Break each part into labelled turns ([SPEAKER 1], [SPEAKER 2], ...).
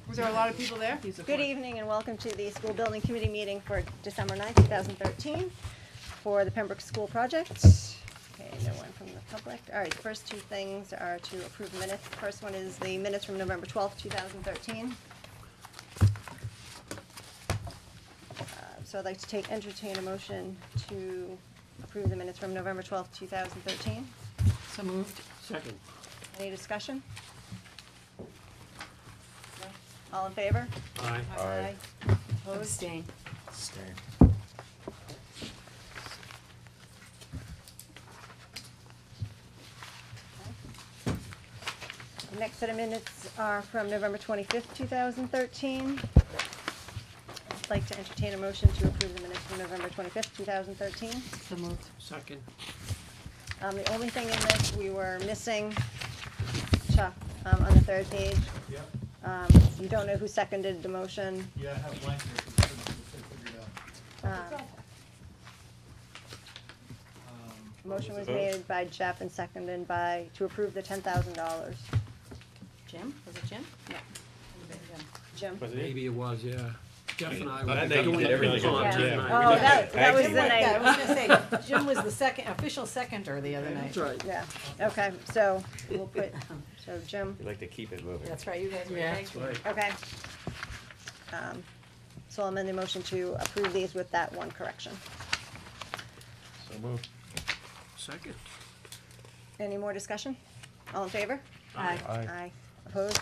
[SPEAKER 1] Was there a lot of people there?
[SPEAKER 2] Good evening and welcome to the School Building Committee meeting for December 9th, 2013 for the Pembroke School Project. Okay, no one from the public. All right, the first two things are to approve minutes. The first one is the minutes from November 12th, 2013. So I'd like to entertain a motion to approve the minutes from November 12th, 2013.
[SPEAKER 1] So moved.
[SPEAKER 3] Second.
[SPEAKER 2] Any discussion? All in favor?
[SPEAKER 3] Aye.
[SPEAKER 2] Aye. Opposed?
[SPEAKER 1] Abstain.
[SPEAKER 4] Stay.
[SPEAKER 2] The next set of minutes are from November 25th, 2013. I'd like to entertain a motion to approve the minutes from November 25th, 2013.
[SPEAKER 1] So moved.
[SPEAKER 3] Second.
[SPEAKER 2] The only thing in this, we were missing, Chuck, on the third page.
[SPEAKER 4] Yep.
[SPEAKER 2] You don't know who seconded the motion.
[SPEAKER 4] Yeah, I have blank here, because I couldn't figure it out.
[SPEAKER 2] Motion was made by Jeff and seconded by, to approve the $10,000.
[SPEAKER 1] Jim? Was it Jim? Yeah.
[SPEAKER 2] Jim?
[SPEAKER 3] Maybe it was, yeah. Jeff and I
[SPEAKER 5] I
[SPEAKER 3] were
[SPEAKER 5] think you
[SPEAKER 3] doing
[SPEAKER 5] did everything
[SPEAKER 3] ping-pong
[SPEAKER 5] on
[SPEAKER 3] that
[SPEAKER 5] Jim.
[SPEAKER 3] night.
[SPEAKER 2] Oh, that was the
[SPEAKER 1] Yeah, I
[SPEAKER 2] night.
[SPEAKER 1] was gonna say, Jim was the second, official seconder the other night.
[SPEAKER 3] That's right.
[SPEAKER 2] Yeah, okay, so we'll put, so Jim,
[SPEAKER 5] We like to keep it moving.
[SPEAKER 1] That's right, you guys were
[SPEAKER 3] Yeah,
[SPEAKER 1] tag
[SPEAKER 3] that's
[SPEAKER 1] team.
[SPEAKER 3] right.
[SPEAKER 2] okay. So I'll amend the motion to approve these with that one correction.
[SPEAKER 5] So moved.
[SPEAKER 3] Second.
[SPEAKER 2] Any more discussion? All in favor?
[SPEAKER 1] Aye.
[SPEAKER 2] Aye. Opposed?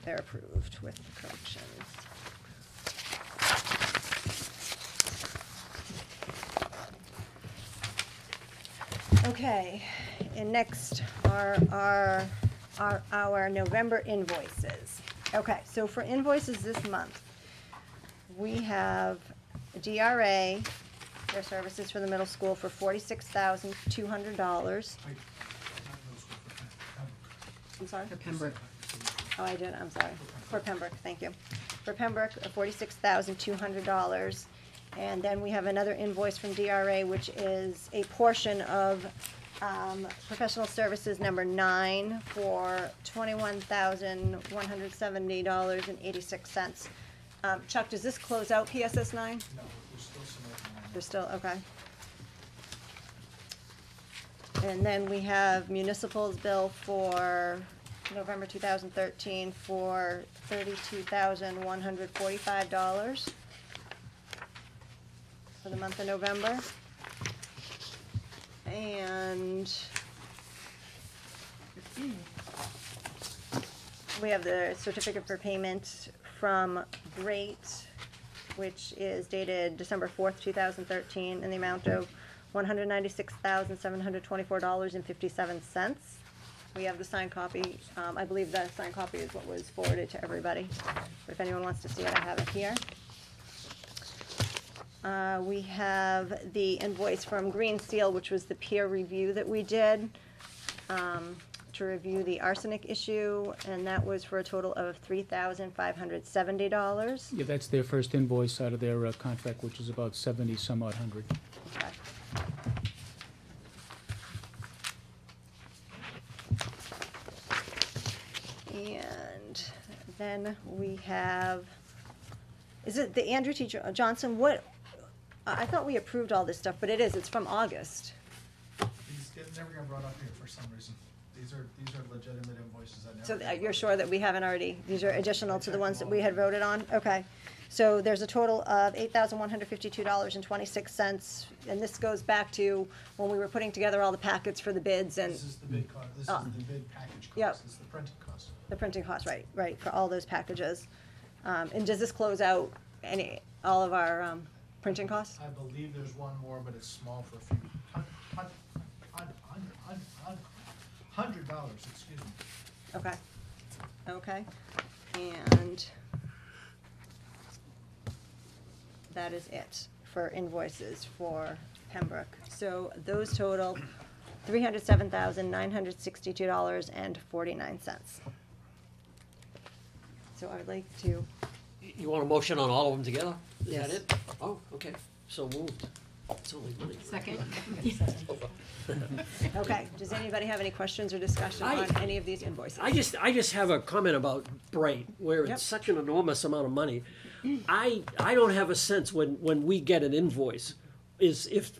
[SPEAKER 2] They're approved with corrections. Okay, and next are our November invoices. Okay, so for invoices this month, we have DRA, their services for the middle school for $46,200. I'm sorry?
[SPEAKER 1] For Pembroke.
[SPEAKER 2] Oh, I did, I'm sorry. For Pembroke, thank you. For Pembroke, $46,200. And then we have another invoice from DRA, which is a portion of professional services number 9 for $21,170.86. Chuck, does this close out PSS 9?
[SPEAKER 4] No, there's still some open on
[SPEAKER 2] There's still, okay. And then we have municipal's bill for November 2013 for $32,145 for the month of November. And we have the certificate for payment from Great, which is dated December 4th, 2013, in the amount of $196,724.57. We have the signed copy. I believe the signed copy is what was forwarded to everybody. But if anyone wants to see it, I have it here. We have the invoice from Green Seal, which was the peer review that we did to review the arsenic issue, and that was for a total of $3,570.
[SPEAKER 6] Yeah, that's their first invoice out of their contract, which is about 70 some odd hundred.
[SPEAKER 2] Okay. And then we have, is it the Andrew T. Johnson? What, I thought we approved all this stuff, but it's from August.
[SPEAKER 4] These never got brought up here for some reason. These are legitimate invoices that never.
[SPEAKER 2] So
[SPEAKER 4] got
[SPEAKER 2] you're
[SPEAKER 4] brought
[SPEAKER 2] sure
[SPEAKER 4] up.
[SPEAKER 2] that we haven't already, these are additional to the ones that we had voted on? Okay. So there's a total of $8,152.26, and this goes back to when we were putting together all the packets for the bids and
[SPEAKER 4] This is the bid cost, this is the bid package cost,
[SPEAKER 2] Yep.
[SPEAKER 4] this is the printing cost.
[SPEAKER 2] the printing costs, right, for all those packages. And does this close out all of our printing costs?
[SPEAKER 4] I believe there's one more, but it's small for a few $100, excuse me.
[SPEAKER 2] Okay, okay, and that is it for invoices for Pembroke. So those total $307,962.49. So I would like to,
[SPEAKER 3] You want a motion on all of them together? Is that
[SPEAKER 1] Yes.
[SPEAKER 3] it? Oh, okay. So moved. It's only money.
[SPEAKER 1] Second.
[SPEAKER 2] Okay, does anybody have any questions or discussion
[SPEAKER 3] I-
[SPEAKER 2] on any of these invoices?
[SPEAKER 3] I just have a comment about Bright, where
[SPEAKER 2] Yep.
[SPEAKER 3] it's such an enormous amount of money. I don't have a sense when we get an invoice,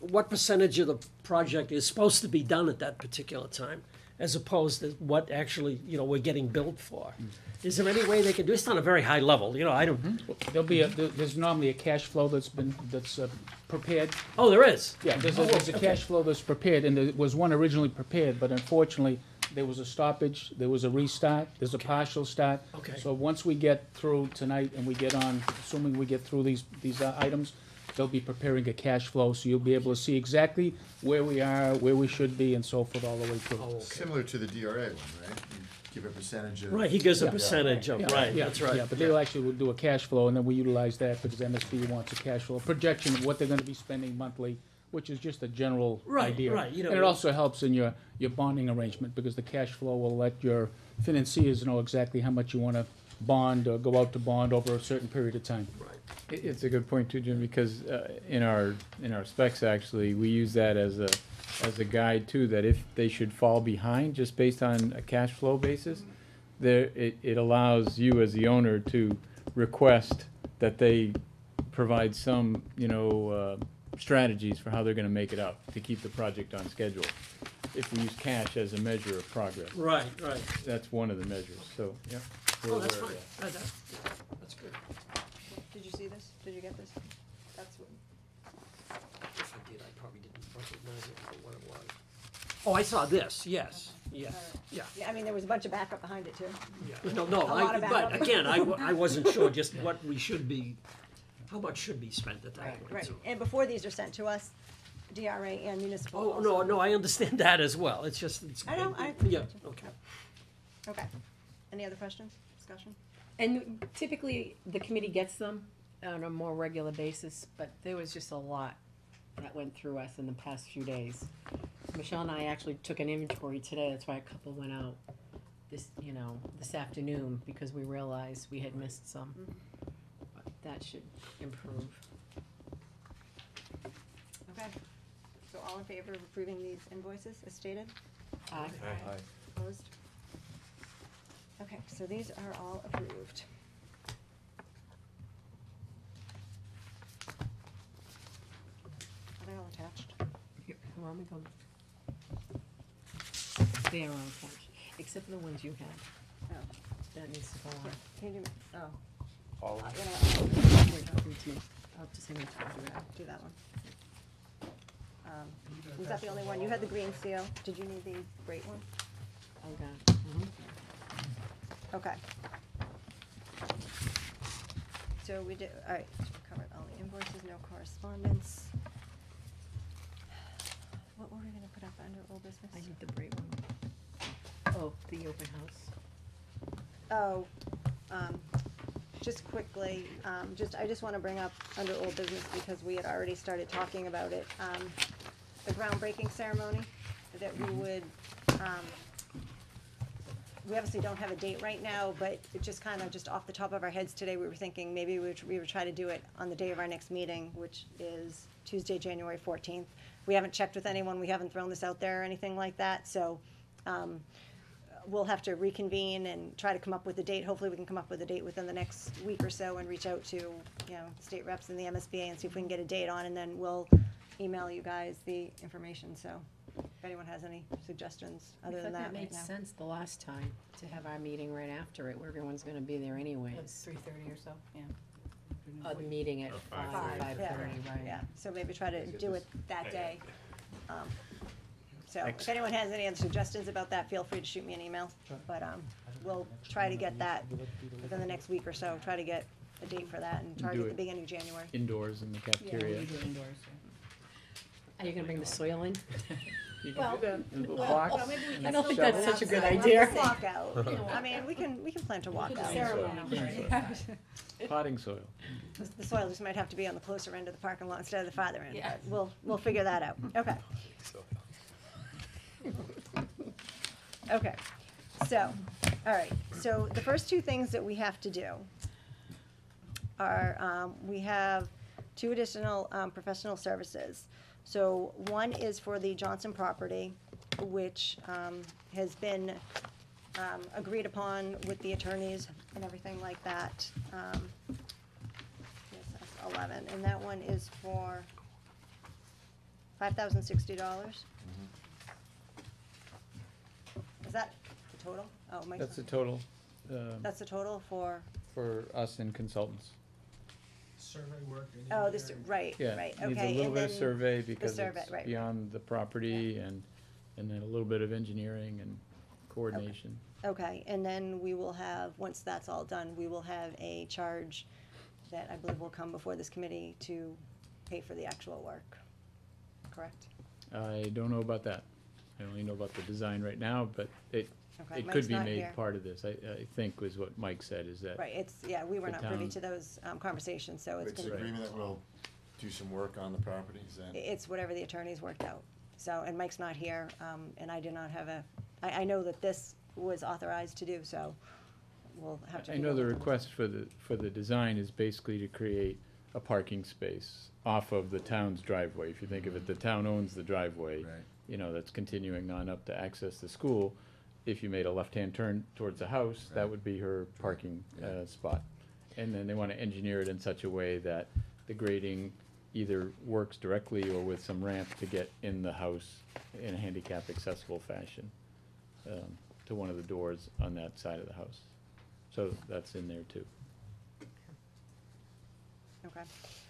[SPEAKER 3] what percentage of the project is supposed to be done at that particular time, as opposed to what actually, we're getting billed for. Is there any way they can do, it's on a very high level, I don't,
[SPEAKER 6] There's normally a cash flow that's prepared.
[SPEAKER 3] oh, there is?
[SPEAKER 6] Yeah, there's a cash flow that's prepared, and there was one originally prepared, but unfortunately, there was a stoppage, there was a restart, there's a partial start.
[SPEAKER 3] Okay.
[SPEAKER 6] So once we get through tonight and we get on, assuming we get through these items, they'll be preparing a cash flow, so you'll be able to see exactly where we are, where we should be, and so forth all the way through.
[SPEAKER 3] Oh, okay.
[SPEAKER 7] Similar to the DRA one, right? You give a percentage of.
[SPEAKER 3] Right, he gives a
[SPEAKER 6] Yeah.
[SPEAKER 3] percentage of,
[SPEAKER 6] Yeah,
[SPEAKER 3] right,
[SPEAKER 6] yeah,
[SPEAKER 3] that's right.
[SPEAKER 6] Yeah, but they'll actually will do a cash flow, and then we utilize that because MSB wants a cash flow, a projection of what they're gonna be spending monthly, which is just a general
[SPEAKER 3] Right,
[SPEAKER 6] idea.
[SPEAKER 3] right,
[SPEAKER 6] And it also helps in your bonding arrangement, because the cash flow will let your financiers know exactly how much you wanna bond or go out to bond over a certain period of time.
[SPEAKER 3] Right.
[SPEAKER 5] It's a good point too, Jim, because in our specs, actually, we use that as a guide too, that if they should fall behind just based on a cash flow basis, it allows you as the owner to request that they provide some, strategies for how they're gonna make it up to keep the project on schedule. If we use cash as a measure of progress,
[SPEAKER 3] Right, right.
[SPEAKER 5] that's one of the measures, so, yeah. we're
[SPEAKER 3] Oh, that's
[SPEAKER 5] aware
[SPEAKER 3] fine.
[SPEAKER 5] of that.
[SPEAKER 3] That's good.
[SPEAKER 2] Did you see this? Did you get this? That's what.
[SPEAKER 3] If I did, I probably didn't recognize it for what it was. Oh, I saw this, yes, yeah, yeah.
[SPEAKER 2] Yeah, I mean, there was a bunch of backup behind it too.
[SPEAKER 3] Yeah. No,
[SPEAKER 2] A lot of
[SPEAKER 3] but
[SPEAKER 2] backup.
[SPEAKER 3] again, I wasn't sure just what we should be, how much should be spent at that point.
[SPEAKER 2] Right,
[SPEAKER 3] so.
[SPEAKER 2] and before these are sent to us, DRA and municipal.
[SPEAKER 3] Oh,
[SPEAKER 2] also-
[SPEAKER 3] no, I understand that as well, it's just,
[SPEAKER 2] I know, I
[SPEAKER 3] yeah,
[SPEAKER 2] appreciate you.
[SPEAKER 3] okay.
[SPEAKER 2] Okay. Any other questions, discussion?
[SPEAKER 1] And typically, the committee gets them on a more regular basis, but there was just a lot that went through us in the past few days. Michelle and I actually took an inventory today, that's why a couple went out this afternoon, because we realized we had missed some. But that should improve.
[SPEAKER 2] Okay. So all in favor of approving these invoices as stated?
[SPEAKER 1] Aye.
[SPEAKER 2] Opposed? Okay, so these are all approved. Are they all attached?
[SPEAKER 1] Here, where am I going? They are all attached, except for the ones you had.
[SPEAKER 2] Oh,
[SPEAKER 1] That needs to go on.
[SPEAKER 2] here, can you do, oh.
[SPEAKER 5] All
[SPEAKER 2] You
[SPEAKER 5] of
[SPEAKER 2] know
[SPEAKER 5] it.
[SPEAKER 2] what,
[SPEAKER 1] Wait, I'll give it to you. I'll just hang it to you.
[SPEAKER 2] do that one. Was that the only one? You had the green seal. Did you need the great one?
[SPEAKER 1] Okay.
[SPEAKER 2] Okay. So we did, all right, so we covered all the invoices, no correspondence. What were we gonna put up under old business?
[SPEAKER 1] I need the great one. Oh, the open house.
[SPEAKER 2] Oh, just quickly, I just wanna bring up under old business because we had already started talking about it. The groundbreaking ceremony that we would, we obviously don't have a date right now, but it just kind of, just off the top of our heads today, we were thinking maybe we would try to do it on the day of our next meeting, which is Tuesday, January 14th. We haven't checked with anyone, we haven't thrown this out there or anything like that, so we'll have to reconvene and try to come up with a date. Hopefully we can come up with a date within the next week or so and reach out to, state reps and the MSBA and see if we can get a date on, and then we'll email you guys the information, so if anyone has any suggestions other than that right now.
[SPEAKER 1] made sense the last time, to have our meeting right after it, where everyone's gonna be there anyways.
[SPEAKER 8] 3:30 or so, yeah.
[SPEAKER 1] The meeting at 5:30,
[SPEAKER 2] Yeah,
[SPEAKER 1] right?
[SPEAKER 2] yeah, so maybe try to do it that day. So if anyone has any other suggestions about that, feel free to shoot me an email, but, we'll try to get that within the next week or so, try to get a date for that and target
[SPEAKER 5] Do
[SPEAKER 2] the
[SPEAKER 5] it.
[SPEAKER 2] beginning of January.
[SPEAKER 5] Indoors in the cafeteria.
[SPEAKER 8] We do indoors,
[SPEAKER 1] Are you gonna bring the soil in?
[SPEAKER 5] You
[SPEAKER 2] Well,
[SPEAKER 5] can do that, in a little
[SPEAKER 2] well,
[SPEAKER 5] box.
[SPEAKER 8] well, maybe we can
[SPEAKER 1] I don't think
[SPEAKER 8] still
[SPEAKER 1] that's
[SPEAKER 8] go
[SPEAKER 1] such a good
[SPEAKER 8] outside.
[SPEAKER 1] idea.
[SPEAKER 2] Walk out, I mean, we can plan to walk out.
[SPEAKER 5] Potting soil.
[SPEAKER 2] The soil just might have to be on the closer end of the parking lot instead of the farther end,
[SPEAKER 8] Yeah.
[SPEAKER 2] but we'll figure that out, okay. Okay, so, all right, so the first two things that we have to do are, we have two additional professional services. So one is for the Johnson property, which has been agreed upon with the attorneys and everything like that. Yes, that's 11, and that one is for $5,060. Is that the total? Oh, Mike's
[SPEAKER 5] That's the
[SPEAKER 2] not-
[SPEAKER 5] total,
[SPEAKER 2] That's the total for,
[SPEAKER 5] for us and consultants.
[SPEAKER 4] Survey work.
[SPEAKER 2] oh, this,
[SPEAKER 4] engineering.
[SPEAKER 2] right,
[SPEAKER 5] Yeah,
[SPEAKER 2] right,
[SPEAKER 5] needs
[SPEAKER 2] okay.
[SPEAKER 5] a little
[SPEAKER 2] and
[SPEAKER 5] bit of
[SPEAKER 2] then-
[SPEAKER 5] survey because
[SPEAKER 2] survey,
[SPEAKER 5] it's
[SPEAKER 2] right.
[SPEAKER 5] beyond the property and then a little bit of engineering and coordination.
[SPEAKER 2] Okay, and then we will have, once that's all done, we will have a charge that I believe will come before this committee to pay for the actual work, correct?
[SPEAKER 5] I don't know about that. I only know about the design right now, but it
[SPEAKER 2] Okay,
[SPEAKER 5] could
[SPEAKER 2] Mike's
[SPEAKER 5] be
[SPEAKER 2] not
[SPEAKER 5] made
[SPEAKER 2] here.
[SPEAKER 5] part of this, I think was what Mike said, is that.
[SPEAKER 2] Right, it's, yeah, we were
[SPEAKER 5] the
[SPEAKER 2] not privy
[SPEAKER 5] town-
[SPEAKER 2] to those conversations, so it's
[SPEAKER 7] It's
[SPEAKER 2] gonna,
[SPEAKER 7] agreement that we'll do some work on the properties and.
[SPEAKER 2] it's whatever the attorneys worked out. So, and Mike's not here, and I do not have I know that this was authorized to do, so we'll have to.
[SPEAKER 5] I
[SPEAKER 2] figure
[SPEAKER 5] know the
[SPEAKER 2] out what
[SPEAKER 5] request for the design is basically to create a parking space off of the town's driveway. If you think of it, the town owns the driveway.
[SPEAKER 7] Right.
[SPEAKER 5] You know, that's continuing on up to access the school. If you made a left-hand turn towards the house, that
[SPEAKER 7] Right.
[SPEAKER 5] would be her parking,
[SPEAKER 7] Yeah.
[SPEAKER 5] spot. And then they wanna engineer it in such a way that the grading either works directly or with some ramp to get in the house in a handicap accessible fashion, to one of the doors on that side of the house. So that's in there too.
[SPEAKER 2] Okay, all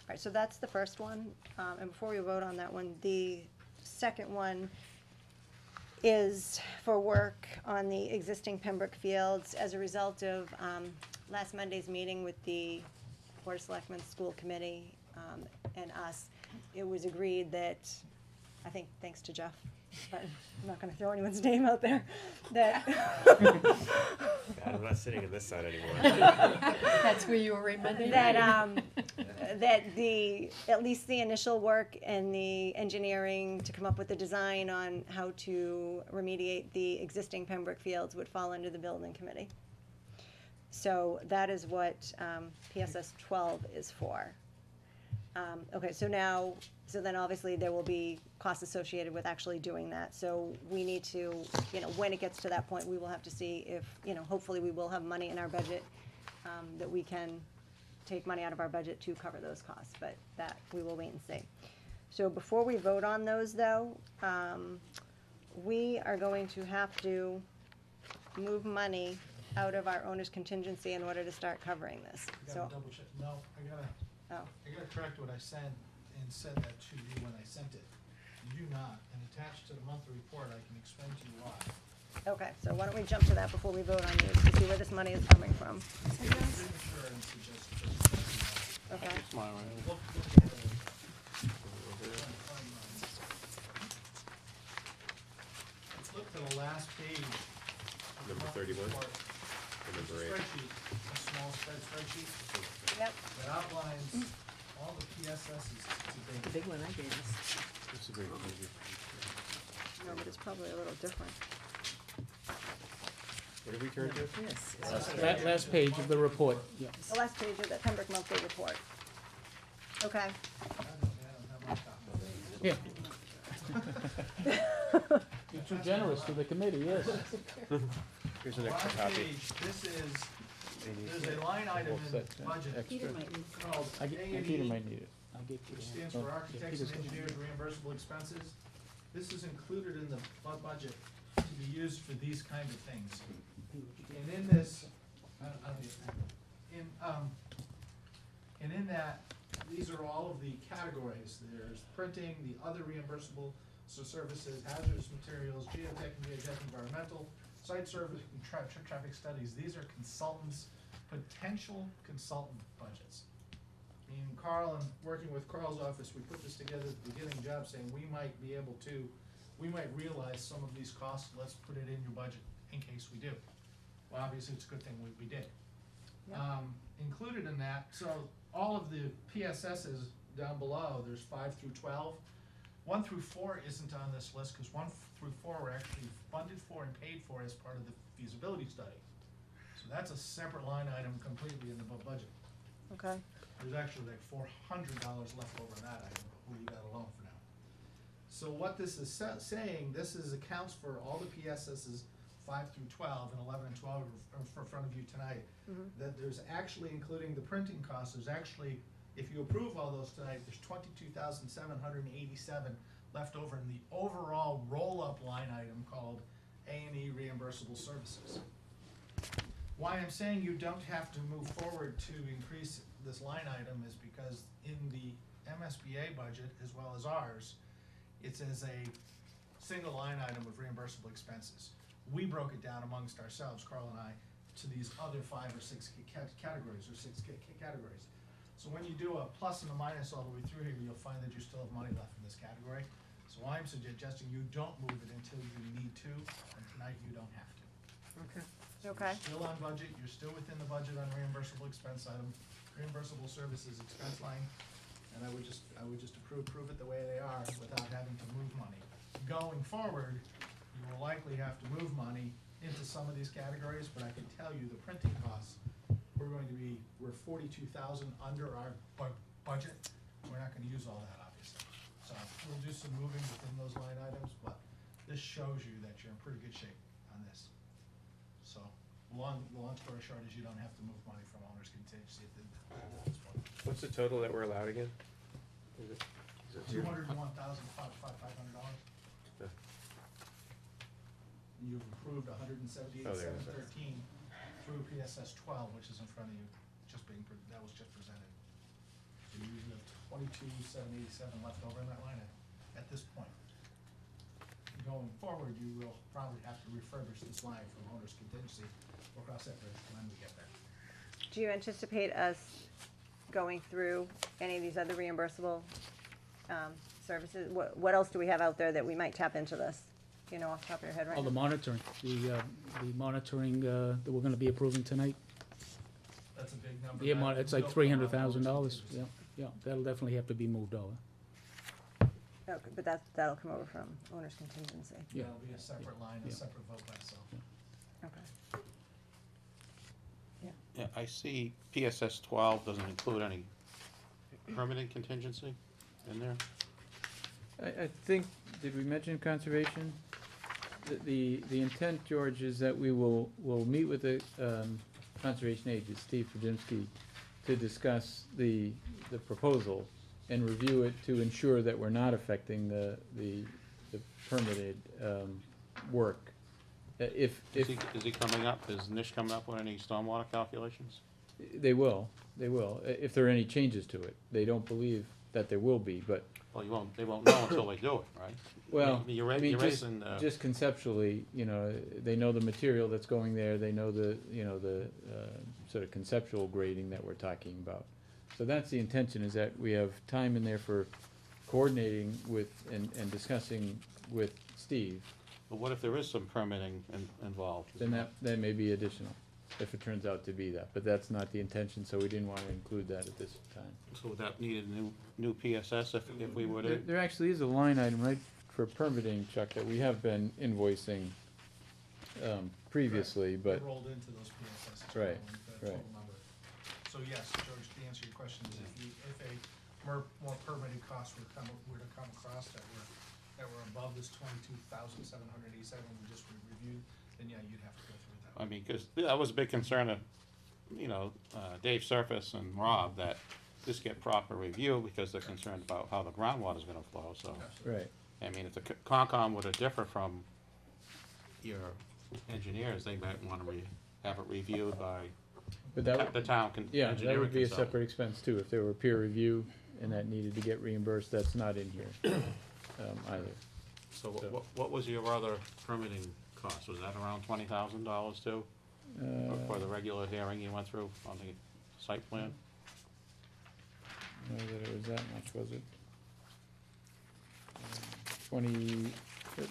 [SPEAKER 2] right, so that's the first one, and before we vote on that one, the second one is for work on the existing Pembroke fields as a result of, last Monday's meeting with the Board of Selectmen School Committee, and us. It was agreed that, I think thanks to Jeff, but I'm not gonna throw anyone's name out there, that
[SPEAKER 8] I'm not sitting on this side anymore.
[SPEAKER 1] That's where you were remembering.
[SPEAKER 2] that that the at least the initial work and the engineering to come up with the design on how to remediate the existing Pembroke fields would fall under the building committee. So that is what PSS 12 is for. Okay, so now, so then obviously there will be costs associated with actually doing that. So we need to, you know, when it gets to that point, we will have to see if, you know, hopefully we will have money in our budget, that we can take money out of our budget to cover those costs, but that we will wait and see. So before we vote on those though, we are going to have to move money out of our owner's contingency in order to start covering this.
[SPEAKER 4] I
[SPEAKER 2] So,
[SPEAKER 4] gotta double check, no,
[SPEAKER 2] oh,
[SPEAKER 4] I gotta correct what I sent and said that to you when I sent it. You do not, and attached to the monthly report, I can explain to you why.
[SPEAKER 2] okay, so why don't we jump to that before we vote on these, to see where this money is coming from,
[SPEAKER 4] Signature and suggest.
[SPEAKER 2] okay?
[SPEAKER 4] Look at the- Look to the last page. of the
[SPEAKER 8] Number
[SPEAKER 4] monthly
[SPEAKER 8] 31?
[SPEAKER 4] report.
[SPEAKER 8] Or
[SPEAKER 4] It's a
[SPEAKER 8] number 8?
[SPEAKER 4] spreadsheet, a small spreadsheet
[SPEAKER 2] Yep,
[SPEAKER 4] that outlines all the PSSs to
[SPEAKER 1] The
[SPEAKER 4] date.
[SPEAKER 1] big one I gave us.
[SPEAKER 8] That's a great pleasure.
[SPEAKER 2] no, but it's probably a little different.
[SPEAKER 8] What did we turn to?
[SPEAKER 1] Yes.
[SPEAKER 6] Last page of the report, yeah.
[SPEAKER 2] The last page of the Pembroke monthly report. Okay,
[SPEAKER 4] I don't have my copy.
[SPEAKER 6] Yeah. You're too generous to the committee, yes.
[SPEAKER 8] Here's an
[SPEAKER 4] Last
[SPEAKER 8] extra copy.
[SPEAKER 4] page, this is, there's a line item in the budget
[SPEAKER 1] Peter might need.
[SPEAKER 4] called
[SPEAKER 6] I get-
[SPEAKER 5] And
[SPEAKER 4] A&E,
[SPEAKER 5] Peter might need it.
[SPEAKER 6] I'll get you
[SPEAKER 4] which
[SPEAKER 6] the-
[SPEAKER 4] stands
[SPEAKER 6] oh,
[SPEAKER 4] for
[SPEAKER 6] yeah,
[SPEAKER 4] architects
[SPEAKER 6] Peter's
[SPEAKER 4] and
[SPEAKER 6] got it.
[SPEAKER 4] engineers reimbursable expenses. This is included in the budget to be used for these kind of things. And in this, and in that, these are all of the categories. There's printing, the other reimbursable services, hazardous materials, geotech and geotech, environmental, site service, and traffic studies. These are consultants, potential consultant budgets. I mean, Carl, and working with Carl's office, we put this together at the beginning job saying we might be able to, we might realize some of these costs, let's put it in your budget in case we do. Well, obviously, it's a good thing we did.
[SPEAKER 2] Yep.
[SPEAKER 4] Included in that, so all of the PSSs down below, there's 5 through 12. 1 through 4 isn't on this list, because 1 through 4 were actually funded for and paid for as part of the feasibility study. So that's a separate line item completely in the budget.
[SPEAKER 2] Okay.
[SPEAKER 4] There's actually like $400 left over in that item, we'll leave that alone for now. So what this is saying, this is accounts for all the PSSs 5 through 12, and 11 and 12 are in front of you tonight. That there's actually, including the printing costs, there's actually, if you approve all those tonight, there's 22,787 left over in the overall roll-up line item called A&E reimbursable services. Why I'm saying you don't have to move forward to increase this line item is because in the MSBA budget, as well as ours, it's as a single line item of reimbursable expenses. We broke it down amongst ourselves, Carl and I, to these other 5 or 6 categories, or 6 categories. So when you do a plus and a minus all the way through here, you'll find that you still have money left in this category. So I'm suggesting you don't move it until you need to, and tonight you don't have to.
[SPEAKER 1] Okay.
[SPEAKER 4] So
[SPEAKER 2] Okay.
[SPEAKER 4] You're still on budget, you're still within the budget on reimbursable expense item, reimbursable services expense line, and I would just approve it the way they are without having to move money. Going forward, you will likely have to move money into some of these categories, but I can tell you the printing costs, we're 42,000 under our budget. We're not gonna use all that, obviously. So we'll do some moving within those line items, but this shows you that you're in pretty good shape on this. So, long story short is you don't have to move money from owner's contingency at this point.
[SPEAKER 8] What's the total that we're allowed again? Is it zero?
[SPEAKER 4] $201,500.
[SPEAKER 8] Yeah.
[SPEAKER 4] You've approved
[SPEAKER 8] Oh, there it is.
[SPEAKER 4] $178,713 through PSS 12, which is in front of you, that was just presented. So you have $22,787 left over in that line item at this point. Going forward, you will probably have to refurbish this line from owner's contingency. We'll cross that bridge when we get there.
[SPEAKER 2] Do you anticipate us going through any of these other reimbursable services? What else do we have out there that we might tap into this? Do you know off the top of your head right
[SPEAKER 6] All the
[SPEAKER 2] now?
[SPEAKER 6] monitoring, the monitoring, that we're gonna be approving tonight.
[SPEAKER 4] That's a big number.
[SPEAKER 6] It's like $300,000, yeah, yeah, that'll definitely have to be moved over.
[SPEAKER 2] Okay, but that'll come over from owner's contingency.
[SPEAKER 6] Yeah.
[SPEAKER 4] That'll be a separate line, a
[SPEAKER 6] Yeah.
[SPEAKER 4] separate vote by itself.
[SPEAKER 2] Okay.
[SPEAKER 9] Yeah, I see PSS 12 doesn't include any permanent contingency in there.
[SPEAKER 5] I think, did we mention conservation? The intent, George, is that we'll meet with the conservation agent, Steve Fudzinski, to discuss the proposal and review it to ensure that we're not affecting the permitted work. If
[SPEAKER 9] Is he coming up, is Nish coming up with any stormwater calculations?
[SPEAKER 5] they will, if there are any changes to it. They don't believe that there will be, but,
[SPEAKER 9] Well, they won't know until they do it, right?
[SPEAKER 5] well,
[SPEAKER 9] You're
[SPEAKER 5] I mean,
[SPEAKER 9] raising,
[SPEAKER 5] just conceptually, they know the material that's going there, they know the sort of conceptual grading that we're talking about. So that's the intention, is that we have time in there for coordinating with and discussing with Steve,
[SPEAKER 9] but what if there is some permitting involved?
[SPEAKER 5] then that may be additional, if it turns out to be that, but that's not the intention, so we didn't want to include that at this time.
[SPEAKER 9] So would that need a new PSS if we were to?
[SPEAKER 5] There actually is a line item, right, for permitting, Chuck, that we have been invoicing previously, but,
[SPEAKER 4] It rolled into those PSSs.
[SPEAKER 5] Right,
[SPEAKER 4] The total
[SPEAKER 5] right.
[SPEAKER 4] number. So yes, George, to answer your question, is if a more permitted costs were to come across that were above this 22,787 we just reviewed, then yeah, you'd have to go through that.
[SPEAKER 9] I mean, because that was a big concern of, Dave Surface and Rob, that this get proper review because they're concerned about how the groundwater's gonna flow, so.
[SPEAKER 5] right.
[SPEAKER 9] I mean, if the Concom were to differ from your engineers, they might wanna have it reviewed by
[SPEAKER 5] But that,
[SPEAKER 9] the town
[SPEAKER 5] yeah, that
[SPEAKER 9] engineering
[SPEAKER 5] would be a
[SPEAKER 9] consultant.
[SPEAKER 5] separate expense too, if there were peer review and that needed to get reimbursed, that's not in here, either.
[SPEAKER 9] So what was your other permitting cost? Was that around $20,000 too? For the regular hearing you went through on the site plan?
[SPEAKER 5] Know that it was that much, was it?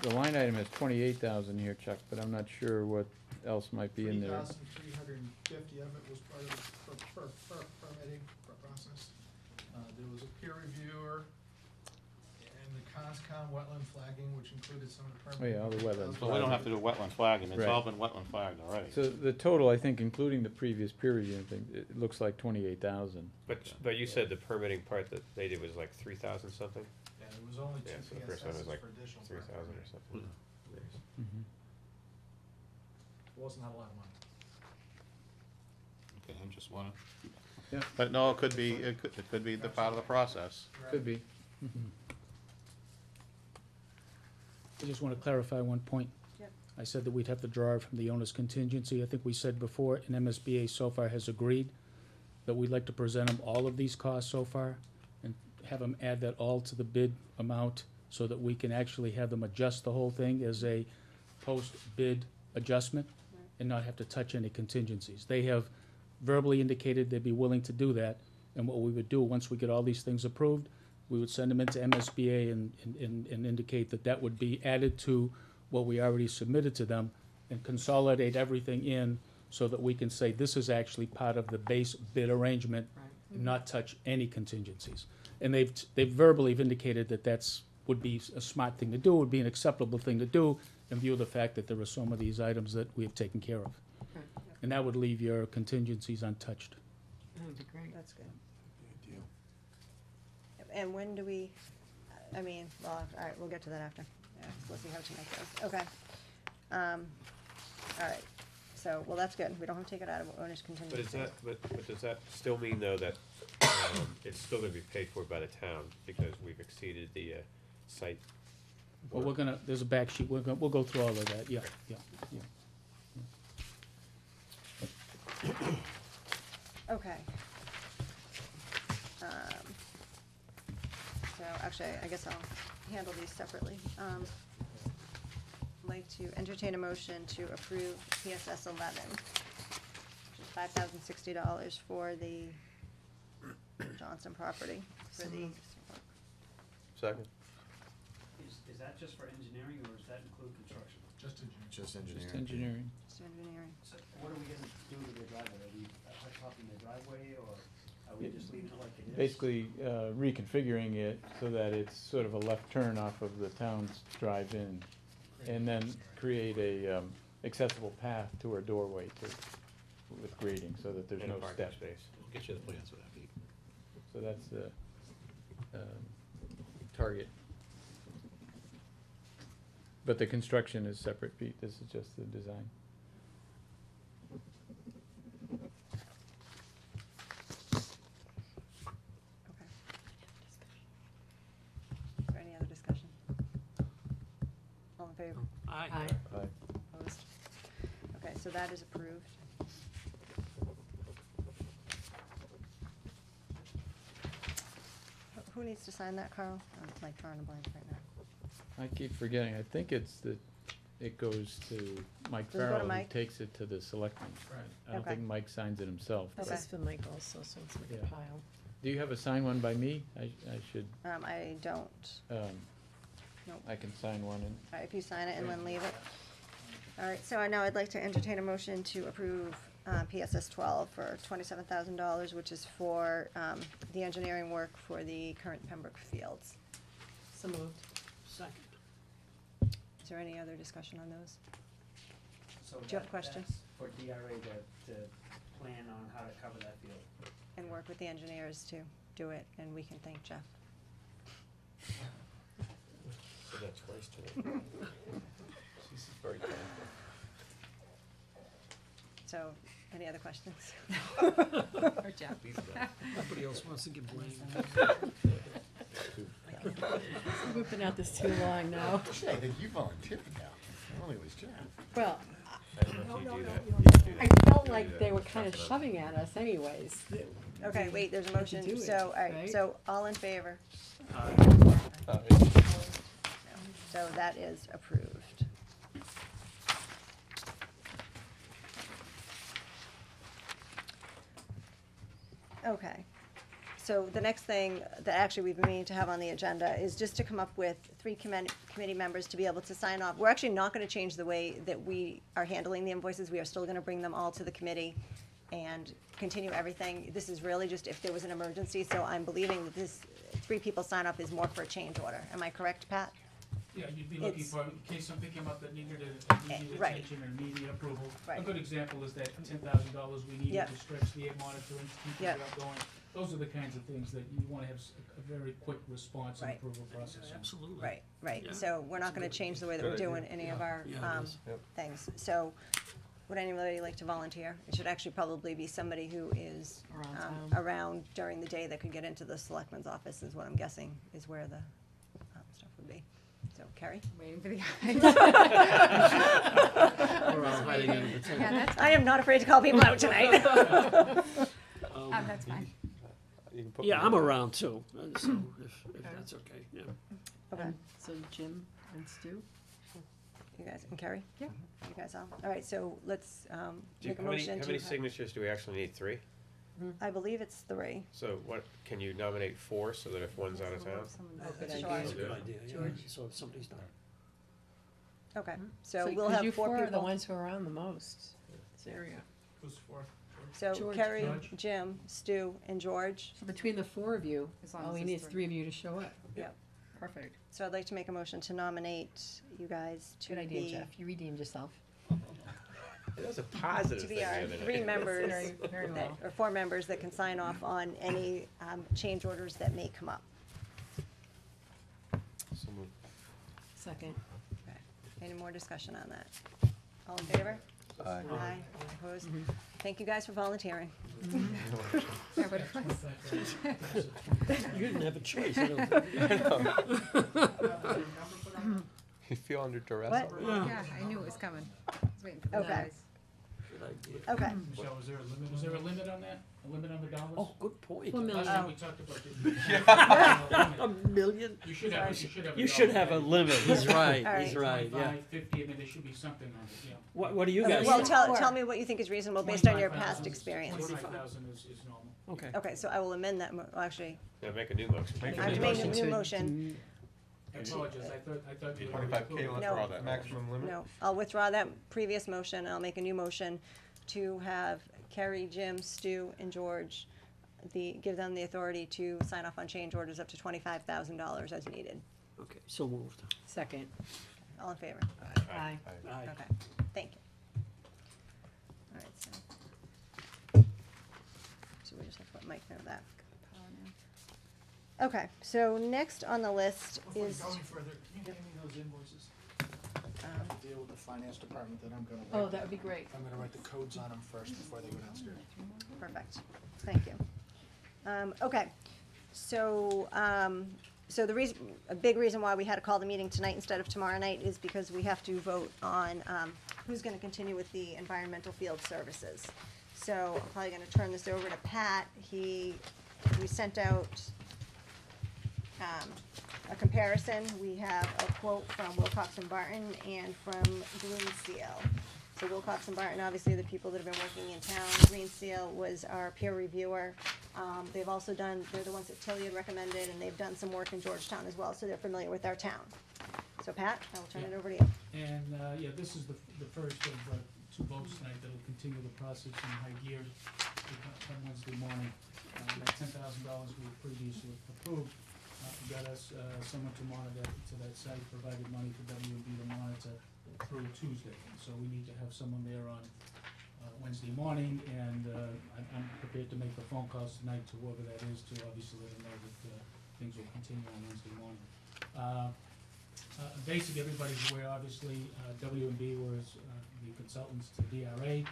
[SPEAKER 5] the line item has 28,000 here, Chuck, but I'm not sure what else might be in there.
[SPEAKER 4] 3,350 of it was part of the permitting process. There was a peer reviewer, and the conscom wetland flagging, which included some of the
[SPEAKER 5] Oh,
[SPEAKER 4] permitting.
[SPEAKER 5] yeah, all the wetlands.
[SPEAKER 9] So we don't have to do wetland flagging, it's
[SPEAKER 5] Right.
[SPEAKER 9] all been wetland flagged already.
[SPEAKER 5] So the total, I think, including the previous peer review thing, it looks like 28,000.
[SPEAKER 8] But you said the permitting part that they did was like 3,000 something?
[SPEAKER 4] Yeah, there was only two
[SPEAKER 8] Yeah, so the first one was
[SPEAKER 4] PSSs
[SPEAKER 8] like
[SPEAKER 4] for additional
[SPEAKER 8] 3,000 or
[SPEAKER 4] permitting.
[SPEAKER 8] something.
[SPEAKER 4] It wasn't a lot of money.
[SPEAKER 9] Okay, I just wanna.
[SPEAKER 5] Yeah.
[SPEAKER 9] But no, it could be the part of the process.
[SPEAKER 5] Could be.
[SPEAKER 6] I just want to clarify one point.
[SPEAKER 2] Yep.
[SPEAKER 6] I said that we'd have to draw from the owner's contingency. I think we said before, and MSBA so far has agreed that we'd like to present them all of these costs so far and have them add that all to the bid amount so that we can actually have them adjust the whole thing as a post-bid adjustment and not have to touch any contingencies. They have verbally indicated they'd be willing to do that, and what we would do, once we get all these things approved, we would send them into MSBA and indicate that that would be added to what we already submitted to them and consolidate everything in so that we can say this is actually part of the base bid arrangement and not touch any contingencies. And they've verbally indicated that would be a smart thing to do, would be an acceptable thing to do in view of the fact that there are some of these items that we have taken care of.
[SPEAKER 1] Right.
[SPEAKER 6] And that would leave your contingencies untouched.
[SPEAKER 1] That would be great.
[SPEAKER 2] That's good. And when do we, I mean, well, all right, we'll get to that after. Yeah, we'll see how tonight goes. Okay. All right, so, well, that's good. We don't have to take it out of owner's
[SPEAKER 8] But
[SPEAKER 2] contingency.
[SPEAKER 8] is that, but does that still mean though that, it's still gonna be paid for by the town because we've exceeded the, site?
[SPEAKER 6] Well, we're gonna, there's a back sheet, we'll go through all of that, yeah, yeah, yeah.
[SPEAKER 2] Okay. So, actually, I guess I'll handle these separately. I'd like to entertain a motion to approve PSS 11, which is $5,060 for the Johnson property, for the,
[SPEAKER 8] Second.
[SPEAKER 10] Is that just for engineering, or does that include construction?
[SPEAKER 4] Just engineering.
[SPEAKER 7] Just engineering.
[SPEAKER 5] Just engineering.
[SPEAKER 2] just engineering.
[SPEAKER 10] So what are we gonna do to the driveway? Are we topping the driveway, or are we just leaving it like it is?
[SPEAKER 5] Basically, reconfiguring it so that it's sort of a left turn off of the town's drive-in, and then create a accessible path to our doorway with grading, so that there's
[SPEAKER 8] And a
[SPEAKER 5] no
[SPEAKER 8] parking
[SPEAKER 5] step.
[SPEAKER 8] space.
[SPEAKER 9] We'll get you the plans for that, Pete.
[SPEAKER 5] So that's the target. But the construction is separate, Pete, this is just the design.
[SPEAKER 2] Okay. Is there any other discussion? All in favor?
[SPEAKER 1] Aye.
[SPEAKER 2] Opposed? Okay, so that is approved. Who needs to sign that, Carl? I'm like drawing a blank right now.
[SPEAKER 5] I keep forgetting, I think it goes to Mike
[SPEAKER 2] Does it go to
[SPEAKER 5] Farrell, who
[SPEAKER 2] Mike?
[SPEAKER 5] takes it to the selectmen.
[SPEAKER 4] Right.
[SPEAKER 5] I don't
[SPEAKER 2] Okay.
[SPEAKER 5] think Mike signs it himself.
[SPEAKER 1] This
[SPEAKER 2] Okay.
[SPEAKER 1] is for Mike also, so it's like a
[SPEAKER 5] Yeah.
[SPEAKER 1] pile.
[SPEAKER 5] Do you have a signed one by me? I should,
[SPEAKER 2] I don't. Nope.
[SPEAKER 5] I can sign one and.
[SPEAKER 2] All right, if you sign it and then leave it. All right, so now I'd like to entertain a motion to approve PSS 12 for $27,000, which is for the engineering work for the current Pembroke fields.
[SPEAKER 1] So moved.
[SPEAKER 6] Second.
[SPEAKER 2] Is there any other discussion on those?
[SPEAKER 10] So
[SPEAKER 2] Do you have a question?
[SPEAKER 10] that's for DRA to plan on how to cover that field.
[SPEAKER 2] And work with the engineers to do it, and we can thank Jeff.
[SPEAKER 8] So that's twice today. She's very kind.
[SPEAKER 2] So, any other questions?
[SPEAKER 1] Or Jeff.
[SPEAKER 8] These guys.
[SPEAKER 3] Nobody else wants to get blamed.
[SPEAKER 1] We've been at this too long now.
[SPEAKER 7] I think you volunteered now. I don't think it was Jeff.
[SPEAKER 1] Well,
[SPEAKER 8] I don't know if you do that. You do
[SPEAKER 1] I
[SPEAKER 8] that.
[SPEAKER 1] felt
[SPEAKER 8] You
[SPEAKER 1] like
[SPEAKER 8] do that.
[SPEAKER 1] they were kind of
[SPEAKER 8] Tough enough.
[SPEAKER 1] shoving at us anyways.
[SPEAKER 2] Okay, wait, there's a
[SPEAKER 1] to
[SPEAKER 2] motion,
[SPEAKER 1] do it,
[SPEAKER 2] so, all right,
[SPEAKER 1] right?
[SPEAKER 2] so, all in favor? So that is approved. Okay, so the next thing that actually we've been meaning to have on the agenda is just to come up with 3 committee members to be able to sign off. We're actually not gonna change the way that we are handling the invoices, we are still gonna bring them all to the committee and continue everything. This is really just if there was an emergency, so I'm believing that this three people sign off is more for a change order. Am I correct, Pat?
[SPEAKER 6] Yeah, you'd be looking
[SPEAKER 2] It's-
[SPEAKER 6] for, in case something came up that needed immediate
[SPEAKER 2] right.
[SPEAKER 6] attention and immediate approval. A
[SPEAKER 2] Right.
[SPEAKER 6] good example is that $10,000 we needed
[SPEAKER 2] Yep.
[SPEAKER 6] to stretch the air monitoring to keep
[SPEAKER 2] Yep.
[SPEAKER 6] it up going. Those are the kinds of things that you wanna have a very quick response and
[SPEAKER 2] Right.
[SPEAKER 6] approval process on.
[SPEAKER 3] Absolutely.
[SPEAKER 2] Right, right.
[SPEAKER 3] Yeah.
[SPEAKER 2] So we're not gonna change the way that we're doing any of our,
[SPEAKER 3] Yeah, it is.
[SPEAKER 2] things. So, would anybody like to volunteer? It should actually probably be somebody who is,
[SPEAKER 1] Around town.
[SPEAKER 2] around during the day that could get into the selectman's office, is what I'm guessing, is where the, stuff would be. So, Carrie?
[SPEAKER 11] Waiting for the
[SPEAKER 3] We're all hiding under the
[SPEAKER 11] Yeah,
[SPEAKER 3] tent.
[SPEAKER 11] that's,
[SPEAKER 2] I am not afraid to call people out tonight.
[SPEAKER 11] that's fine.
[SPEAKER 8] You can put
[SPEAKER 3] Yeah,
[SPEAKER 8] me
[SPEAKER 3] I'm
[SPEAKER 8] on.
[SPEAKER 3] around too, so if that's okay, yeah.
[SPEAKER 2] Okay,
[SPEAKER 1] So Jim and Stu?
[SPEAKER 2] you guys, and Carrie?
[SPEAKER 11] Yeah.
[SPEAKER 2] You guys all, all right, so let's,
[SPEAKER 8] Do you-
[SPEAKER 2] make a
[SPEAKER 8] how many,
[SPEAKER 2] motion
[SPEAKER 8] how many
[SPEAKER 2] to,
[SPEAKER 8] signatures do we actually need? 3?
[SPEAKER 2] I believe it's 3.
[SPEAKER 8] So what, can you nominate 4 so that if one's out of town?
[SPEAKER 1] Oh, good
[SPEAKER 2] Sure.
[SPEAKER 1] idea.
[SPEAKER 3] That's a good idea, yeah,
[SPEAKER 1] George?
[SPEAKER 3] so if somebody's not.
[SPEAKER 2] Okay, so we'll
[SPEAKER 1] 'cause
[SPEAKER 2] have
[SPEAKER 1] you
[SPEAKER 2] 4
[SPEAKER 1] four are the
[SPEAKER 2] people.
[SPEAKER 1] ones who are around the most, this area.
[SPEAKER 4] Who's for?
[SPEAKER 2] So
[SPEAKER 1] George.
[SPEAKER 2] Carrie,
[SPEAKER 6] George.
[SPEAKER 2] Jim, Stu, and George.
[SPEAKER 1] So between the 4 of you,
[SPEAKER 11] As long
[SPEAKER 1] all
[SPEAKER 11] as
[SPEAKER 1] we
[SPEAKER 11] it's
[SPEAKER 1] need is
[SPEAKER 11] three.
[SPEAKER 1] 3 of you to show up.
[SPEAKER 2] Yep.
[SPEAKER 1] Perfect.
[SPEAKER 2] So I'd like to make a motion to nominate you guys to
[SPEAKER 1] Good idea,
[SPEAKER 2] be,
[SPEAKER 1] Jeff. You redeemed yourself.
[SPEAKER 8] That was a positive
[SPEAKER 2] to
[SPEAKER 8] thing
[SPEAKER 2] be
[SPEAKER 8] the
[SPEAKER 2] our
[SPEAKER 8] other night.
[SPEAKER 2] 3 members,
[SPEAKER 1] Very, very
[SPEAKER 2] that-
[SPEAKER 1] well.
[SPEAKER 2] or 4 members that can sign off on any change orders that may come up.
[SPEAKER 8] So moved.
[SPEAKER 1] Second.
[SPEAKER 2] Okay. Any more discussion on that? All in favor?
[SPEAKER 8] Aye.
[SPEAKER 2] Aye. Opposed? Thank you guys for volunteering.
[SPEAKER 11] Yeah, but it was-
[SPEAKER 3] You didn't have a choice, I don't think.
[SPEAKER 8] You feel under duress?
[SPEAKER 2] What?
[SPEAKER 8] already?
[SPEAKER 11] Yeah, I knew it was coming. I was waiting for the
[SPEAKER 2] Okay.
[SPEAKER 11] guys.
[SPEAKER 3] Good idea.
[SPEAKER 2] Okay,
[SPEAKER 6] Michelle, is there a limit, is there a limit on that? A limit on the dollars?
[SPEAKER 3] Oh, good point.
[SPEAKER 1] 4 million.
[SPEAKER 6] Last time we talked about
[SPEAKER 3] A
[SPEAKER 6] the.
[SPEAKER 3] million?
[SPEAKER 6] You should have, you should have.
[SPEAKER 3] You should have a limit, he's right,
[SPEAKER 2] All
[SPEAKER 3] he's
[SPEAKER 2] right.
[SPEAKER 3] right, yeah.
[SPEAKER 6] 25, 50, I mean, there should be something on it, yeah.
[SPEAKER 3] What do you
[SPEAKER 2] okay,
[SPEAKER 3] guys
[SPEAKER 2] well,
[SPEAKER 3] think?
[SPEAKER 2] tell me what you think is reasonable based on your past
[SPEAKER 6] 25,000
[SPEAKER 2] experience.
[SPEAKER 6] 25,000 is normal.
[SPEAKER 3] Okay.
[SPEAKER 2] Okay, so I will amend that, well, actually,
[SPEAKER 8] Yeah, make a new motion.
[SPEAKER 2] I have to make a new motion.
[SPEAKER 6] I apologize, I thought you.
[SPEAKER 8] 25K,
[SPEAKER 2] No.
[SPEAKER 8] maximum limit?
[SPEAKER 2] No, I'll withdraw that previous motion, and I'll make a new motion to have Carrie, Jim, Stu, and George, give them the authority to sign off on change orders up to $25,000 as needed.
[SPEAKER 3] Okay, so moved.
[SPEAKER 1] Second.
[SPEAKER 2] All in favor?
[SPEAKER 1] Aye.
[SPEAKER 3] Aye.
[SPEAKER 2] Okay, thank you. All right, so we just have to let Mike know that. Okay, so next on the list
[SPEAKER 4] Before you
[SPEAKER 2] is,
[SPEAKER 4] go any further, can you hand me those invoices? I have to deal with the finance department that I'm gonna
[SPEAKER 1] Oh,
[SPEAKER 4] write.
[SPEAKER 1] that would be great.
[SPEAKER 4] I'm gonna write the codes on them first before they go downstairs.
[SPEAKER 2] perfect, thank you. Okay, so, so the reason, a big reason why we had to call the meeting tonight instead of tomorrow night is because we have to vote on, who's gonna continue with the environmental field services. So I'm probably gonna turn this over to Pat. We sent out, a comparison. We have a quote from Wilcox and Barton and from Green Seal. So Wilcox and Barton, obviously the people that have been working in town. Green Seal was our peer reviewer. They've also done, they're the ones that Tilly had recommended, and they've done some work in Georgetown as well, so they're familiar with our town. So Pat, I will turn it over to you.
[SPEAKER 6] And, yeah, this is the first of 2 votes tonight that'll continue the process in high gear on Wednesday morning. That $10,000 we previously approved got us someone to monitor to that site, provided money for W&B to monitor through Tuesday. So we need to have someone there on Wednesday morning, and I'm prepared to make the phone calls tonight to whoever that is to obviously let them know that things will continue on Wednesday morning. Basically, everybody's aware, obviously, W&B was the consultants to DRA.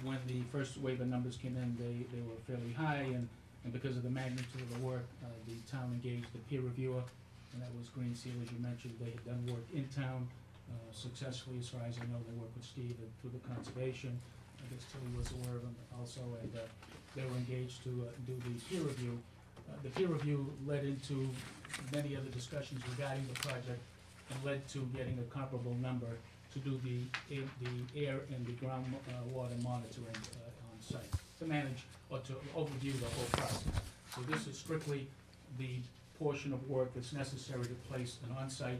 [SPEAKER 6] When the first wave of numbers came in, they were fairly high, and because of the magnitude of the work, the town engaged the peer reviewer, and that was Green Seal, as you mentioned. They had done work in town successfully, as far as I know. They worked with Steve and through the conservation. I guess Tilly was aware of them also, and they were engaged to do the peer review. The peer review led into many other discussions regarding the project and led to getting a comparable number to do the air and the ground water monitoring on site, to manage or to overview the whole process. So this is strictly the portion of work that's necessary to place an on-site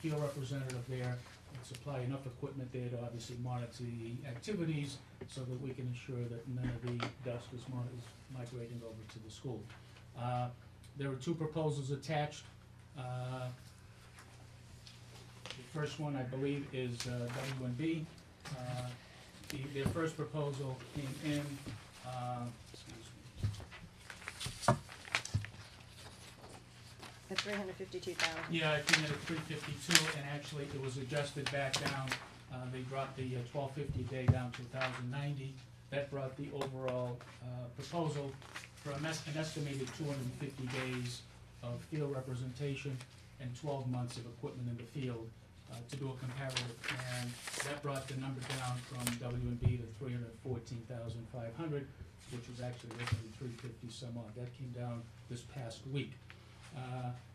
[SPEAKER 6] field representative there and supply enough equipment there to obviously monitor the activities so that we can ensure that none of the dust is migrating over to the school. There are two proposals attached. The first one, I believe, is W&B. Their first proposal came in, excuse me.
[SPEAKER 2] At $352,000.
[SPEAKER 6] Yeah, it came in at 352, and actually it was adjusted back down. They dropped the 1250 day down to 1,090. That brought the overall proposal for an estimated 250 days of field representation and 12 months of equipment in the field to do a comparative. And that brought the number down from W&B to 314,500, which was actually originally 350 some odd. That came down this past week.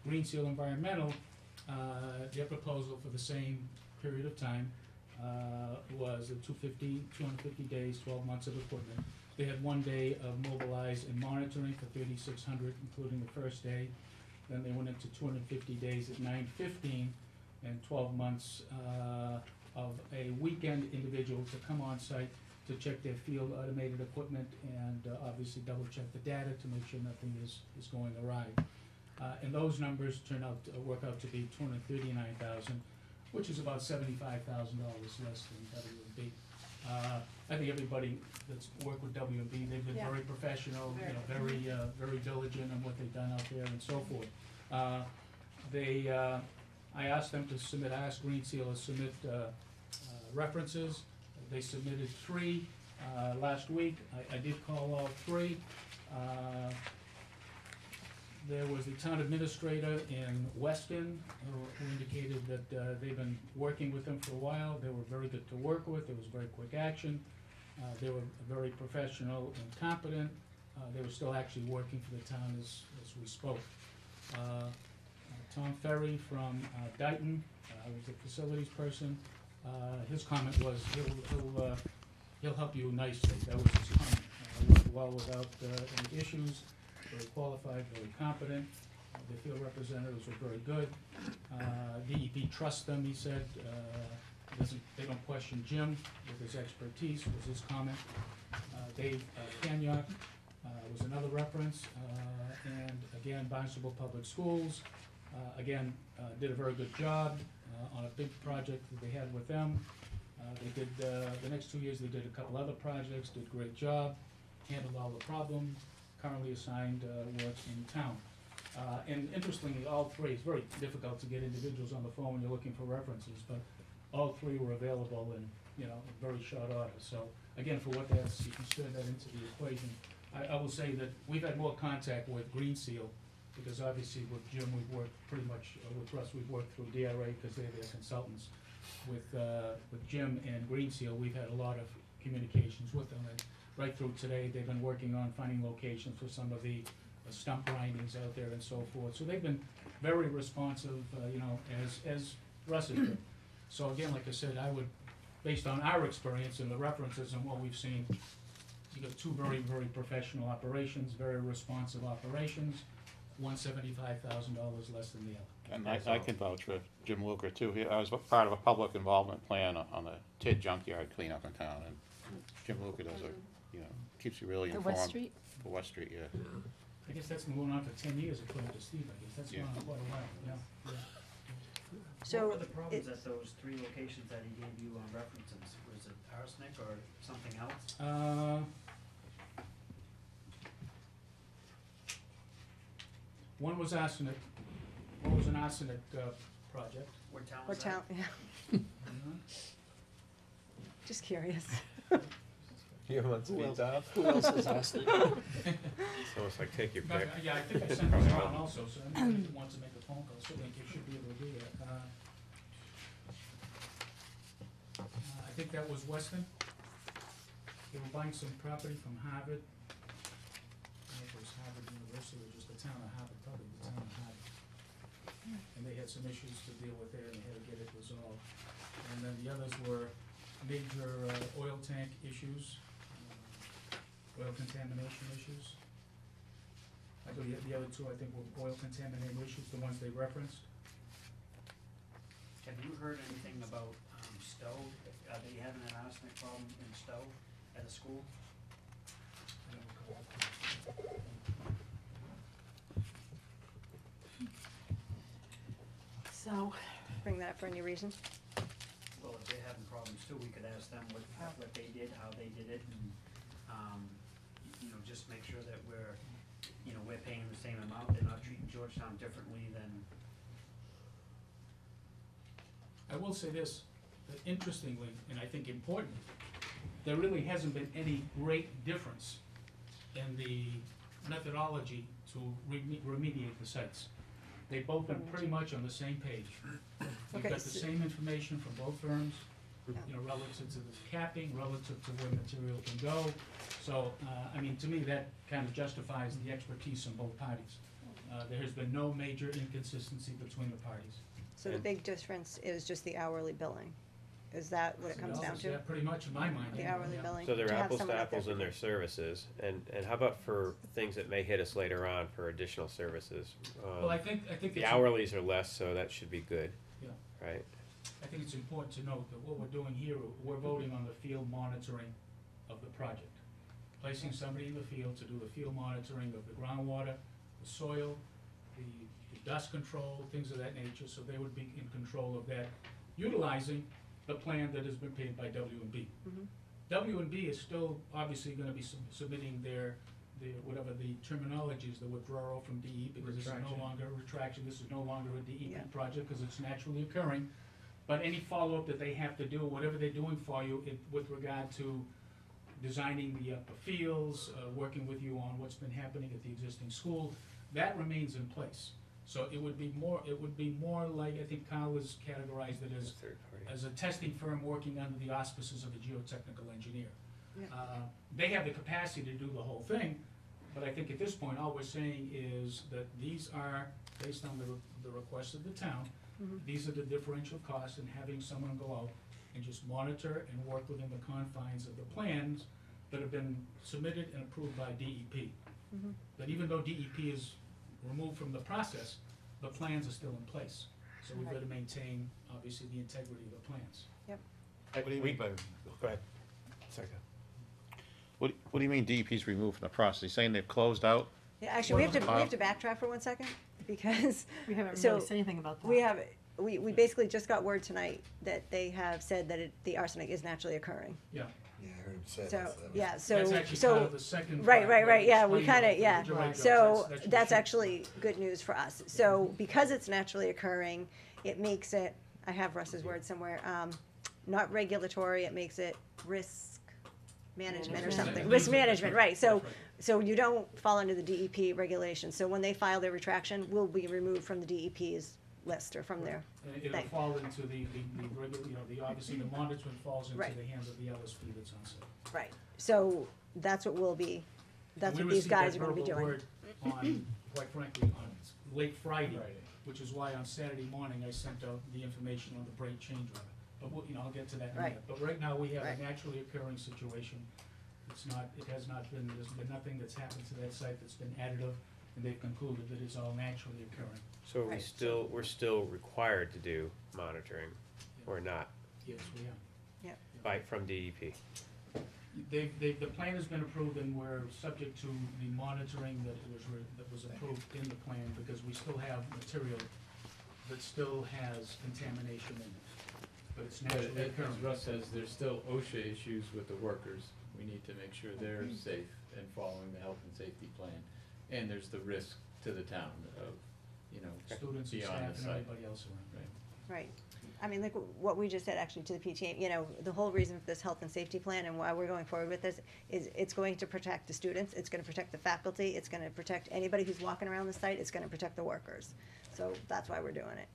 [SPEAKER 6] Green Seal Environmental, their proposal for the same period of time was a 250 days, 12 months of equipment. They had 1 day of mobilize and monitoring for 3,600, including the first day. Then they went into 250 days at 915 and 12 months of a weekend individual to come on site to check their field automated equipment and obviously double check the data to make sure nothing is going awry. And those numbers turn out to work out to be 239,000, which is about $75,000 less than W&B. I think everybody that's worked with W&B, they've been
[SPEAKER 2] Yeah.
[SPEAKER 6] very professional, you know, very diligent on what they've done out there and so forth. I asked them to submit, I asked Green Seal to submit references. They submitted 3 last week. I did call all 3. There was the town administrator in Weston who indicated that they've been working with them for a while. They were very good to work with. There was very quick action. They were very professional and competent. They were still actually working for the town as we spoke. Tom Ferry from Dayton was the facilities person. His comment was he'll help you nicely. That was his comment. Worked well without any issues. Very qualified, very competent. The field representatives were very good. DEP trusts them, he said. They don't question Jim with his expertise, was his comment. Dave Kanyok was another reference. And again, Barnstable Public Schools, did a very good job on a big project that they had with them. They did, the next 2 years, they did a couple other projects, did a great job, handled all the problems, currently assigned work in town. And interestingly, all 3, it's very difficult to get individuals on the phone when you're looking for references, but all 3 were available in, you know, very short order. So again, for what that's, you can stir that into the equation. I will say that we've had more contact with Green Seal, because obviously with Jim, we've worked pretty much, with Russ, we've worked through DRA because they're their consultants. With Jim and Green Seal, we've had a lot of communications with them, and right through today, they've been working on finding locations for some of the stump grindings out there and so forth. So they've been very responsive, you know, as Russ has been. So again, like I said, I would, based on our experience and the references and what we've seen, you got 2 very, very professional operations, very responsive operations, $175,000 less than the other.
[SPEAKER 9] And I can vouch for Jim Luker too. I was part of a public involvement plan on the TID junkyard cleanup in town, and Jim Luker does keeps you really informed.
[SPEAKER 1] The West Street?
[SPEAKER 9] For West Street, yeah.
[SPEAKER 6] I guess that's been going on for 10 years, according to Steve, I guess, that's
[SPEAKER 9] Yeah.
[SPEAKER 6] gone on quite a while, yeah.
[SPEAKER 2] So
[SPEAKER 10] What were the problems
[SPEAKER 2] it-
[SPEAKER 10] at those 3 locations that he gave you on references? Was it arsenic or something else?
[SPEAKER 6] One was arsenic, one was an arsenic, project.
[SPEAKER 10] What town
[SPEAKER 2] Or
[SPEAKER 10] was that?
[SPEAKER 2] town, yeah, just curious.
[SPEAKER 8] You want
[SPEAKER 3] Who else is asking?
[SPEAKER 8] So it's like, take your
[SPEAKER 6] But,
[SPEAKER 8] pick.
[SPEAKER 6] yeah, I think I sent this around also, so anybody who wants to make a phone call, certainly you should be able to do that. I think that was Weston. They were buying some property from Harvard. I don't know if it was Harvard University or just the town of Harvard, probably the town of Harvard. And they had some issues to deal with there and they had to get it resolved. And then the others were major oil tank issues, oil contamination issues. I believe the other 2, I think, were oil contamination issues, the ones they referenced.
[SPEAKER 10] Have you heard anything about Stowe? Are they having an arsenic problem in Stowe at a school?
[SPEAKER 6] I don't recall.
[SPEAKER 1] So,
[SPEAKER 2] bring that up for any reason.
[SPEAKER 10] Well, if they're having problems too, we could ask them what they did, how they did it, and, you know, just make sure that we're, you know, we're paying the same amount, they're not treating Georgetown differently than.
[SPEAKER 6] I will say this, that interestingly, and I think importantly, there really hasn't been any great difference in the methodology to remediate the sites. They've both been pretty much on the same page. We've
[SPEAKER 2] Okay,
[SPEAKER 6] got the
[SPEAKER 2] so-
[SPEAKER 6] same information from both firms, you know, relative to the capping, relative to where material can go. So, I mean, to me, that kind of justifies the expertise on both parties. There has been no major inconsistency between the parties.
[SPEAKER 2] So the big difference is just the hourly billing. Is that what it comes down to?
[SPEAKER 6] Yeah, pretty much in my mind.
[SPEAKER 2] The
[SPEAKER 6] anyway,
[SPEAKER 2] hourly
[SPEAKER 6] yeah.
[SPEAKER 2] billing?
[SPEAKER 8] So they're
[SPEAKER 2] to have
[SPEAKER 8] apples to
[SPEAKER 2] someone up there
[SPEAKER 8] apples in
[SPEAKER 2] for-
[SPEAKER 8] their services, and how about for things that may hit us later on for additional services?
[SPEAKER 6] Well, I think
[SPEAKER 8] The
[SPEAKER 6] it's,
[SPEAKER 8] hourlies are less, so that should be good,
[SPEAKER 6] yeah,
[SPEAKER 8] right?
[SPEAKER 6] I think it's important to note that what we're doing here, we're voting on the field monitoring of the project. Placing somebody in the field to do the field monitoring of the groundwater, the soil, the dust control, things of that nature, so they would be in control of that, utilizing the plan that has been paid by W&B.
[SPEAKER 2] Mhm.
[SPEAKER 6] W&B is still obviously gonna be submitting their, whatever the terminology is, the withdrawal from DE, because this is no
[SPEAKER 3] Retraction.
[SPEAKER 6] longer a retraction, this is no longer a DEP
[SPEAKER 2] Yeah.
[SPEAKER 6] project, because it's naturally occurring. But any follow-up that they have to do, whatever they're doing for you, with regard to designing the fields, working with you on what's been happening at the existing school, that remains in place. So it would be more like, I think Kyle has categorized it as,
[SPEAKER 8] Third party.
[SPEAKER 6] as a testing firm working under the auspices of a geotechnical engineer.
[SPEAKER 2] Yeah.
[SPEAKER 6] They have the capacity to do the whole thing, but I think at this point, all we're saying is that these are, based on the request of the town,
[SPEAKER 2] Mhm.
[SPEAKER 6] these are the differential costs, and having someone go out and just monitor and work within the confines of the plans that have been submitted and approved by DEP.
[SPEAKER 2] Mhm.
[SPEAKER 6] But even though DEP is removed from the process, the plans are still in place. So we've got to maintain, obviously, the integrity of the plans.
[SPEAKER 9] What do you mean by?
[SPEAKER 8] Go ahead. Sorry, go.
[SPEAKER 9] What do you mean DEP's removed from the process? You saying they've closed out?
[SPEAKER 2] Yeah, actually, we have to backtrack for 1 second, because
[SPEAKER 1] we haven't
[SPEAKER 2] So,
[SPEAKER 1] really said anything about that.
[SPEAKER 2] we basically just got word tonight that they have said that the arsenic is naturally occurring.
[SPEAKER 6] Yeah.
[SPEAKER 7] Yeah, I heard him say
[SPEAKER 2] So,
[SPEAKER 7] that.
[SPEAKER 2] yeah,
[SPEAKER 6] That's actually kind of
[SPEAKER 2] so,
[SPEAKER 6] the second.
[SPEAKER 2] right,
[SPEAKER 6] part
[SPEAKER 2] right,
[SPEAKER 6] that
[SPEAKER 2] right, yeah, we
[SPEAKER 6] explained
[SPEAKER 2] kinda,
[SPEAKER 6] the
[SPEAKER 2] yeah.
[SPEAKER 6] refrigerator.
[SPEAKER 2] So,
[SPEAKER 6] That's
[SPEAKER 2] that's
[SPEAKER 6] true.
[SPEAKER 2] actually good news for us. So, because it's naturally occurring, it makes it, I have Russ's word somewhere, not regulatory, it makes it risk management or something. Risk management, right, so,
[SPEAKER 6] That's right.
[SPEAKER 2] so you don't fall under the DEP regulations. So when they file their retraction, we'll be removed from the DEP's list or from their
[SPEAKER 6] And it'll
[SPEAKER 2] thing.
[SPEAKER 6] fall into the regular, you know, obviously the monitoring falls into
[SPEAKER 2] Right.
[SPEAKER 6] the hands of the LSP that's on site.
[SPEAKER 2] Right, so that's what we'll be, that's
[SPEAKER 6] And
[SPEAKER 2] what
[SPEAKER 6] we
[SPEAKER 2] these guys are
[SPEAKER 6] received
[SPEAKER 2] gonna be
[SPEAKER 6] that verbal
[SPEAKER 2] doing.
[SPEAKER 6] word on, quite frankly, on late Friday, which is why on Saturday morning I sent out the information on the brake change order. But we'll, you know, I'll get to that in a
[SPEAKER 2] Right.
[SPEAKER 6] minute. But right now, we have a
[SPEAKER 2] Right.
[SPEAKER 6] naturally occurring situation. It has not been, there's been nothing that's happened to that site that's been additive, and they've concluded that it's all naturally occurring.
[SPEAKER 8] So are we
[SPEAKER 2] Right.
[SPEAKER 8] we're still required to do monitoring, or not,
[SPEAKER 6] Yes, we are.
[SPEAKER 8] from DEP?
[SPEAKER 6] The plan has been approved, and we're subject to the monitoring that was approved in the plan, because we still have material that still has contamination in it. But it's
[SPEAKER 5] But
[SPEAKER 6] naturally
[SPEAKER 5] as
[SPEAKER 6] occurring.
[SPEAKER 5] Russ says, there's still OSHA issues with the workers. We need to make sure they're safe and following the health and safety plan. And there's the risk to the town of, you know,
[SPEAKER 6] Students and
[SPEAKER 5] beyond
[SPEAKER 6] staff
[SPEAKER 5] the
[SPEAKER 6] and
[SPEAKER 5] site.
[SPEAKER 6] everybody else around.
[SPEAKER 5] Right.
[SPEAKER 2] Right. I mean, like what we just said actually to the PTA, you know, the whole reason for this health and safety plan and why we're going forward with this is it's going to protect the students, it's gonna protect the faculty, it's gonna protect anybody who's walking around the site, it's gonna protect the workers. So that's why we're doing it.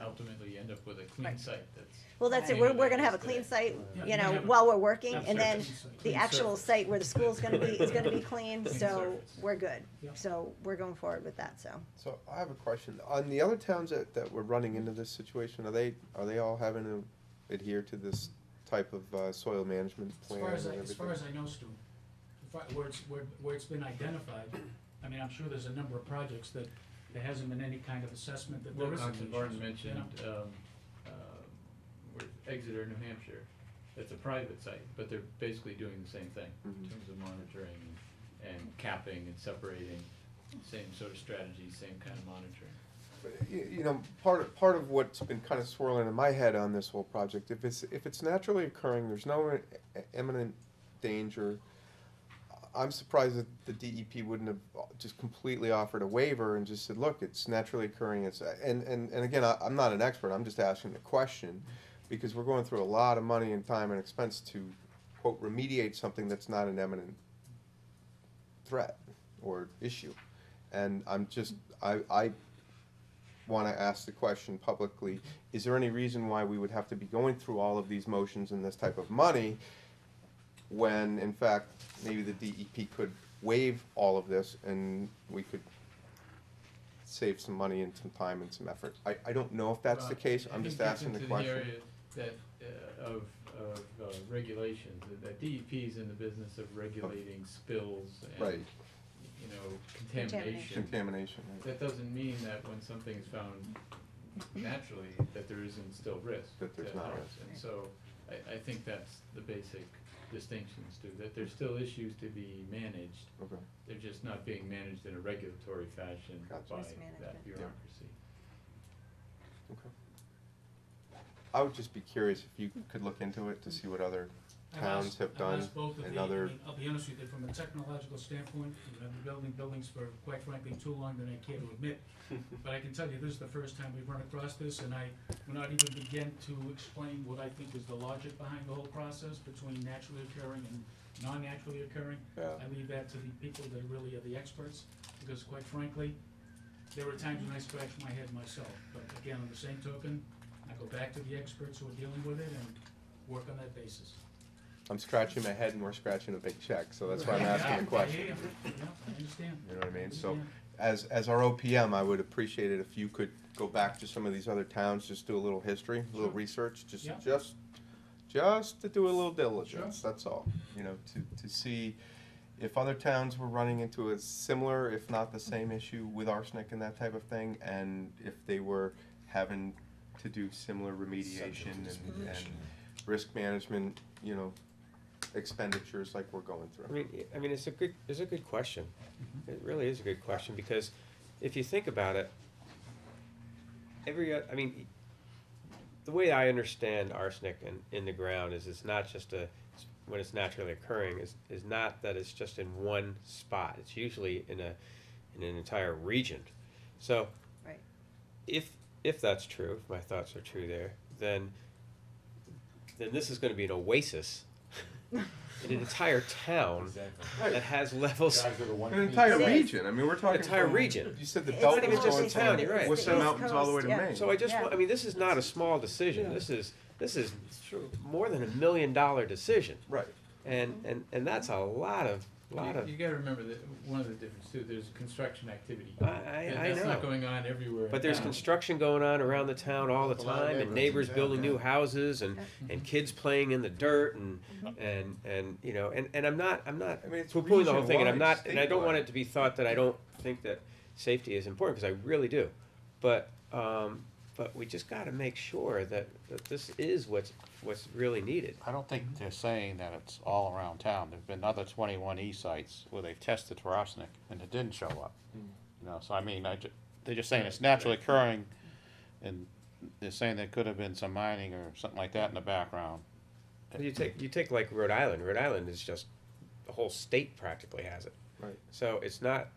[SPEAKER 5] Ultimately, you end up with a clean
[SPEAKER 2] Right.
[SPEAKER 5] site that's.
[SPEAKER 2] Well, that's it, we're gonna have a clean site,
[SPEAKER 6] Yeah,
[SPEAKER 2] you
[SPEAKER 6] you
[SPEAKER 2] know,
[SPEAKER 6] have a-
[SPEAKER 2] while we're working,
[SPEAKER 6] That's
[SPEAKER 2] and
[SPEAKER 6] right,
[SPEAKER 2] then
[SPEAKER 6] clean site.
[SPEAKER 2] the
[SPEAKER 5] Clean
[SPEAKER 2] actual
[SPEAKER 5] surface.
[SPEAKER 2] site where the school's gonna be is gonna be clean,
[SPEAKER 5] Clean
[SPEAKER 2] so
[SPEAKER 5] surface.
[SPEAKER 2] we're good.
[SPEAKER 6] Yeah.
[SPEAKER 2] So we're going forward with that, so.
[SPEAKER 12] So I have a question. On the other towns that were running into this situation, are they all having to adhere to this type of soil management
[SPEAKER 6] As
[SPEAKER 12] plan
[SPEAKER 6] far
[SPEAKER 12] and
[SPEAKER 6] as
[SPEAKER 12] everything?
[SPEAKER 6] I know, Stu, where it's been identified, I mean, I'm sure there's a number of projects that there hasn't been any kind of assessment that there
[SPEAKER 5] Well,
[SPEAKER 6] is
[SPEAKER 5] Dr.
[SPEAKER 6] some
[SPEAKER 5] Barton
[SPEAKER 6] issues, you
[SPEAKER 5] mentioned,
[SPEAKER 6] know?
[SPEAKER 5] Exeter, New Hampshire. It's a private site, but they're basically doing the same thing in
[SPEAKER 12] Mhm.
[SPEAKER 5] terms of monitoring and capping and separating. Same sort of strategy, same kind of monitoring.
[SPEAKER 12] But you know, part of what's been kind of swirling in my head on this whole project, if it's naturally occurring, there's no imminent danger. I'm surprised that the DEP wouldn't have just completely offered a waiver and just said, look, it's naturally occurring. And again, I'm not an expert. I'm just asking the question because we're going through a lot of money and time and expense to, quote, remediate something that's not an imminent threat or issue. And I want to ask the question publicly, is there any reason why we would have to be going through all of these motions and this type of money when, in fact, maybe the DEP could waive all of this and we could save some money and some time and some effort? I don't know if that's the case. I'm just asking the question.
[SPEAKER 5] I think it's into the area that, of regulations, that DEP is in the business of regulating spills and,
[SPEAKER 12] Right.
[SPEAKER 5] you know, contamination.
[SPEAKER 12] Contamination, right.
[SPEAKER 5] That doesn't mean that when something is found naturally, that there isn't still risk.
[SPEAKER 12] That there's
[SPEAKER 5] to
[SPEAKER 12] not
[SPEAKER 5] health.
[SPEAKER 12] risk.
[SPEAKER 5] And so, I think that's the basic distinctions too, that there's still issues to be managed.
[SPEAKER 12] Okay.
[SPEAKER 5] They're just not being managed in a regulatory fashion
[SPEAKER 12] Gotcha.
[SPEAKER 5] by
[SPEAKER 2] Mismanagement.
[SPEAKER 5] that bureaucracy.
[SPEAKER 12] Okay. I would just be curious if you could look into it to see what other towns have done
[SPEAKER 6] I've asked both of
[SPEAKER 12] and
[SPEAKER 6] the,
[SPEAKER 12] other.
[SPEAKER 6] I'll be honest with you, from a technological standpoint, we've been building buildings for, quite frankly, too long than I care to admit. But I can tell you, this is the first time we've run across this, and I will not even begin to explain what I think is the logic behind the whole process between naturally occurring and non-naturally occurring.
[SPEAKER 12] Yeah.
[SPEAKER 6] I leave that to the people that really are the experts, because quite frankly, there are times when I scratch my head myself. But again, on the same token, I go back to the experts who are dealing with it and work on that basis.
[SPEAKER 12] I'm scratching my head and we're scratching a big check, so that's why I'm asking the question.
[SPEAKER 6] Yeah, I understand.
[SPEAKER 12] You know what I mean? So,
[SPEAKER 6] Understand.
[SPEAKER 12] as our OPM, I would appreciate it if you could go back to some of these other towns, just do a little history, a little
[SPEAKER 6] Sure.
[SPEAKER 12] research, just
[SPEAKER 6] Yeah.
[SPEAKER 12] just to do a little diligence, that's all. You know, to see if other towns were running into a similar, if not the same issue with arsenic and that type of thing, and if they were having to do similar remediation and risk management, you know, expenditures like we're going through.
[SPEAKER 8] I mean, it's a good question. It really is a good question, because if you think about it, I mean, the way I understand arsenic in the ground is it's not just when it's naturally occurring, is not that it's just in one spot. It's usually in an entire region. So,
[SPEAKER 2] Right.
[SPEAKER 8] if that's true, if my thoughts are true there, then this is going to be an oasis in an entire town that has levels.
[SPEAKER 12] An entire
[SPEAKER 2] It is.
[SPEAKER 12] region, I mean, we're talking.
[SPEAKER 8] Entire
[SPEAKER 12] from-
[SPEAKER 8] region.
[SPEAKER 12] You said the
[SPEAKER 2] It's
[SPEAKER 12] belt
[SPEAKER 8] not even
[SPEAKER 12] was
[SPEAKER 8] just
[SPEAKER 12] going
[SPEAKER 8] a town,
[SPEAKER 12] from
[SPEAKER 8] you're right.
[SPEAKER 12] Worcester
[SPEAKER 2] East
[SPEAKER 12] Mountains all the way to
[SPEAKER 2] Coast, yeah.
[SPEAKER 12] Maine.
[SPEAKER 8] So I just,
[SPEAKER 2] Yeah.
[SPEAKER 8] I mean, this is not a small decision. This is more than $1 million decision,
[SPEAKER 12] Right.
[SPEAKER 8] and that's a lot of.
[SPEAKER 5] You gotta remember that one of the differences too, there's construction activity.
[SPEAKER 8] I
[SPEAKER 5] And that's
[SPEAKER 8] know.
[SPEAKER 5] not going on everywhere in
[SPEAKER 8] But there's
[SPEAKER 5] town.
[SPEAKER 8] construction going on around the town all the
[SPEAKER 7] There's a lot of
[SPEAKER 8] time, and
[SPEAKER 7] neighborhoods
[SPEAKER 8] neighbors
[SPEAKER 7] in town,
[SPEAKER 8] building new
[SPEAKER 7] yeah.
[SPEAKER 8] houses, and kids playing in the dirt, and you know, and I'm not
[SPEAKER 12] I mean, it's
[SPEAKER 8] poo-pooing the whole thing, and I'm
[SPEAKER 12] region-wide,
[SPEAKER 8] not, and I don't want
[SPEAKER 12] statewide.
[SPEAKER 8] it to be thought that I don't think that safety is important, because I really do. But we just got to make sure that this is what's really needed.
[SPEAKER 9] I don't think they're saying that it's all around town. There've been other 21E sites where they've tested for arsenic and it didn't show up. You know, so I mean, they're just saying it's naturally occurring, and they're saying there could have been some mining or something like that in the background.
[SPEAKER 8] You take like Rhode Island. Rhode Island is just, the whole state practically has it.
[SPEAKER 12] Right.
[SPEAKER 8] So it's not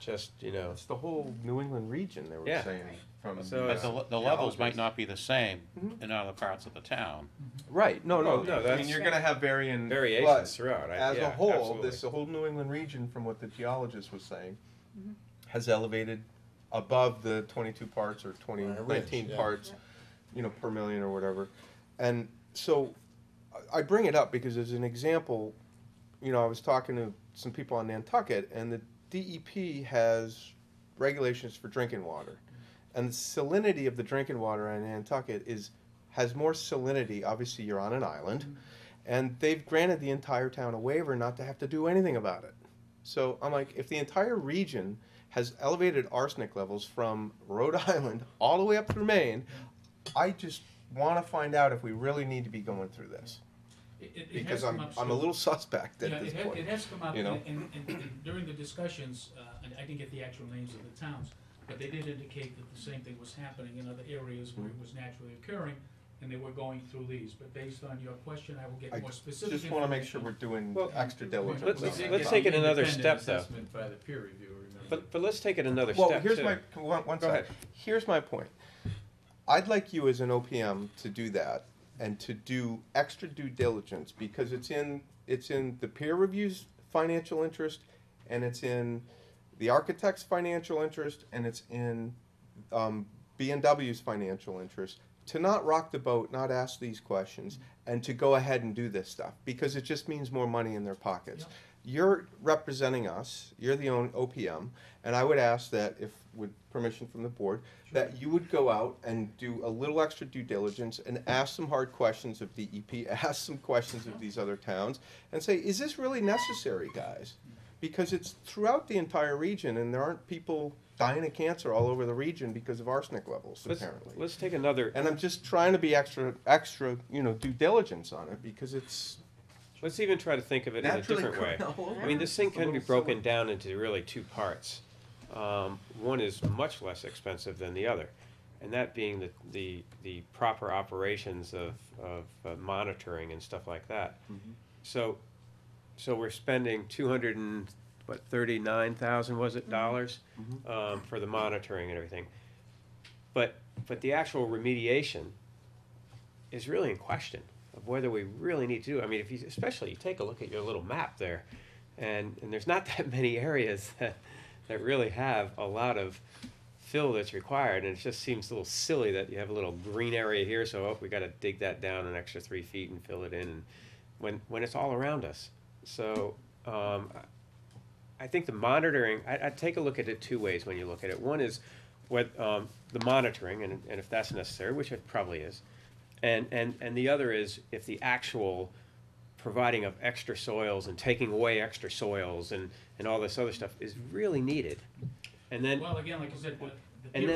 [SPEAKER 8] just, you know.
[SPEAKER 12] It's the whole New England region, they were
[SPEAKER 8] Yeah.
[SPEAKER 12] saying, from.
[SPEAKER 8] So
[SPEAKER 9] But the levels might
[SPEAKER 12] geologists.
[SPEAKER 9] not be the same
[SPEAKER 12] Mhm.
[SPEAKER 9] in other parts of the town.
[SPEAKER 12] Right, no,
[SPEAKER 8] Oh, no,
[SPEAKER 12] I mean,
[SPEAKER 8] that's-
[SPEAKER 12] you're gonna have
[SPEAKER 8] Variations
[SPEAKER 12] but
[SPEAKER 8] throughout.
[SPEAKER 12] As
[SPEAKER 8] Yeah,
[SPEAKER 12] a whole,
[SPEAKER 8] absolutely.
[SPEAKER 12] this whole New England region, from what the geologist was saying, has elevated above the 22 parts or 19
[SPEAKER 7] yeah.
[SPEAKER 12] parts, you know, per million or whatever. And so I bring it up because as an example, you know, I was talking to some people on Nantucket, and the DEP has regulations for drinking water. And the salinity of the drinking water on Nantucket has more salinity. Obviously, you're on an island. And they've granted the entire town a waiver not to have to do anything about it. So I'm like, if the entire region has elevated arsenic levels from Rhode Island all the way up through Maine, I just want to find out if we really need to be going through this.
[SPEAKER 6] It
[SPEAKER 12] Because
[SPEAKER 6] has come
[SPEAKER 12] I'm
[SPEAKER 6] up,
[SPEAKER 12] a
[SPEAKER 6] Stu.
[SPEAKER 12] little suspect at
[SPEAKER 6] Yeah,
[SPEAKER 12] this
[SPEAKER 6] it
[SPEAKER 12] point.
[SPEAKER 6] has come up,
[SPEAKER 12] you know?
[SPEAKER 6] and during the discussions, and I didn't get the actual names of the towns, but they did indicate that the same thing was happening in other areas where it was naturally occurring, and they were going through these. But based on your question, I will get
[SPEAKER 12] I
[SPEAKER 6] more specific
[SPEAKER 12] just wanna make sure we're
[SPEAKER 6] information.
[SPEAKER 12] doing
[SPEAKER 8] Well,
[SPEAKER 12] extra diligence.
[SPEAKER 8] let's-
[SPEAKER 12] on
[SPEAKER 8] let's
[SPEAKER 12] that.
[SPEAKER 8] let's take it another
[SPEAKER 5] Independent
[SPEAKER 8] step, though.
[SPEAKER 5] assessment by the peer reviewer, remember?
[SPEAKER 8] But let's take it another
[SPEAKER 12] Well,
[SPEAKER 8] step
[SPEAKER 12] here's
[SPEAKER 8] too.
[SPEAKER 12] my, one
[SPEAKER 8] Go
[SPEAKER 12] second.
[SPEAKER 8] ahead.
[SPEAKER 12] Here's my point. I'd like you as an OPM to do that and to do extra due diligence because it's in the peer review's financial interest and it's in the architect's financial interest and it's in B&W's financial interest to not rock the boat, not ask these questions, and to go ahead and do this stuff because it just means more money in their pockets. You're representing us, you're the own OPM, and I would ask that if, with permission from the board, that you would go out and do a little extra due diligence and ask some hard questions of DEP, ask some questions of these other towns, and say, is this really necessary, guys? Because it's throughout the entire region, and there aren't people dying of cancer all over the region because of arsenic levels, apparently.
[SPEAKER 8] Let's take another.
[SPEAKER 12] And I'm just trying to be extra, due diligence on it, because it's
[SPEAKER 8] Let's even try to think of it in a
[SPEAKER 12] naturally
[SPEAKER 8] different way.
[SPEAKER 12] occurring all over.
[SPEAKER 8] I mean, this thing
[SPEAKER 12] It's a
[SPEAKER 8] can be
[SPEAKER 12] little
[SPEAKER 8] broken
[SPEAKER 12] silly.
[SPEAKER 8] down into really two parts. One is much less expensive than the other, and that being the proper operations of monitoring and stuff like that. So we're spending 239,000 was it dollars for the monitoring and everything, but the actual remediation is really in question of whether we really need to do. I mean, especially you take a look at your little map there, and there's not that many areas that really have a lot of fill that's required, and it just seems a little silly that you have a little green area here, so we got to dig that down an extra 3 feet and fill it in, and when it's all around us. So I think the monitoring, I'd take a look at it two ways when you look at it. One is what the monitoring, and if that's necessary, which it probably is, and the other is if the actual providing of extra soils and taking away extra soils and all this other stuff is really needed. And then,
[SPEAKER 6] Well, again, like I said,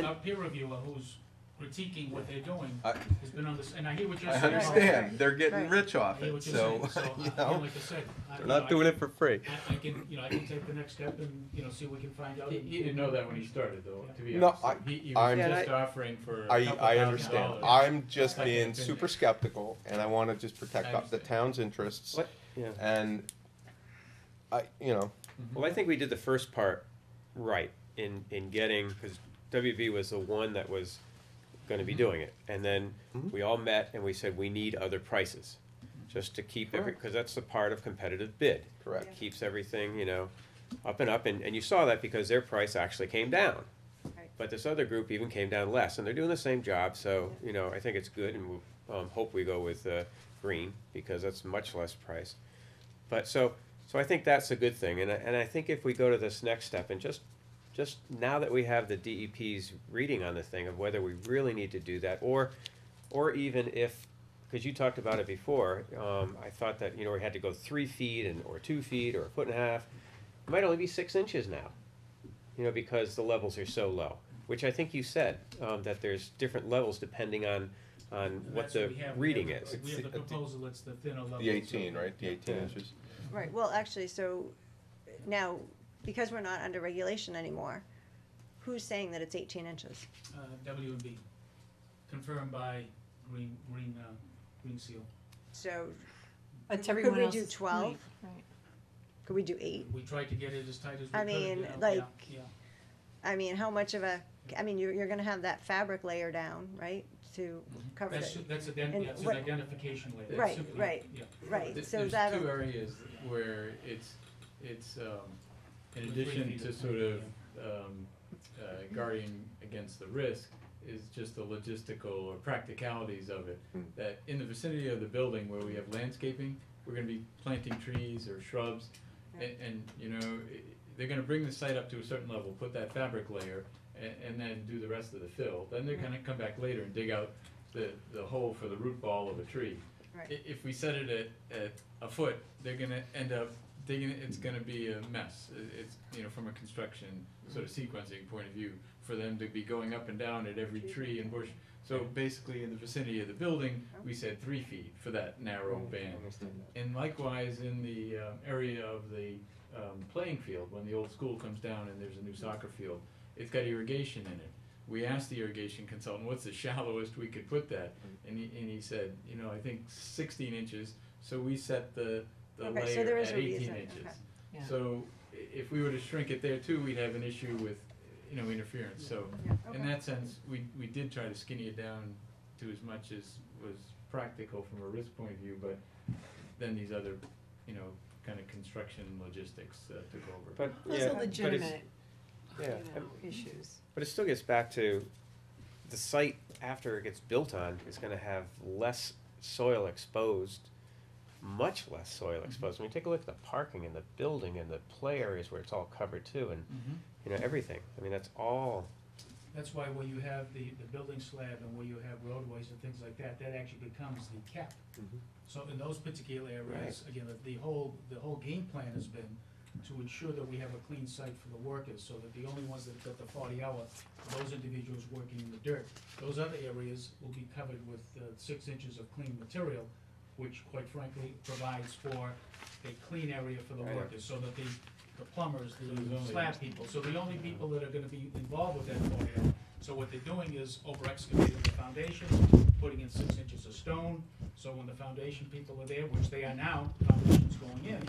[SPEAKER 6] our peer reviewer who's critiquing what they're doing
[SPEAKER 12] I-
[SPEAKER 6] has been on this, and I hear what you're
[SPEAKER 12] I
[SPEAKER 6] saying.
[SPEAKER 12] understand, they're getting
[SPEAKER 2] Right.
[SPEAKER 12] rich
[SPEAKER 6] I
[SPEAKER 12] off
[SPEAKER 6] hear
[SPEAKER 12] it,
[SPEAKER 6] what you're
[SPEAKER 12] so,
[SPEAKER 6] saying, so,
[SPEAKER 12] you
[SPEAKER 6] again,
[SPEAKER 12] know,
[SPEAKER 6] like I said,
[SPEAKER 12] they're not doing it for free.
[SPEAKER 6] I can, I can take the next step and, see what we can find out.
[SPEAKER 5] He didn't know that when he started, though, to be
[SPEAKER 12] No,
[SPEAKER 5] honest. He
[SPEAKER 12] I'm-
[SPEAKER 5] was
[SPEAKER 8] Yeah,
[SPEAKER 5] just
[SPEAKER 8] and
[SPEAKER 5] offering for a
[SPEAKER 12] I
[SPEAKER 5] couple $1,000.
[SPEAKER 12] understand, I'm just
[SPEAKER 5] Second
[SPEAKER 12] being
[SPEAKER 5] opinion.
[SPEAKER 12] super skeptical, and I wanna just protect
[SPEAKER 5] I
[SPEAKER 12] the
[SPEAKER 5] understand.
[SPEAKER 12] town's interests,
[SPEAKER 8] what, yeah.
[SPEAKER 12] and
[SPEAKER 8] Well, I think we did the first part right in getting, because WB was the one that was gonna be doing it. And then we all met and we said, we need other prices, just to keep because that's the part of competitive bid.
[SPEAKER 12] correct.
[SPEAKER 8] Keeps everything, up and up, and you saw that because their price actually came down.
[SPEAKER 2] Right.
[SPEAKER 8] But this other group even came down less, and they're doing the same job, so, I think it's good, and we'll, hope we go with, green, because that's much less price. But, so I think that's a good thing, and I think if we go to this next step, and just now that we have the DEP's reading on the thing of whether we really need to do that, or even if, because you talked about it before, I thought that, we had to go 3 feet or 2 feet or 1.5 feet. It might only be 6 inches now, because the levels are so low, which I think you said, that there's different levels depending on
[SPEAKER 6] And
[SPEAKER 8] what
[SPEAKER 6] that's
[SPEAKER 8] the
[SPEAKER 6] we have-
[SPEAKER 8] reading
[SPEAKER 6] we have-
[SPEAKER 8] is.
[SPEAKER 6] We have the proposal, it's the thinner level.
[SPEAKER 12] The 18, right, the 18
[SPEAKER 8] Yeah.
[SPEAKER 12] inches.
[SPEAKER 2] Right, well, actually, so now, because we're not under regulation anymore, who's saying that it's 18 inches?
[SPEAKER 6] W&B, confirmed by Green Seal.
[SPEAKER 2] So,
[SPEAKER 1] That's
[SPEAKER 2] Could
[SPEAKER 1] everyone
[SPEAKER 2] we
[SPEAKER 1] else's
[SPEAKER 2] do 12?
[SPEAKER 1] point, right.
[SPEAKER 2] could we do 8?
[SPEAKER 6] We tried to get it as tight as we could.
[SPEAKER 2] I mean,
[SPEAKER 6] you know,
[SPEAKER 2] like,
[SPEAKER 6] yeah.
[SPEAKER 2] I mean, how much of a, you're gonna have that fabric layer down, right, to cover
[SPEAKER 6] That's,
[SPEAKER 2] it?
[SPEAKER 6] that's
[SPEAKER 2] And
[SPEAKER 6] it's an
[SPEAKER 2] what-
[SPEAKER 6] identification layer.
[SPEAKER 2] Right,
[SPEAKER 6] Simply-
[SPEAKER 2] right.
[SPEAKER 6] yeah.
[SPEAKER 2] Right,
[SPEAKER 5] There's
[SPEAKER 2] so
[SPEAKER 5] two
[SPEAKER 2] that,
[SPEAKER 5] areas where it's in addition to sort of guarding against the risk, is just the logistical or practicalities of it. That in the vicinity of the building where we have landscaping, we're gonna be planting trees or shrubs, and they're gonna bring the site up to a certain level, put that fabric layer, and then do the rest of the fill. Then they're gonna come back later and dig out the hole for the root ball of a tree.
[SPEAKER 2] right,
[SPEAKER 5] If we set it at a foot, they're gonna end up digging, it's gonna be a mess. It's, from a construction sort of sequencing point of view, for them to be going up and down at every tree and bush. So basically, in the vicinity of the building, we said 3 feet for that narrow band. And likewise, in the area of the playing field, when the old school comes down and there's a new soccer field, it's got irrigation in it. We asked the irrigation consultant, what's the shallowest we could put that? And he said, I think 16 inches, so we set the
[SPEAKER 2] Okay, so
[SPEAKER 5] layer
[SPEAKER 2] there is
[SPEAKER 5] at
[SPEAKER 2] a
[SPEAKER 5] 18
[SPEAKER 2] reason,
[SPEAKER 5] inches.
[SPEAKER 2] okay.
[SPEAKER 1] Yeah.
[SPEAKER 5] So if we were to shrink it there too, we'd have an issue with, interference, so
[SPEAKER 2] Yeah,
[SPEAKER 5] in
[SPEAKER 2] okay.
[SPEAKER 5] that sense, we did try to skinny it down to as much as was practical from a risk point of view, but then these other, kind of construction logistics took over.
[SPEAKER 8] But,
[SPEAKER 1] Those
[SPEAKER 8] yeah,
[SPEAKER 1] are
[SPEAKER 8] but it's,
[SPEAKER 1] legitimate,
[SPEAKER 8] yeah,
[SPEAKER 1] issues.
[SPEAKER 8] but it still gets back to the site after it gets built on is gonna have less soil exposed, much less soil exposed. I mean, take a look at the parking and the building and the play areas where it's all covered too, and, everything. I mean, that's all,
[SPEAKER 6] That's why where you have the building slab and where you have roadways and things like that, that actually becomes the cap. So in those particular areas, again, the whole game plan has been to ensure that we have a clean site for the workers, so that the only ones that get the 40-hour are those individuals working in the dirt. Those other areas will be covered with 6 inches of clean material, which quite frankly provides for a clean area for the
[SPEAKER 8] Right.
[SPEAKER 6] workers, so that the plumbers, the slab people, so the only people that are gonna be involved with that 40-hour. So what they're doing is over excavating the foundation, putting in 6 inches of stone, so when the foundation people are there, which they are now, foundation's going in,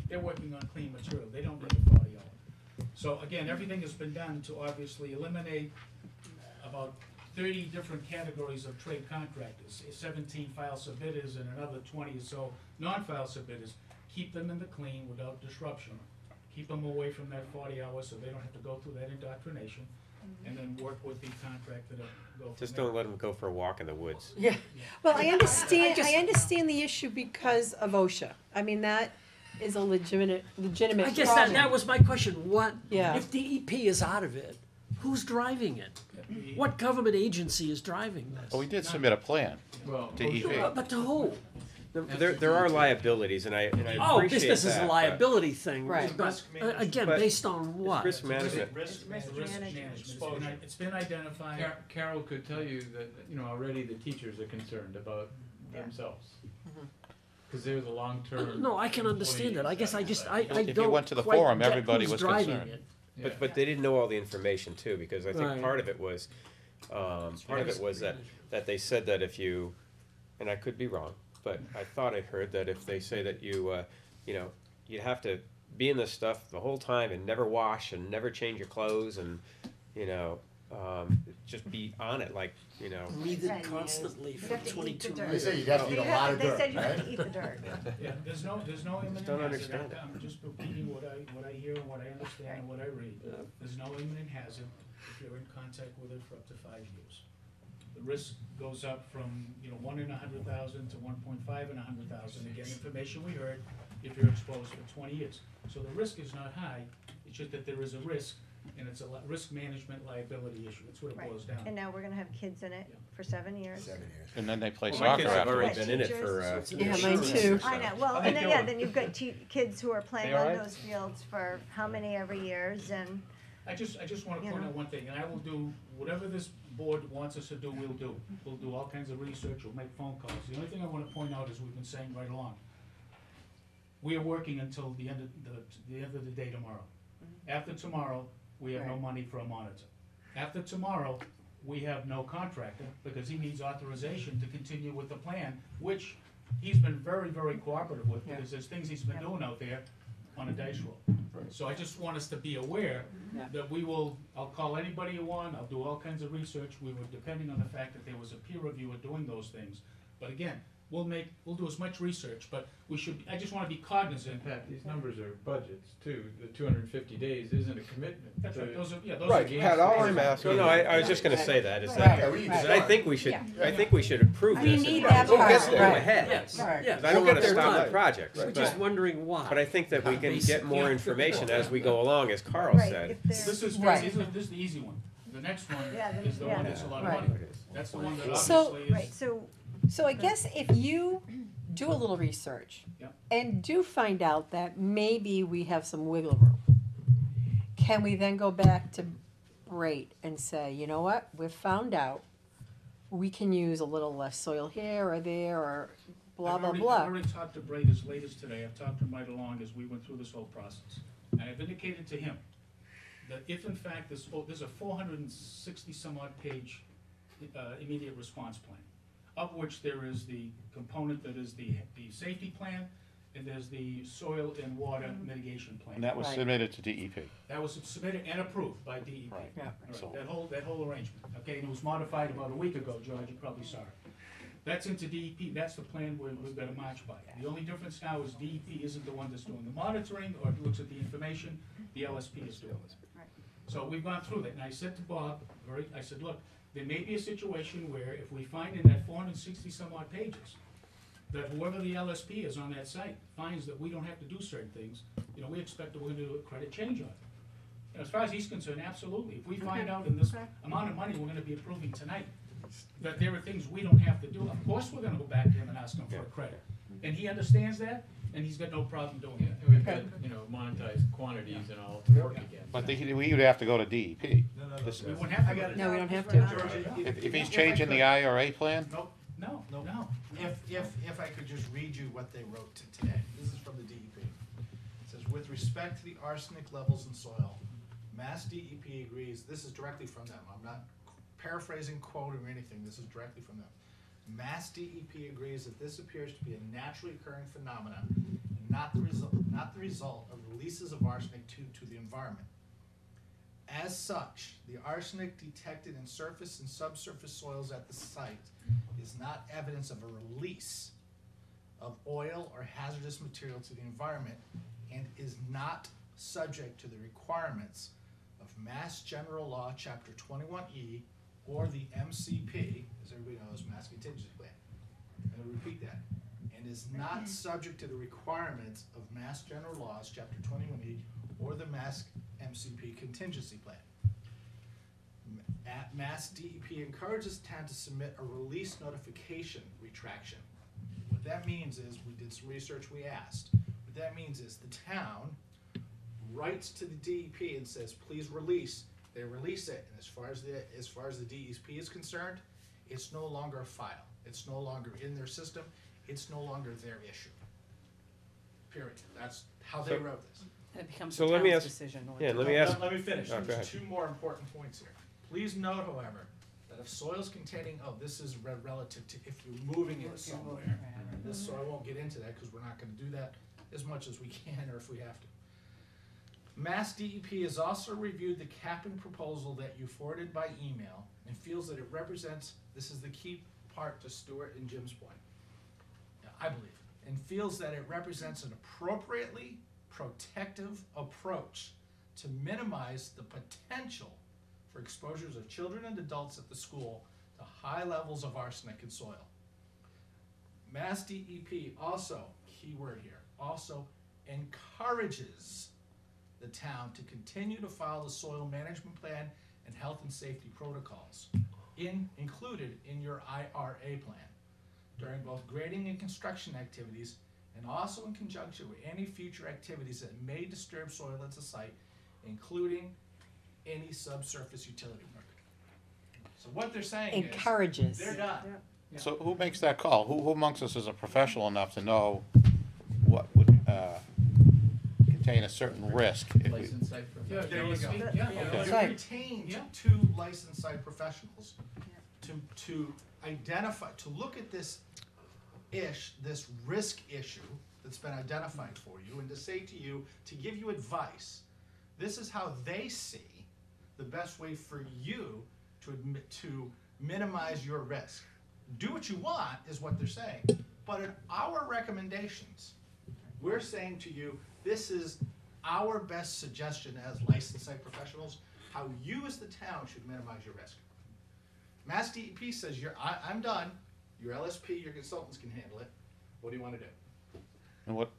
[SPEAKER 6] they're working on clean material, they don't need a 40-hour. So again, everything has been done to obviously eliminate about 30 different categories of trade contractors, 17 file submitters and another 20 or so non-file submitters. Keep them in the clean without disruption, keep them away from that 40 hours so they don't have to go through that indoctrination, and then work with the contractor to go from
[SPEAKER 8] just
[SPEAKER 6] there.
[SPEAKER 8] don't let them go for a walk in the woods.
[SPEAKER 1] Yeah, well, I understand the issue because of OSHA. I mean, that is a legitimate
[SPEAKER 3] I guess
[SPEAKER 1] problem.
[SPEAKER 3] that was my question. What,
[SPEAKER 1] Yeah.
[SPEAKER 3] if DEP is out of it, who's driving it? What government agency is driving this?
[SPEAKER 9] Well, we did submit a plan
[SPEAKER 5] Well,
[SPEAKER 9] to EP.
[SPEAKER 3] But to who?
[SPEAKER 8] There are liabilities, and I
[SPEAKER 3] Oh,
[SPEAKER 8] appreciate
[SPEAKER 3] this is
[SPEAKER 8] that,
[SPEAKER 3] a
[SPEAKER 8] but
[SPEAKER 3] liability thing,
[SPEAKER 1] Right.
[SPEAKER 3] but, again,
[SPEAKER 8] But
[SPEAKER 3] based on what?
[SPEAKER 8] Risk management.
[SPEAKER 6] Risk management. It's been identified.
[SPEAKER 5] Carol could tell you that, already the teachers are concerned about themselves. Because they're the long-term.
[SPEAKER 3] No, I can understand that. I guess I just, I
[SPEAKER 9] If you
[SPEAKER 3] don't
[SPEAKER 9] went to the
[SPEAKER 3] quite
[SPEAKER 9] forum,
[SPEAKER 3] get
[SPEAKER 9] everybody
[SPEAKER 3] who's
[SPEAKER 9] was
[SPEAKER 3] driving
[SPEAKER 9] concerned.
[SPEAKER 3] it.
[SPEAKER 5] Yeah.
[SPEAKER 8] But they didn't know all the information too, because I think
[SPEAKER 3] Right.
[SPEAKER 8] part of it was, that they said that if you, and I could be wrong, but I thought I heard that if they say that you, you have to be in this stuff the whole time and never wash and never change your clothes and, just be on it, like,
[SPEAKER 3] Breathe it constantly for
[SPEAKER 2] have to eat the
[SPEAKER 3] 22
[SPEAKER 2] dirt.
[SPEAKER 7] They
[SPEAKER 3] years.
[SPEAKER 7] say you gotta eat a lot of
[SPEAKER 2] They
[SPEAKER 7] dirt,
[SPEAKER 2] said you have
[SPEAKER 7] right?
[SPEAKER 2] to eat the dirt.
[SPEAKER 6] Yeah, there's no imminent
[SPEAKER 8] don't
[SPEAKER 6] hazard.
[SPEAKER 8] understand it.
[SPEAKER 6] I'm just repeating what I hear and what I understand and what I read. There's no imminent hazard if you're in contact with it for up to 5 years. The risk goes up from, 1 in 100,000 to 1.5 in 100,000. Again, information we heard, if you're exposed for 20 years. So the risk is not high, it's just that there is a risk, and it's a risk management liability issue. That's what it
[SPEAKER 2] Right.
[SPEAKER 6] boils down to.
[SPEAKER 2] And now we're gonna have kids in it for 7 years.
[SPEAKER 7] 7 years.
[SPEAKER 9] And then they play
[SPEAKER 8] Well, my
[SPEAKER 9] soccer
[SPEAKER 8] kids have already
[SPEAKER 9] afterwards.
[SPEAKER 8] been in it for,
[SPEAKER 1] Yeah, mine too.
[SPEAKER 2] I know, well, and then, then you've got kids who are playing
[SPEAKER 9] They all
[SPEAKER 2] on
[SPEAKER 9] right?
[SPEAKER 2] those fields for how many every years, and,
[SPEAKER 6] I just wanna
[SPEAKER 2] You
[SPEAKER 6] point
[SPEAKER 2] know.
[SPEAKER 6] out one thing, and I will do, whatever this board wants us to do, we'll do. We'll do all kinds of research, we'll make phone calls. The only thing I wanna point out is we've been saying right along. We are working until the end of the day tomorrow. After tomorrow, we have no
[SPEAKER 2] Right.
[SPEAKER 6] money for a monitor. After tomorrow, we have no contractor, because he needs authorization to continue with the plan, which he's been very, very cooperative with, because there's things he's been doing out there on a dice roll. So I just want us to be aware
[SPEAKER 1] Yeah.
[SPEAKER 6] that I'll call anybody you want, I'll do all kinds of research, we were depending on the fact that there was a peer reviewer doing those things. But again, we'll do as much research, but I just wanna be cognizant.
[SPEAKER 5] Pat, these numbers are budgets too. The 250 days isn't a commitment.
[SPEAKER 6] That's right, those are
[SPEAKER 8] right,
[SPEAKER 6] games.
[SPEAKER 8] Pat, all I'm asking. No, I was just gonna say that, is that,
[SPEAKER 7] Yeah, we need to
[SPEAKER 8] is that I
[SPEAKER 7] start.
[SPEAKER 8] think we should,
[SPEAKER 1] Yeah.
[SPEAKER 8] I think we should approve
[SPEAKER 1] We
[SPEAKER 8] this.
[SPEAKER 1] need
[SPEAKER 8] and
[SPEAKER 1] that
[SPEAKER 8] we'll
[SPEAKER 1] part,
[SPEAKER 8] get there
[SPEAKER 1] right.
[SPEAKER 8] ahead.
[SPEAKER 3] Yes,
[SPEAKER 1] Right.
[SPEAKER 3] yes.
[SPEAKER 8] 'Cause I don't
[SPEAKER 3] We'll
[SPEAKER 8] wanna
[SPEAKER 3] get there
[SPEAKER 8] stop
[SPEAKER 3] done.
[SPEAKER 8] the projects,
[SPEAKER 3] We're just
[SPEAKER 8] but,
[SPEAKER 3] wondering why.
[SPEAKER 8] but I think that we can get more
[SPEAKER 6] Yeah.
[SPEAKER 8] information as we go along, as Carl
[SPEAKER 2] right,
[SPEAKER 8] said.
[SPEAKER 2] if there's.
[SPEAKER 6] This is
[SPEAKER 1] Right.
[SPEAKER 6] this is the easy one. The next one
[SPEAKER 2] Yeah,
[SPEAKER 6] is the one that's a lot of
[SPEAKER 1] Right.
[SPEAKER 6] money. That's the one that
[SPEAKER 1] So-
[SPEAKER 6] obviously
[SPEAKER 2] Right,
[SPEAKER 6] is,
[SPEAKER 2] so,
[SPEAKER 1] I guess if you do a little research
[SPEAKER 6] Yep.
[SPEAKER 1] and do find out that maybe we have some wiggle room, can we then go back to Brate and say, you know what, we've found out we can use a little less soil here or there or blah, blah,
[SPEAKER 6] I've
[SPEAKER 1] blah.
[SPEAKER 6] already talked to Brady as late as today, I've talked to him right along as we went through this whole process. And I've indicated to him that if in fact there's a 460 some odd page immediate response plan, of which there is the component that is the safety plan, and there's the soil and water mitigation plan.
[SPEAKER 9] And that was
[SPEAKER 1] Right.
[SPEAKER 9] submitted to DEP.
[SPEAKER 6] That was submitted and approved by DEP.
[SPEAKER 9] Right.
[SPEAKER 1] Yeah.
[SPEAKER 6] All right,
[SPEAKER 9] So-
[SPEAKER 6] that whole arrangement, okay, and it was modified about a week ago, George, you probably saw it. That's into DEP, that's the plan we've got to march by. The only difference now is DEP isn't the one that's doing the monitoring or looks at the information, the LSP is doing it.
[SPEAKER 11] Right.
[SPEAKER 6] So we've gone through that, and I said to Bob, I said, look, there may be a situation where if we find in that 460 some odd pages, that whoever the LSP is on that site finds that we don't have to do certain things, we expect that we're gonna do a credit change on it. And as far as he's concerned, absolutely, if we find out in this
[SPEAKER 11] Okay.
[SPEAKER 6] amount of money we're gonna be approving tonight, that there are things we don't have to do, of course we're gonna go back to him and ask him for a credit. And he understands that, and he's got no problem doing it.
[SPEAKER 5] And we've got, monetized quantities and all to work against.
[SPEAKER 9] But we would have to go to DEP.
[SPEAKER 6] We wouldn't have to go to
[SPEAKER 1] No, we don't have to.
[SPEAKER 4] George,
[SPEAKER 9] If he's changing the IRA plan,
[SPEAKER 6] No.
[SPEAKER 4] If I could just read you what they wrote today, this is from the DEP. It says, with respect to the arsenic levels in soil, Mass DEP agrees, this is directly from them, I'm not paraphrasing, quoting or anything, this is directly from them. Mass DEP agrees that this appears to be a naturally occurring phenomenon, and not the result of releases of arsenic to the environment. As such, the arsenic detected in surface and subsurface soils at the site is not evidence of a release of oil or hazardous material to the environment, and is not subject to the requirements of Mass General Law, Chapter 21E, or the MCP, as everybody knows, Mass Contingency Plan. And I'll repeat that. And is not subject to the requirements of Mass General Laws, Chapter 21E, or the Mass MCP Contingency Plan. Mass DEP encourages town to submit a release notification retraction. What that means is, we did some research, we asked. What that means is the town writes to the DEP and says, please release. They release it, and as far as the DEP is concerned, it's no longer a file. It's no longer in their system. It's no longer their issue. Period. That's how they wrote this.
[SPEAKER 1] It becomes
[SPEAKER 8] So
[SPEAKER 1] the
[SPEAKER 8] let me
[SPEAKER 1] town's
[SPEAKER 8] ask-
[SPEAKER 1] decision.
[SPEAKER 8] yeah, let me ask-
[SPEAKER 4] Let me finish.
[SPEAKER 8] Oh, go
[SPEAKER 4] There's
[SPEAKER 8] ahead.
[SPEAKER 4] two more important points here. Please note, however, that if soils containing, this is relative to if you're moving it somewhere. So I won't get into that because we're not gonna do that as much as we can or if we have to. Mass DEP has also reviewed the capping proposal that you forwarded by email and feels that it represents, this is the key part to Stuart and Jim's point, I believe, and feels that it represents an appropriately protective approach to minimize the potential for exposures of children and adults at the school to high levels of arsenic in soil. Mass DEP also, key word here, also encourages the town to continue to follow the soil management plan and health and safety protocols included in your IRA plan during both grading and construction activities, and also in conjunction with any future activities that may disturb soil at the site, including any subsurface utility work. So what they're saying is,
[SPEAKER 1] Encourages.
[SPEAKER 4] they're done.
[SPEAKER 9] so who makes that call? Who amongst us is a professional enough to know what would contain a certain risk? If we-
[SPEAKER 5] License site for.
[SPEAKER 4] There you go.
[SPEAKER 6] Yeah.
[SPEAKER 4] You
[SPEAKER 1] Right.
[SPEAKER 4] retained
[SPEAKER 6] Yeah.
[SPEAKER 4] two licensed site professionals to identify, to look at this risk issue that's been identified for you, and to say to you, to give you advice. This is how they see the best way for you to minimize your risk. Do what you want, is what they're saying. But in our recommendations, we're saying to you, this is our best suggestion as licensed site professionals, how you as the town should minimize your risk. Mass DEP says, I'm done, your LSP, your consultants can handle it, what do you wanna do?
[SPEAKER 9] And what,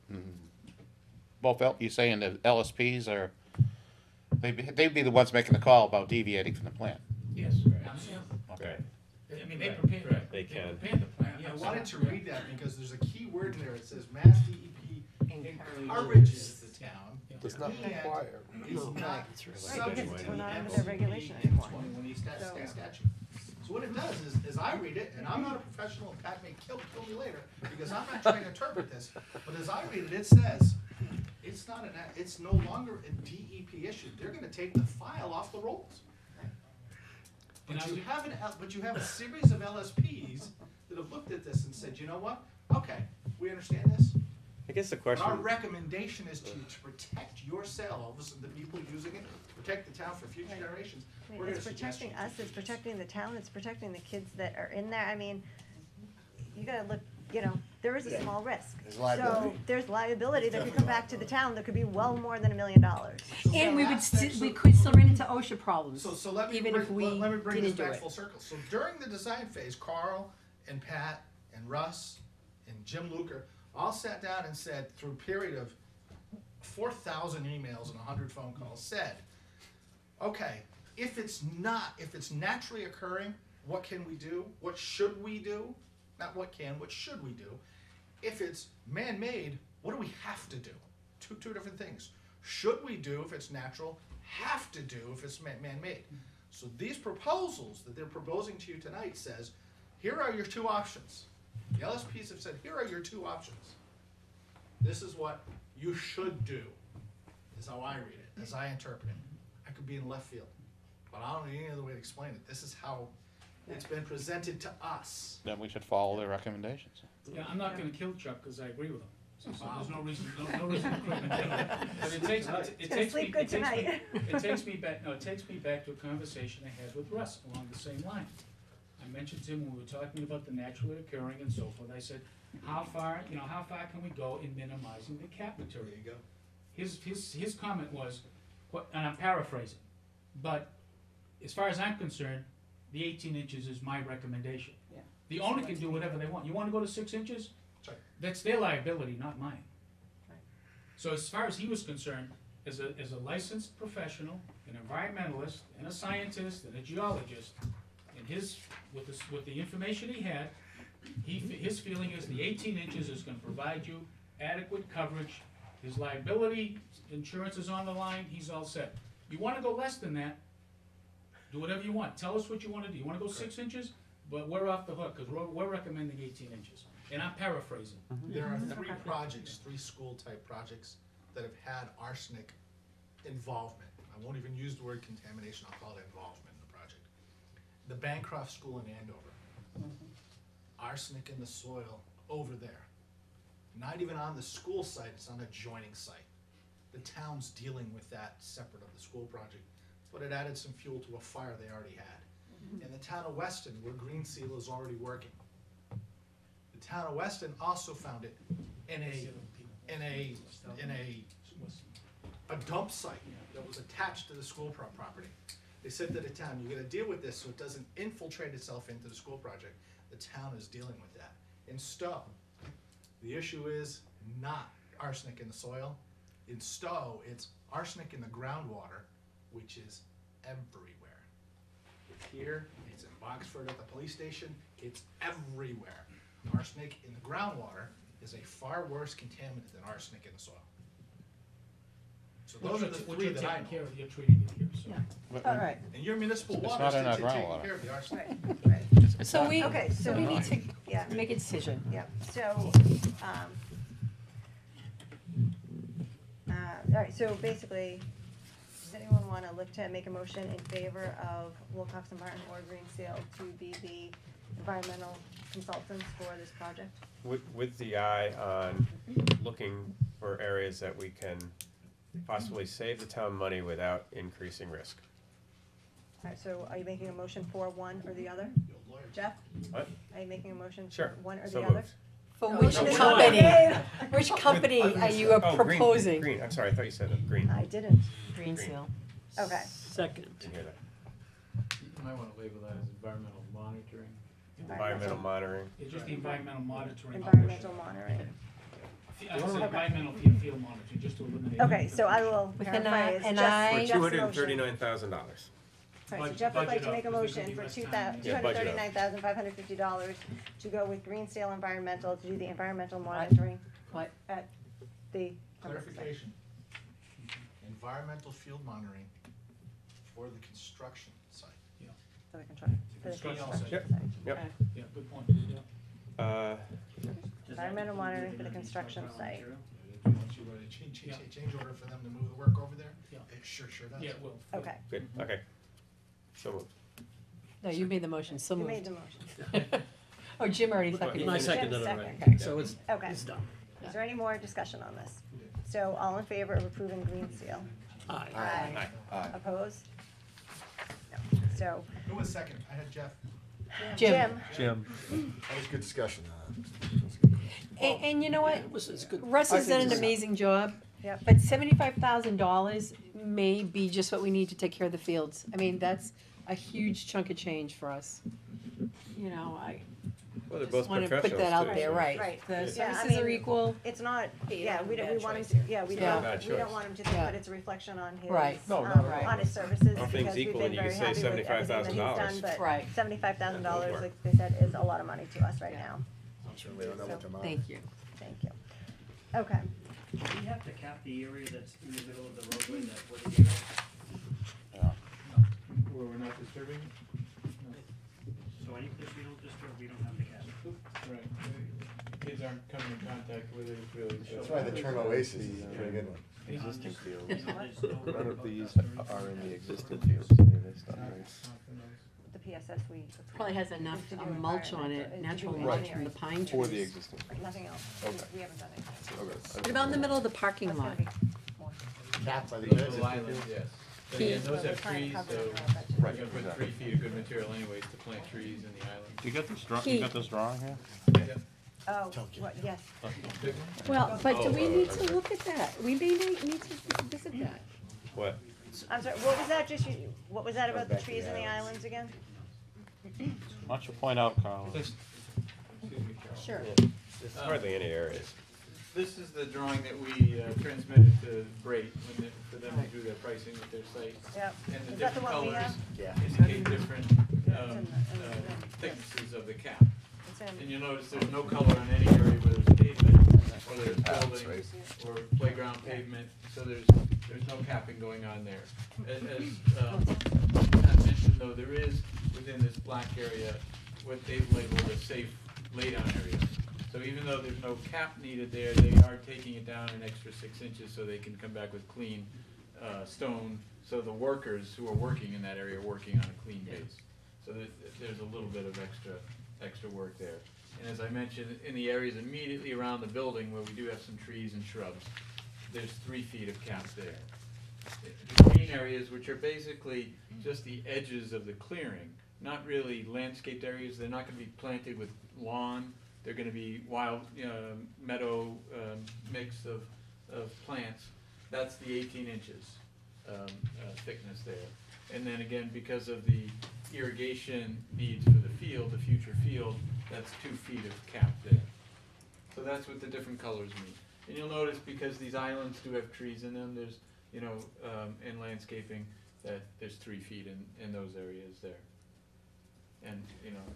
[SPEAKER 9] you're saying that LSPs are, they'd be the ones making the call about deviating from the plan?
[SPEAKER 6] Yes.
[SPEAKER 9] Okay.
[SPEAKER 6] I mean, they prepared.
[SPEAKER 8] They can.
[SPEAKER 6] prepared the plan, yeah.
[SPEAKER 4] I wanted to read that because there's a key word in there, it says Mass DEP encourages the town.
[SPEAKER 12] does not
[SPEAKER 4] and
[SPEAKER 12] require.
[SPEAKER 4] is not subject
[SPEAKER 2] because
[SPEAKER 4] to
[SPEAKER 2] we're
[SPEAKER 4] the
[SPEAKER 2] not under their
[SPEAKER 4] MCP
[SPEAKER 2] regulation
[SPEAKER 4] and
[SPEAKER 2] anymore.
[SPEAKER 4] 21E
[SPEAKER 2] So-
[SPEAKER 4] statute. So what it does is I read it, and I'm not a professional, and Pat may kill me later, because I'm not trying to interpret this, but as I read it, it says, It's not it's no longer a DEP issue. They're gonna take the file off the rolls. But you have a series of LSPs that have looked at this and said, you know what? Okay, we understand this.
[SPEAKER 8] I guess the
[SPEAKER 4] But
[SPEAKER 8] question.
[SPEAKER 4] our recommendation is to protect yourselves, the people using it, protect the town for future
[SPEAKER 2] Right.
[SPEAKER 4] generations.
[SPEAKER 2] I mean,
[SPEAKER 4] We're gonna
[SPEAKER 2] it's
[SPEAKER 4] suggest
[SPEAKER 2] protecting
[SPEAKER 4] you
[SPEAKER 2] us, it's protecting the town, it's protecting the kids that are in there. I mean, you gotta look, you know, there is a small risk.
[SPEAKER 7] There's liability.
[SPEAKER 2] So there's liability that could come back to the town that could be well more than $1 million.
[SPEAKER 1] And we would,
[SPEAKER 4] aspects
[SPEAKER 1] we
[SPEAKER 4] of-
[SPEAKER 1] could still run into OSHA problems,
[SPEAKER 4] So let me
[SPEAKER 1] even
[SPEAKER 4] bring,
[SPEAKER 1] if we
[SPEAKER 4] let me bring this
[SPEAKER 1] didn't do
[SPEAKER 4] back
[SPEAKER 1] it.
[SPEAKER 4] full circle. So during the design phase, Carl and Pat and Russ and Jim Luker all sat down and said, through a period of 4,000 emails and 100 phone calls, said, okay, if it's naturally occurring, what can we do? What should we do? Not what should we do? If it's man-made, what do we have to do? Two different things. Should we do if it's natural? Have to do if it's man-made. So these proposals that they're proposing to you tonight says, here are your two options. The LSPs have said, here are your two options. This is what you should do, is how I read it, as I interpret it. I could be in left field, but I don't know any other way to explain it. This is how it's been presented to us.
[SPEAKER 9] Then we should follow their recommendations.
[SPEAKER 6] Yeah, I'm not gonna kill Chuck, cause I agree with him. So there's no reason, no reason to quit him. But it takes, it
[SPEAKER 2] Gonna
[SPEAKER 6] takes me,
[SPEAKER 2] sleep good tonight.
[SPEAKER 6] it takes me back to a conversation I had with Russ along the same line. I mentioned to him when we were talking about the naturally occurring and so forth, I said, how far can we go in minimizing the cap material?
[SPEAKER 4] There you go.
[SPEAKER 6] His comment was, and I'm paraphrasing, but as far as I'm concerned, the 18 inches is my recommendation.
[SPEAKER 1] Yeah.
[SPEAKER 6] The owner can do whatever they want. You wanna go to 6 inches?
[SPEAKER 4] Sorry.
[SPEAKER 6] That's their liability, not mine.
[SPEAKER 1] Right.
[SPEAKER 6] So as far as he was concerned, as a licensed professional, an environmentalist, and a scientist, and a geologist, and with the information he had, his feeling is the 18 inches is gonna provide you adequate coverage. His liability, insurance is on the line, he's all set. You wanna go less than that, do whatever you want. Tell us what you wanna do. You wanna go 6 inches? But we're off the hook, cause we're recommending 18 inches. And I'm paraphrasing.
[SPEAKER 4] There are three school-type projects that have had arsenic involvement. I won't even use the word contamination, I'll call it involvement in the project. The Bancroft School in Andover. Arsenic in the soil over there. Not even on the school site, it's on an adjoining site. The town's dealing with that separate of the school project, but it added some fuel to a fire they already had. In the town of Weston, where Green Seal is already working. The town of Weston also found it in a dump site that was attached to the school property. They said to the town, you gotta deal with this so it doesn't infiltrate itself into the school project. The town is dealing with that. In Stowe, the issue is not arsenic in the soil. In Stowe, it's arsenic in the groundwater, which is everywhere. It's here, it's in Boxford at the police station, it's everywhere. Arsenic in the groundwater is a far worse contaminant than arsenic in the soil. So those are the
[SPEAKER 6] What
[SPEAKER 4] three
[SPEAKER 6] you're
[SPEAKER 4] that I
[SPEAKER 6] taking care
[SPEAKER 4] know.
[SPEAKER 6] of, you're treating it here, so.
[SPEAKER 2] All right,
[SPEAKER 4] And your municipal
[SPEAKER 9] It's
[SPEAKER 4] water
[SPEAKER 9] not
[SPEAKER 4] is
[SPEAKER 9] in our
[SPEAKER 4] taking
[SPEAKER 9] groundwater.
[SPEAKER 4] care of the arsenic.
[SPEAKER 2] right.
[SPEAKER 1] So we,
[SPEAKER 2] Okay,
[SPEAKER 1] so
[SPEAKER 2] so-
[SPEAKER 1] we need to
[SPEAKER 2] Yeah.
[SPEAKER 1] make a decision.
[SPEAKER 2] Yep, so, all right, so basically, does anyone wanna look to make a motion in favor of Wilcox and Martin or Green Seal to be the environmental consultants for this project?
[SPEAKER 8] With the eye on looking for areas that we can possibly save the town money without increasing risk.
[SPEAKER 2] All right, so are you making a motion for one or the other? Jeff,
[SPEAKER 8] What?
[SPEAKER 2] are you making a motion for
[SPEAKER 8] Sure,
[SPEAKER 2] one or
[SPEAKER 8] so
[SPEAKER 2] the other?
[SPEAKER 8] moved.
[SPEAKER 1] For
[SPEAKER 2] No,
[SPEAKER 1] which
[SPEAKER 2] no, we're
[SPEAKER 1] company?
[SPEAKER 2] not.
[SPEAKER 1] Which company are you
[SPEAKER 8] Oh, green,
[SPEAKER 1] proposing?
[SPEAKER 8] Green, I'm sorry, I thought you said green.
[SPEAKER 2] I didn't,
[SPEAKER 1] Green
[SPEAKER 8] Green.
[SPEAKER 1] Seal.
[SPEAKER 2] okay.
[SPEAKER 3] Second.
[SPEAKER 8] Didn't hear that.
[SPEAKER 5] You might wanna label that as environmental monitoring.
[SPEAKER 8] Environmental monitoring.
[SPEAKER 6] It's just the environmental monitoring.
[SPEAKER 2] Environmental monitoring.
[SPEAKER 6] I said
[SPEAKER 2] Okay.
[SPEAKER 6] environmental field monitoring, just to eliminate.
[SPEAKER 2] Okay, so I will
[SPEAKER 1] With an
[SPEAKER 2] paraphrase
[SPEAKER 1] I- an
[SPEAKER 2] Jeff's-
[SPEAKER 1] I-
[SPEAKER 8] For
[SPEAKER 2] Jeff's
[SPEAKER 8] two hundred and
[SPEAKER 2] motion.
[SPEAKER 8] $39,000.
[SPEAKER 2] All right, so
[SPEAKER 6] Budget-
[SPEAKER 2] Jeff would like
[SPEAKER 6] budget
[SPEAKER 2] to
[SPEAKER 6] up,
[SPEAKER 2] make a
[SPEAKER 6] 'cause there's
[SPEAKER 2] motion
[SPEAKER 6] gonna be
[SPEAKER 2] for
[SPEAKER 6] less
[SPEAKER 2] two
[SPEAKER 6] time.
[SPEAKER 8] Yeah, budget up.
[SPEAKER 2] $239,550 to go with Green Seal Environmental to do the environmental monitoring
[SPEAKER 1] What?
[SPEAKER 2] at the.
[SPEAKER 4] Clarification. Environmental field monitoring for the construction site.
[SPEAKER 2] For the construction. For the
[SPEAKER 6] Construction
[SPEAKER 2] construction
[SPEAKER 8] site.
[SPEAKER 2] site.
[SPEAKER 8] Yep.
[SPEAKER 6] Yeah, good point, yeah.
[SPEAKER 8] Uh,
[SPEAKER 2] Environmental monitoring for the construction site.
[SPEAKER 4] once you write a change order for them to move the work over there?
[SPEAKER 6] Yeah.
[SPEAKER 4] It sure does.
[SPEAKER 6] Yeah, well.
[SPEAKER 2] Okay,
[SPEAKER 8] Good, okay. So moved.
[SPEAKER 1] No, you made the motion, so
[SPEAKER 2] you
[SPEAKER 1] moved.
[SPEAKER 2] made the motion.
[SPEAKER 1] Oh, Jim already seconded
[SPEAKER 3] And I
[SPEAKER 1] it.
[SPEAKER 3] seconded it
[SPEAKER 2] Second.
[SPEAKER 3] already,
[SPEAKER 2] Okay.
[SPEAKER 3] so it's
[SPEAKER 2] Okay.
[SPEAKER 3] done.
[SPEAKER 2] Is there any more discussion on this? So all in favor of approving green seal?
[SPEAKER 3] Aye.
[SPEAKER 2] Aye.
[SPEAKER 12] Aye.
[SPEAKER 2] Opposed? No. So,
[SPEAKER 4] Who was second? I had Jeff.
[SPEAKER 1] Jim.
[SPEAKER 12] Jim.
[SPEAKER 7] That was good discussion.
[SPEAKER 1] And you know what?
[SPEAKER 3] It's good.
[SPEAKER 1] Russ has done an
[SPEAKER 12] it's-
[SPEAKER 1] amazing job.
[SPEAKER 2] Yep.
[SPEAKER 1] But $75,000 may be just what we need to take care of the fields. I mean, that's a huge chunk of change for us. You know, I
[SPEAKER 8] Well, they're
[SPEAKER 1] just
[SPEAKER 8] both
[SPEAKER 1] wanna
[SPEAKER 8] professionals
[SPEAKER 1] put that out
[SPEAKER 8] too,
[SPEAKER 1] there,
[SPEAKER 8] so-
[SPEAKER 1] right?
[SPEAKER 2] Right.
[SPEAKER 1] The
[SPEAKER 2] Yeah, I
[SPEAKER 1] services are
[SPEAKER 2] mean,
[SPEAKER 1] equal.
[SPEAKER 2] it's not,
[SPEAKER 1] Hey,
[SPEAKER 2] yeah,
[SPEAKER 1] I'm
[SPEAKER 2] we
[SPEAKER 1] a
[SPEAKER 2] don't,
[SPEAKER 1] bad
[SPEAKER 2] we want him
[SPEAKER 1] choice
[SPEAKER 2] to,
[SPEAKER 1] here.
[SPEAKER 2] yeah, we
[SPEAKER 1] Yeah.
[SPEAKER 2] don't,
[SPEAKER 8] Bad
[SPEAKER 2] we don't
[SPEAKER 8] choice.
[SPEAKER 2] want him to think
[SPEAKER 1] Yeah.
[SPEAKER 2] that it's a reflection on his,
[SPEAKER 1] Right.
[SPEAKER 12] No, not at all.
[SPEAKER 1] Right.
[SPEAKER 2] on his services,
[SPEAKER 8] All things
[SPEAKER 2] because we've
[SPEAKER 8] equal,
[SPEAKER 2] been
[SPEAKER 8] and you
[SPEAKER 2] very
[SPEAKER 8] could say
[SPEAKER 2] happy with everything that he's
[SPEAKER 8] $75,000.
[SPEAKER 2] done, but
[SPEAKER 1] Right.
[SPEAKER 2] $75,000,
[SPEAKER 8] That
[SPEAKER 2] like they said, is a lot of money to us right
[SPEAKER 1] Yeah.
[SPEAKER 2] now.
[SPEAKER 7] Certainly don't know what tomorrow.
[SPEAKER 1] Thank you.
[SPEAKER 2] Thank you. Okay,
[SPEAKER 10] Do we have to cap the area that's in the middle of the roadway that would be?
[SPEAKER 5] Where we're not disturbing it?
[SPEAKER 10] So any place we don't disturb, we don't have to cap.
[SPEAKER 5] Right. Kids aren't coming in contact with it, it's really.
[SPEAKER 7] That's why the term oasis is a pretty good one.
[SPEAKER 8] Existing fields.
[SPEAKER 10] You know, there's no-
[SPEAKER 8] None of these are in the existing fields, any of this stuff, right?
[SPEAKER 2] the PSS we.
[SPEAKER 1] Probably has enough
[SPEAKER 2] to do
[SPEAKER 1] mulch on
[SPEAKER 2] environmental-
[SPEAKER 1] it,
[SPEAKER 2] to
[SPEAKER 1] natural
[SPEAKER 2] do
[SPEAKER 1] mulch from the
[SPEAKER 2] engineering.
[SPEAKER 1] pine trees.
[SPEAKER 12] For the existing.
[SPEAKER 2] Nothing else,
[SPEAKER 12] Okay.
[SPEAKER 2] we haven't done anything.
[SPEAKER 12] Okay.
[SPEAKER 1] What about in the middle of the parking
[SPEAKER 2] That's
[SPEAKER 1] lot?
[SPEAKER 2] gonna be more.
[SPEAKER 7] Capped by the
[SPEAKER 5] Those
[SPEAKER 7] existing
[SPEAKER 5] little islands,
[SPEAKER 7] field.
[SPEAKER 5] yes. But
[SPEAKER 1] Key.
[SPEAKER 5] again, those
[SPEAKER 2] So we're
[SPEAKER 5] have
[SPEAKER 2] trying to
[SPEAKER 5] trees,
[SPEAKER 2] cover
[SPEAKER 5] so
[SPEAKER 2] it all, but-
[SPEAKER 5] we're gonna put 3 feet of good material anyways to plant trees in the island.
[SPEAKER 9] Do you get this drawing,
[SPEAKER 1] Key.
[SPEAKER 9] you got this drawing here?
[SPEAKER 2] Oh,
[SPEAKER 7] Tokyo.
[SPEAKER 2] what, yes,
[SPEAKER 1] Well, but do we
[SPEAKER 8] Oh,
[SPEAKER 1] need
[SPEAKER 8] I
[SPEAKER 1] to
[SPEAKER 8] see.
[SPEAKER 1] look at that? We may need to visit that.
[SPEAKER 8] What?
[SPEAKER 2] I'm sorry, what was that, what was that about the
[SPEAKER 7] back to
[SPEAKER 2] trees
[SPEAKER 7] the
[SPEAKER 2] and the
[SPEAKER 7] islands.
[SPEAKER 2] islands again?
[SPEAKER 9] Why don't you point out, Carl?
[SPEAKER 5] Excuse me, Carol.
[SPEAKER 1] Sure.
[SPEAKER 8] There's hardly any areas.
[SPEAKER 5] This is the drawing that we transmitted to Brait when for them to do their pricing with their site.
[SPEAKER 2] Yep,
[SPEAKER 5] And the
[SPEAKER 2] is that the
[SPEAKER 5] different
[SPEAKER 2] one we
[SPEAKER 5] colors
[SPEAKER 2] have?
[SPEAKER 7] Yeah.
[SPEAKER 5] indicate different
[SPEAKER 2] Yeah, it's in the-
[SPEAKER 5] thicknesses of the cap.
[SPEAKER 2] It's
[SPEAKER 5] And
[SPEAKER 2] in,
[SPEAKER 5] you'll notice there's no color on any area where there's pavement, or there's building,
[SPEAKER 7] right.
[SPEAKER 5] or playground pavement, so there's no capping going on there. As Matt mentioned though, there is within this black area what they've labeled a safe laydown area. So even though there's no cap needed there, they are taking it down an extra 6 inches so they can come back with clean stone. So the workers who are working in that area are working on a clean base. So there's a little bit of extra work there. And as I mentioned, in the areas immediately around the building where we do have some trees and shrubs, there's 3 feet of cap there. The green areas, which are basically just the edges of the clearing, not really landscaped areas, they're not gonna be planted with lawn, they're gonna be wild, meadow, mix of plants. That's the 18 inches, thickness there. And then again, because of the irrigation needs for the field, the future field, that's 2 feet of cap there. So that's what the different colors mean. And you'll notice because these islands do have trees in them, there's, and landscaping, that there's 3 feet in those areas there. And,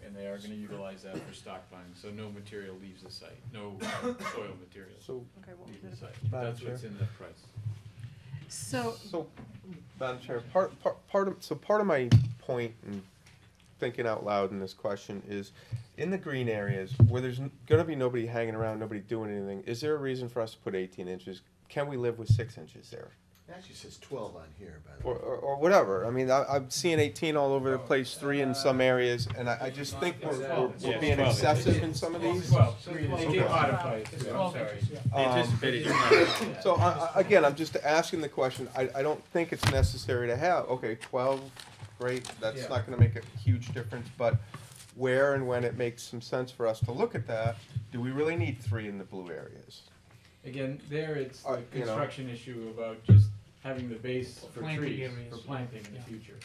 [SPEAKER 5] and they are gonna utilize that for stockpiling, so no material leaves the site, no soil material
[SPEAKER 12] So,
[SPEAKER 2] okay, what
[SPEAKER 5] leaves
[SPEAKER 2] was
[SPEAKER 5] the
[SPEAKER 2] it?
[SPEAKER 5] site.
[SPEAKER 12] Madam
[SPEAKER 5] That's what's
[SPEAKER 12] Chair.
[SPEAKER 5] in the price.
[SPEAKER 1] So,
[SPEAKER 12] Madam Chair, part of my point in thinking out loud in this question is, in the green areas, where there's gonna be nobody hanging around, nobody doing anything, is there a reason for us to put 18 inches? Can we live with 6 inches there?
[SPEAKER 7] It actually says 12 on here, by the
[SPEAKER 12] Or,
[SPEAKER 7] way.
[SPEAKER 12] or whatever, I mean, I'm seeing 18 all over the place, 3 in some areas, and I just think we're
[SPEAKER 8] Yeah,
[SPEAKER 12] being
[SPEAKER 8] 12.
[SPEAKER 12] excessive in some of these.
[SPEAKER 5] Well, they did modify it, too, I'm sorry.
[SPEAKER 8] Anticipated.
[SPEAKER 12] So, again, I'm just asking the question, I don't think it's necessary to have, okay, 12, great, that's
[SPEAKER 5] Yeah.
[SPEAKER 12] not gonna make a huge difference, but where and when it makes some sense for us to look at that, do we really need 3 in the blue areas?
[SPEAKER 5] Again, there it's the
[SPEAKER 12] You know.
[SPEAKER 5] construction issue about just having the base for
[SPEAKER 6] Planting
[SPEAKER 5] trees,
[SPEAKER 6] areas.
[SPEAKER 5] for planting in the
[SPEAKER 6] Yeah.
[SPEAKER 5] future.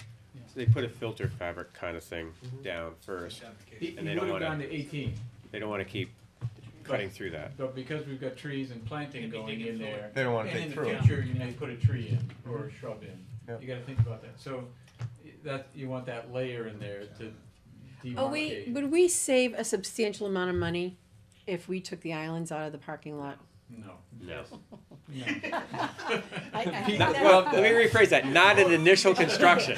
[SPEAKER 8] So they put a filter fabric kind of thing down first.
[SPEAKER 5] He
[SPEAKER 8] And they
[SPEAKER 5] would
[SPEAKER 8] don't
[SPEAKER 5] have
[SPEAKER 8] wanna-
[SPEAKER 5] gone to 18,
[SPEAKER 8] They don't wanna keep cutting through that.
[SPEAKER 5] but because we've got trees and planting going in there.
[SPEAKER 12] They don't wanna
[SPEAKER 5] And
[SPEAKER 12] take
[SPEAKER 5] in the
[SPEAKER 12] through it.
[SPEAKER 5] future, you may put a tree in or a shrub in.
[SPEAKER 12] Yeah.
[SPEAKER 5] You gotta think about that. So that, you want that layer in there to demarcate.
[SPEAKER 1] would we save a substantial amount of money if we took the islands out of the parking lot?
[SPEAKER 5] No.
[SPEAKER 8] No.
[SPEAKER 1] I think
[SPEAKER 8] Not,
[SPEAKER 1] that-
[SPEAKER 8] well, let me rephrase that. Not an initial construction.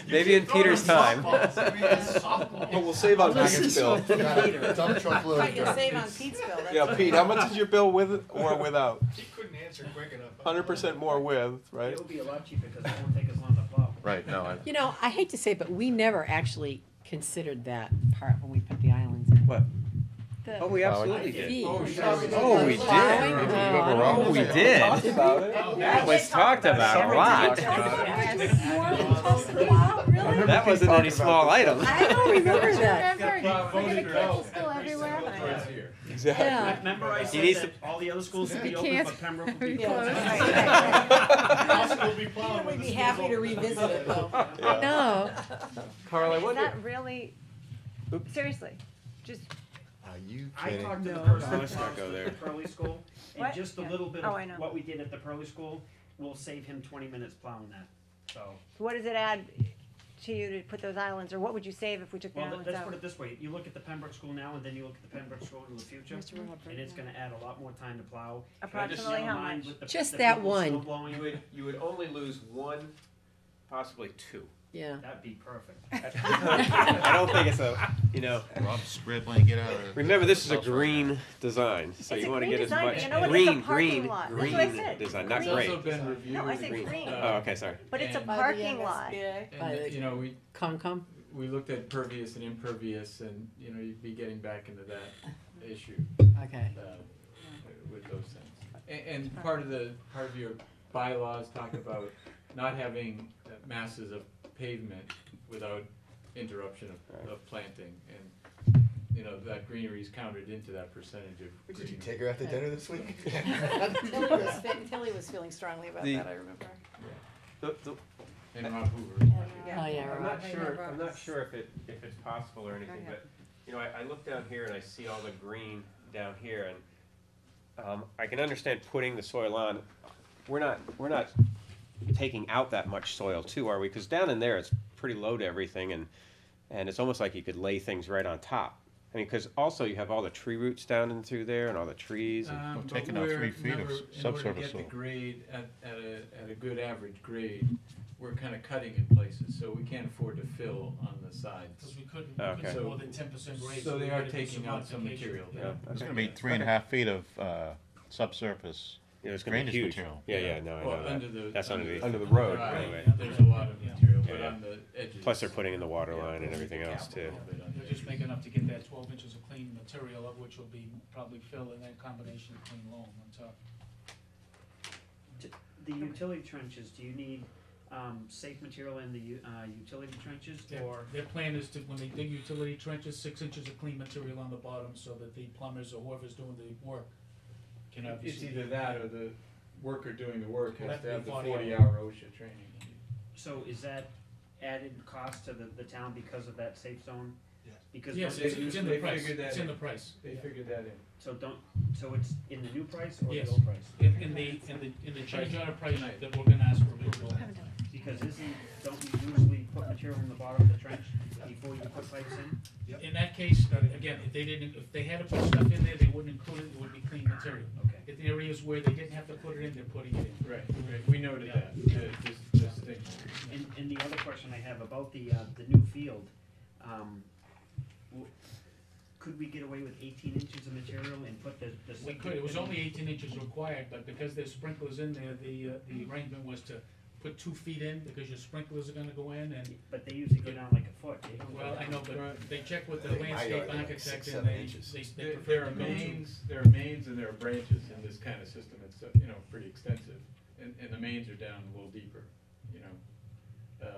[SPEAKER 8] Maybe in Peter's time.
[SPEAKER 12] But we'll save on Megan's bill.
[SPEAKER 7] Dump truck load.
[SPEAKER 11] Right, you'll save on Pete's bill, that's
[SPEAKER 12] Yeah,
[SPEAKER 11] what-
[SPEAKER 12] Pete, how much is your bill with or without?
[SPEAKER 4] He couldn't answer quick enough.
[SPEAKER 12] 100% more with, right?
[SPEAKER 10] It'll be a lot cheaper because it won't take as long to plow.
[SPEAKER 7] Right, no, I,
[SPEAKER 1] You know, I hate to say it, but we never actually considered that part when we put the islands in.
[SPEAKER 8] What?
[SPEAKER 1] The
[SPEAKER 8] Oh, we absolutely did.
[SPEAKER 1] fee.
[SPEAKER 8] Oh, we did.
[SPEAKER 1] Oh,
[SPEAKER 8] we did. That was talked about a lot. That wasn't any small item.
[SPEAKER 1] I don't remember that.
[SPEAKER 12] Exactly.
[SPEAKER 1] Yeah.
[SPEAKER 10] Remember I
[SPEAKER 8] He
[SPEAKER 10] said
[SPEAKER 8] needs
[SPEAKER 10] that all the other schools would be
[SPEAKER 11] You
[SPEAKER 10] open,
[SPEAKER 11] can't-
[SPEAKER 10] but Pembroke would be
[SPEAKER 11] Yeah.
[SPEAKER 10] closed?
[SPEAKER 4] We'll be plowing when
[SPEAKER 1] We'd
[SPEAKER 4] the
[SPEAKER 1] be
[SPEAKER 4] school's
[SPEAKER 1] happy to
[SPEAKER 4] open.
[SPEAKER 1] revisit it though.
[SPEAKER 12] Yeah.
[SPEAKER 1] No.
[SPEAKER 8] Carl, I
[SPEAKER 2] Is
[SPEAKER 8] wonder.
[SPEAKER 2] that really, seriously, just,
[SPEAKER 7] are you
[SPEAKER 10] I
[SPEAKER 7] kidding?
[SPEAKER 10] talked to the
[SPEAKER 1] No.
[SPEAKER 10] person
[SPEAKER 8] Oh,
[SPEAKER 10] who
[SPEAKER 8] let's not
[SPEAKER 10] plows
[SPEAKER 8] go
[SPEAKER 10] the
[SPEAKER 8] there.
[SPEAKER 10] Pearly School, and
[SPEAKER 2] What?
[SPEAKER 10] just a
[SPEAKER 2] Yeah.
[SPEAKER 10] little bit
[SPEAKER 2] Oh,
[SPEAKER 10] of
[SPEAKER 2] I know.
[SPEAKER 10] what we did at the Pearly School will save him 20 minutes plowing that, so.
[SPEAKER 2] what does it add to you to put those islands, or what would you save if we took the
[SPEAKER 10] Well,
[SPEAKER 2] islands
[SPEAKER 10] let's
[SPEAKER 2] out?
[SPEAKER 10] put it this way, you look at the Pembroke School now, and then you look at the Pembroke School in the future, and it's gonna add a lot more time to plow.
[SPEAKER 2] Approximately how
[SPEAKER 10] Never mind
[SPEAKER 2] much?
[SPEAKER 10] with the-
[SPEAKER 1] Just
[SPEAKER 10] the
[SPEAKER 1] that
[SPEAKER 10] people
[SPEAKER 1] one.
[SPEAKER 10] snow blowing,
[SPEAKER 8] You would only lose one, possibly two.
[SPEAKER 1] Yeah.
[SPEAKER 10] that'd be perfect.
[SPEAKER 8] I don't think it's a, you know.
[SPEAKER 9] Rob scribbling, get out of there.
[SPEAKER 8] Remember, this is a green design, so
[SPEAKER 2] It's
[SPEAKER 8] you
[SPEAKER 2] a
[SPEAKER 8] want to
[SPEAKER 2] green
[SPEAKER 8] get as
[SPEAKER 2] design,
[SPEAKER 8] much
[SPEAKER 2] but you know what? It's a
[SPEAKER 8] green,
[SPEAKER 2] parking
[SPEAKER 8] green,
[SPEAKER 2] lot. That's what I
[SPEAKER 8] green
[SPEAKER 2] said.
[SPEAKER 8] design, not
[SPEAKER 2] Green.
[SPEAKER 5] It's
[SPEAKER 8] gray.
[SPEAKER 5] also been reviewed.
[SPEAKER 2] No, I said
[SPEAKER 8] Green.
[SPEAKER 2] green,
[SPEAKER 8] Oh, okay, sorry.
[SPEAKER 2] but it's a
[SPEAKER 5] And-
[SPEAKER 2] parking lot.
[SPEAKER 1] By
[SPEAKER 5] And,
[SPEAKER 1] the
[SPEAKER 5] you know,
[SPEAKER 1] Concom?
[SPEAKER 5] we looked at pervious and impervious, and, you know, you'd be getting back into that issue,
[SPEAKER 1] Okay.
[SPEAKER 5] with those things. And part of your bylaws talk about not having masses of pavement without interruption of planting, and, you know, that greenery is counted into that percentage of
[SPEAKER 7] Did you
[SPEAKER 5] green.
[SPEAKER 7] take her out to dinner this week?
[SPEAKER 11] Tilly was feeling strongly about
[SPEAKER 8] The-
[SPEAKER 11] that, I remember.
[SPEAKER 5] And Rob Hoover.
[SPEAKER 1] Oh, yeah,
[SPEAKER 8] I'm
[SPEAKER 1] right.
[SPEAKER 8] not sure, I'm not sure if it's possible or anything, but, you know, I look down here and I see all the green down here, and, I can understand putting the soil on. We're not taking out that much soil too, are we? Cause down in there, it's pretty low to everything, and it's almost like you could lay things right on top. I mean, cause also you have all the tree roots down in through there and all the trees. And,
[SPEAKER 9] We're
[SPEAKER 5] But
[SPEAKER 9] taking out
[SPEAKER 5] we're
[SPEAKER 9] 3 feet of
[SPEAKER 5] never- In order to
[SPEAKER 9] subsurface
[SPEAKER 5] get the
[SPEAKER 9] soil.
[SPEAKER 5] grade at a good average grade, we're kinda cutting in places, so we can't afford to fill on the sides.
[SPEAKER 6] Because we couldn't,
[SPEAKER 8] Okay.
[SPEAKER 6] we couldn't more than 10% grade.
[SPEAKER 5] So they
[SPEAKER 6] we
[SPEAKER 5] are
[SPEAKER 6] had to do
[SPEAKER 5] taking out some
[SPEAKER 6] modification.
[SPEAKER 5] material,
[SPEAKER 8] yeah,
[SPEAKER 5] yeah.
[SPEAKER 9] It's
[SPEAKER 8] okay.
[SPEAKER 9] gonna be 3.5 feet of, subsurface.
[SPEAKER 8] Yeah, it's gonna be
[SPEAKER 9] drainage
[SPEAKER 8] huge.
[SPEAKER 9] material.
[SPEAKER 8] Yeah, no, I
[SPEAKER 5] Well,
[SPEAKER 8] know
[SPEAKER 5] under
[SPEAKER 8] that.
[SPEAKER 5] the.
[SPEAKER 8] That's underneath.
[SPEAKER 12] Under the road,
[SPEAKER 5] Right,
[SPEAKER 8] right.
[SPEAKER 5] There's a lot of material, but
[SPEAKER 8] Yeah.
[SPEAKER 5] on the edges.
[SPEAKER 8] Plus they're putting in the water line and everything else too.
[SPEAKER 6] We'll just make enough to get that 12 inches of clean material, of which will be probably fill and then combination of clean loam on top.
[SPEAKER 10] The utility trenches, do you need, safe material in the, utility trenches, or?
[SPEAKER 6] Their plan is to, when they dig utility trenches, 6 inches of clean material on the bottom so that the plumbers or whoever's doing the work can
[SPEAKER 5] It's
[SPEAKER 6] obviously.
[SPEAKER 5] either that or the worker doing the work
[SPEAKER 6] Will
[SPEAKER 5] has to
[SPEAKER 6] have
[SPEAKER 5] have
[SPEAKER 6] to
[SPEAKER 5] the
[SPEAKER 6] be
[SPEAKER 5] 40-hour OSHA training.
[SPEAKER 10] So is that added cost to the town because of that safe zone?
[SPEAKER 4] Yes.
[SPEAKER 10] Because
[SPEAKER 6] Yes,
[SPEAKER 10] what-
[SPEAKER 6] it's in the
[SPEAKER 5] They
[SPEAKER 6] price,
[SPEAKER 5] figured that
[SPEAKER 6] it's in
[SPEAKER 5] in.
[SPEAKER 6] the price.
[SPEAKER 5] They figured that in.
[SPEAKER 10] so it's in the new price or the
[SPEAKER 6] Yes.
[SPEAKER 10] old price?
[SPEAKER 6] In the change order price that we're gonna ask for approval.
[SPEAKER 10] Because don't you usually put material in the bottom of the trench before you put pipes in?
[SPEAKER 6] In that case, again, if they had to put stuff in there, they wouldn't include it, it would be clean material.
[SPEAKER 10] Okay.
[SPEAKER 6] If the areas where they didn't have to put it in, they're putting it in.
[SPEAKER 5] Right, we noted that, the distinction.
[SPEAKER 10] And the other question I have about the new field, could we get away with 18 inches of material and put the
[SPEAKER 6] We
[SPEAKER 10] septic
[SPEAKER 6] could, it was
[SPEAKER 10] in?
[SPEAKER 6] only 18 inches required, but because there's sprinklers in there, the arrangement was to put 2 feet in, because your sprinklers are gonna go in, and,
[SPEAKER 10] But they usually go down like a foot. They don't go
[SPEAKER 6] well, I
[SPEAKER 10] down-
[SPEAKER 6] know, but they checked with the
[SPEAKER 7] I think my
[SPEAKER 6] landscape
[SPEAKER 7] yard is like
[SPEAKER 6] architect,
[SPEAKER 7] 6,
[SPEAKER 6] and
[SPEAKER 7] 7
[SPEAKER 6] they
[SPEAKER 7] inches.
[SPEAKER 6] prefer
[SPEAKER 5] There are
[SPEAKER 6] to go to.
[SPEAKER 5] mains and there are branches in this kind of system, it's, you know, pretty extensive, and the mains are down a little deeper, you know.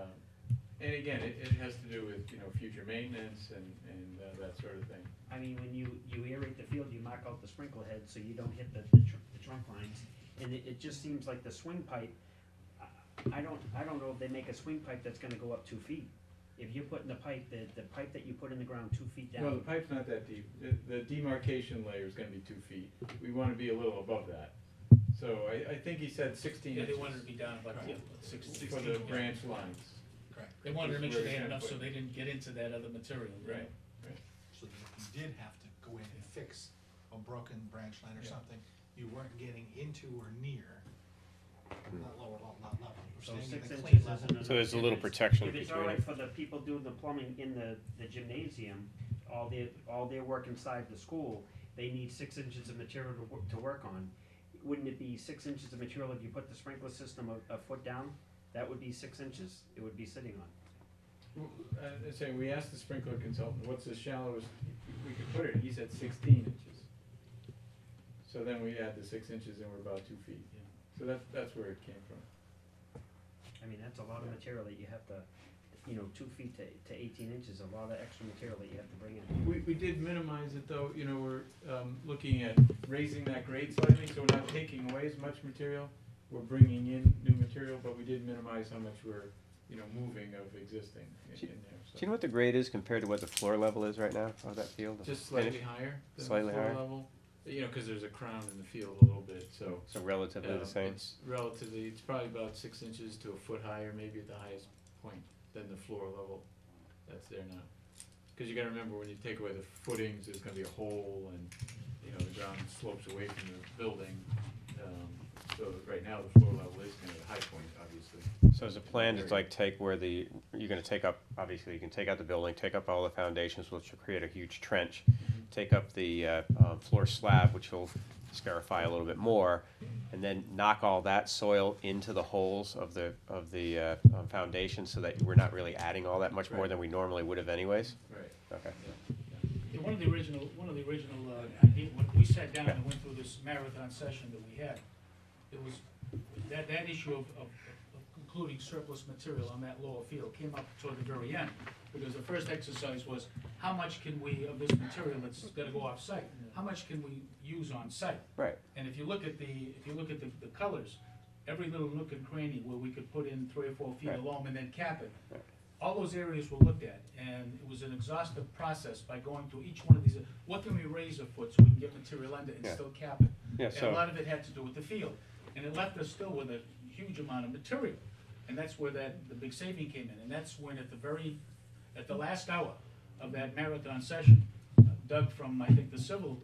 [SPEAKER 5] And again, it has to do with, you know, future maintenance and that sort of thing.
[SPEAKER 10] I mean, when you aerate the field, you mark out the sprinkler head so you don't hit the trunk lines. And it just seems like the swing pipe, I don't know if they make a swing pipe that's gonna go up 2 feet. If you're putting the pipe that you put in the ground 2 feet down.
[SPEAKER 5] Well, the pipe's not that deep, the demarcation layer is gonna be 2 feet, we wanna be a little above that. So I think he said 16
[SPEAKER 6] Yeah, they
[SPEAKER 5] inches
[SPEAKER 6] wanted to be down about 16.
[SPEAKER 5] for the branch lines.
[SPEAKER 4] Correct.
[SPEAKER 6] They wanted to make sure they had
[SPEAKER 5] Where
[SPEAKER 6] enough
[SPEAKER 5] it's
[SPEAKER 6] so they didn't get into that other material.
[SPEAKER 4] So that if you did have to go in and fix a broken branch line or
[SPEAKER 6] Yeah.
[SPEAKER 4] something, you weren't getting into or near, not lower level, not level, you were
[SPEAKER 10] So
[SPEAKER 4] staying in
[SPEAKER 10] 6
[SPEAKER 4] the
[SPEAKER 10] inches
[SPEAKER 4] clay
[SPEAKER 10] isn't
[SPEAKER 4] level.
[SPEAKER 10] enough.
[SPEAKER 8] So there's a
[SPEAKER 10] If
[SPEAKER 8] little
[SPEAKER 10] it's-
[SPEAKER 8] protection
[SPEAKER 10] If it's
[SPEAKER 8] between
[SPEAKER 10] alright
[SPEAKER 8] it.
[SPEAKER 10] for the people doing the plumbing in the gymnasium, all their work inside the school, they need 6 inches of material to work on. Wouldn't it be 6 inches of material if you put the sprinkler system a foot down? That would be 6 inches it would be sitting on.
[SPEAKER 5] Saying, we asked the sprinkler consultant, what's the shallowest we could put it, he said 16 inches. So then we add the 6 inches and we're about 2 feet, so that's where it came from.
[SPEAKER 10] I mean, that's a lot of material that you have to, 2 feet to 18 inches, a lot of extra material that you have to bring in.
[SPEAKER 5] We did minimize it though, we're looking at raising that grade slightly, so we're not taking away as much material, we're bringing in new material, but we did minimize how much we're, moving of existing in there, so.
[SPEAKER 8] Do you know what the grade is compared to what the floor level is right now of that field?
[SPEAKER 5] Just slightly higher than the
[SPEAKER 8] Slightly
[SPEAKER 5] floor
[SPEAKER 8] higher?
[SPEAKER 5] level, cause there's a crown in the field a little bit, so.
[SPEAKER 8] So relatively the same?
[SPEAKER 5] It's relatively, it's probably about 6 inches to a foot higher, maybe at the highest point than the floor level that's there now. Cause you gotta remember, when you take away the footings, there's gonna be a hole and, the ground slopes away from the building. So right now, the floor level is kind of the high point, obviously.
[SPEAKER 8] So as a plan to like take where you're gonna take up, obviously you can take out the building, take up all the foundations, which will create a huge trench, take up the floor slab, which will scarify a little bit more, and then knock all that soil into the holes of the foundation, so that we're not really adding all that much more
[SPEAKER 5] Right.
[SPEAKER 8] than we normally would have anyways.
[SPEAKER 5] Right.
[SPEAKER 8] Okay.
[SPEAKER 6] Yeah, one of the original, when we sat down and went through this marathon session that we had, it was, that issue of concluding surplus material on that lower field came up toward the very end. Because the first exercise was, how much can we, of this material that's gonna go off-site, how much can we use on-site?
[SPEAKER 8] Right.
[SPEAKER 6] And if you look at the colors, every little nook and cranny where we could put in 3 or 4 feet
[SPEAKER 8] Right.
[SPEAKER 6] of loam and then cap it,
[SPEAKER 8] Right.
[SPEAKER 6] all those areas were looked at, and it was an exhaustive process by going through each one of these. What can we raise a foot so we can get material under and
[SPEAKER 8] Yeah.
[SPEAKER 6] still cap it?
[SPEAKER 8] Yeah,
[SPEAKER 6] And a
[SPEAKER 8] so,
[SPEAKER 6] lot of it had to do with the field, and it left us still with a huge amount of material. And that's where the big saving came in, and that's when at the last hour of that marathon session, Doug from, I think, the civil,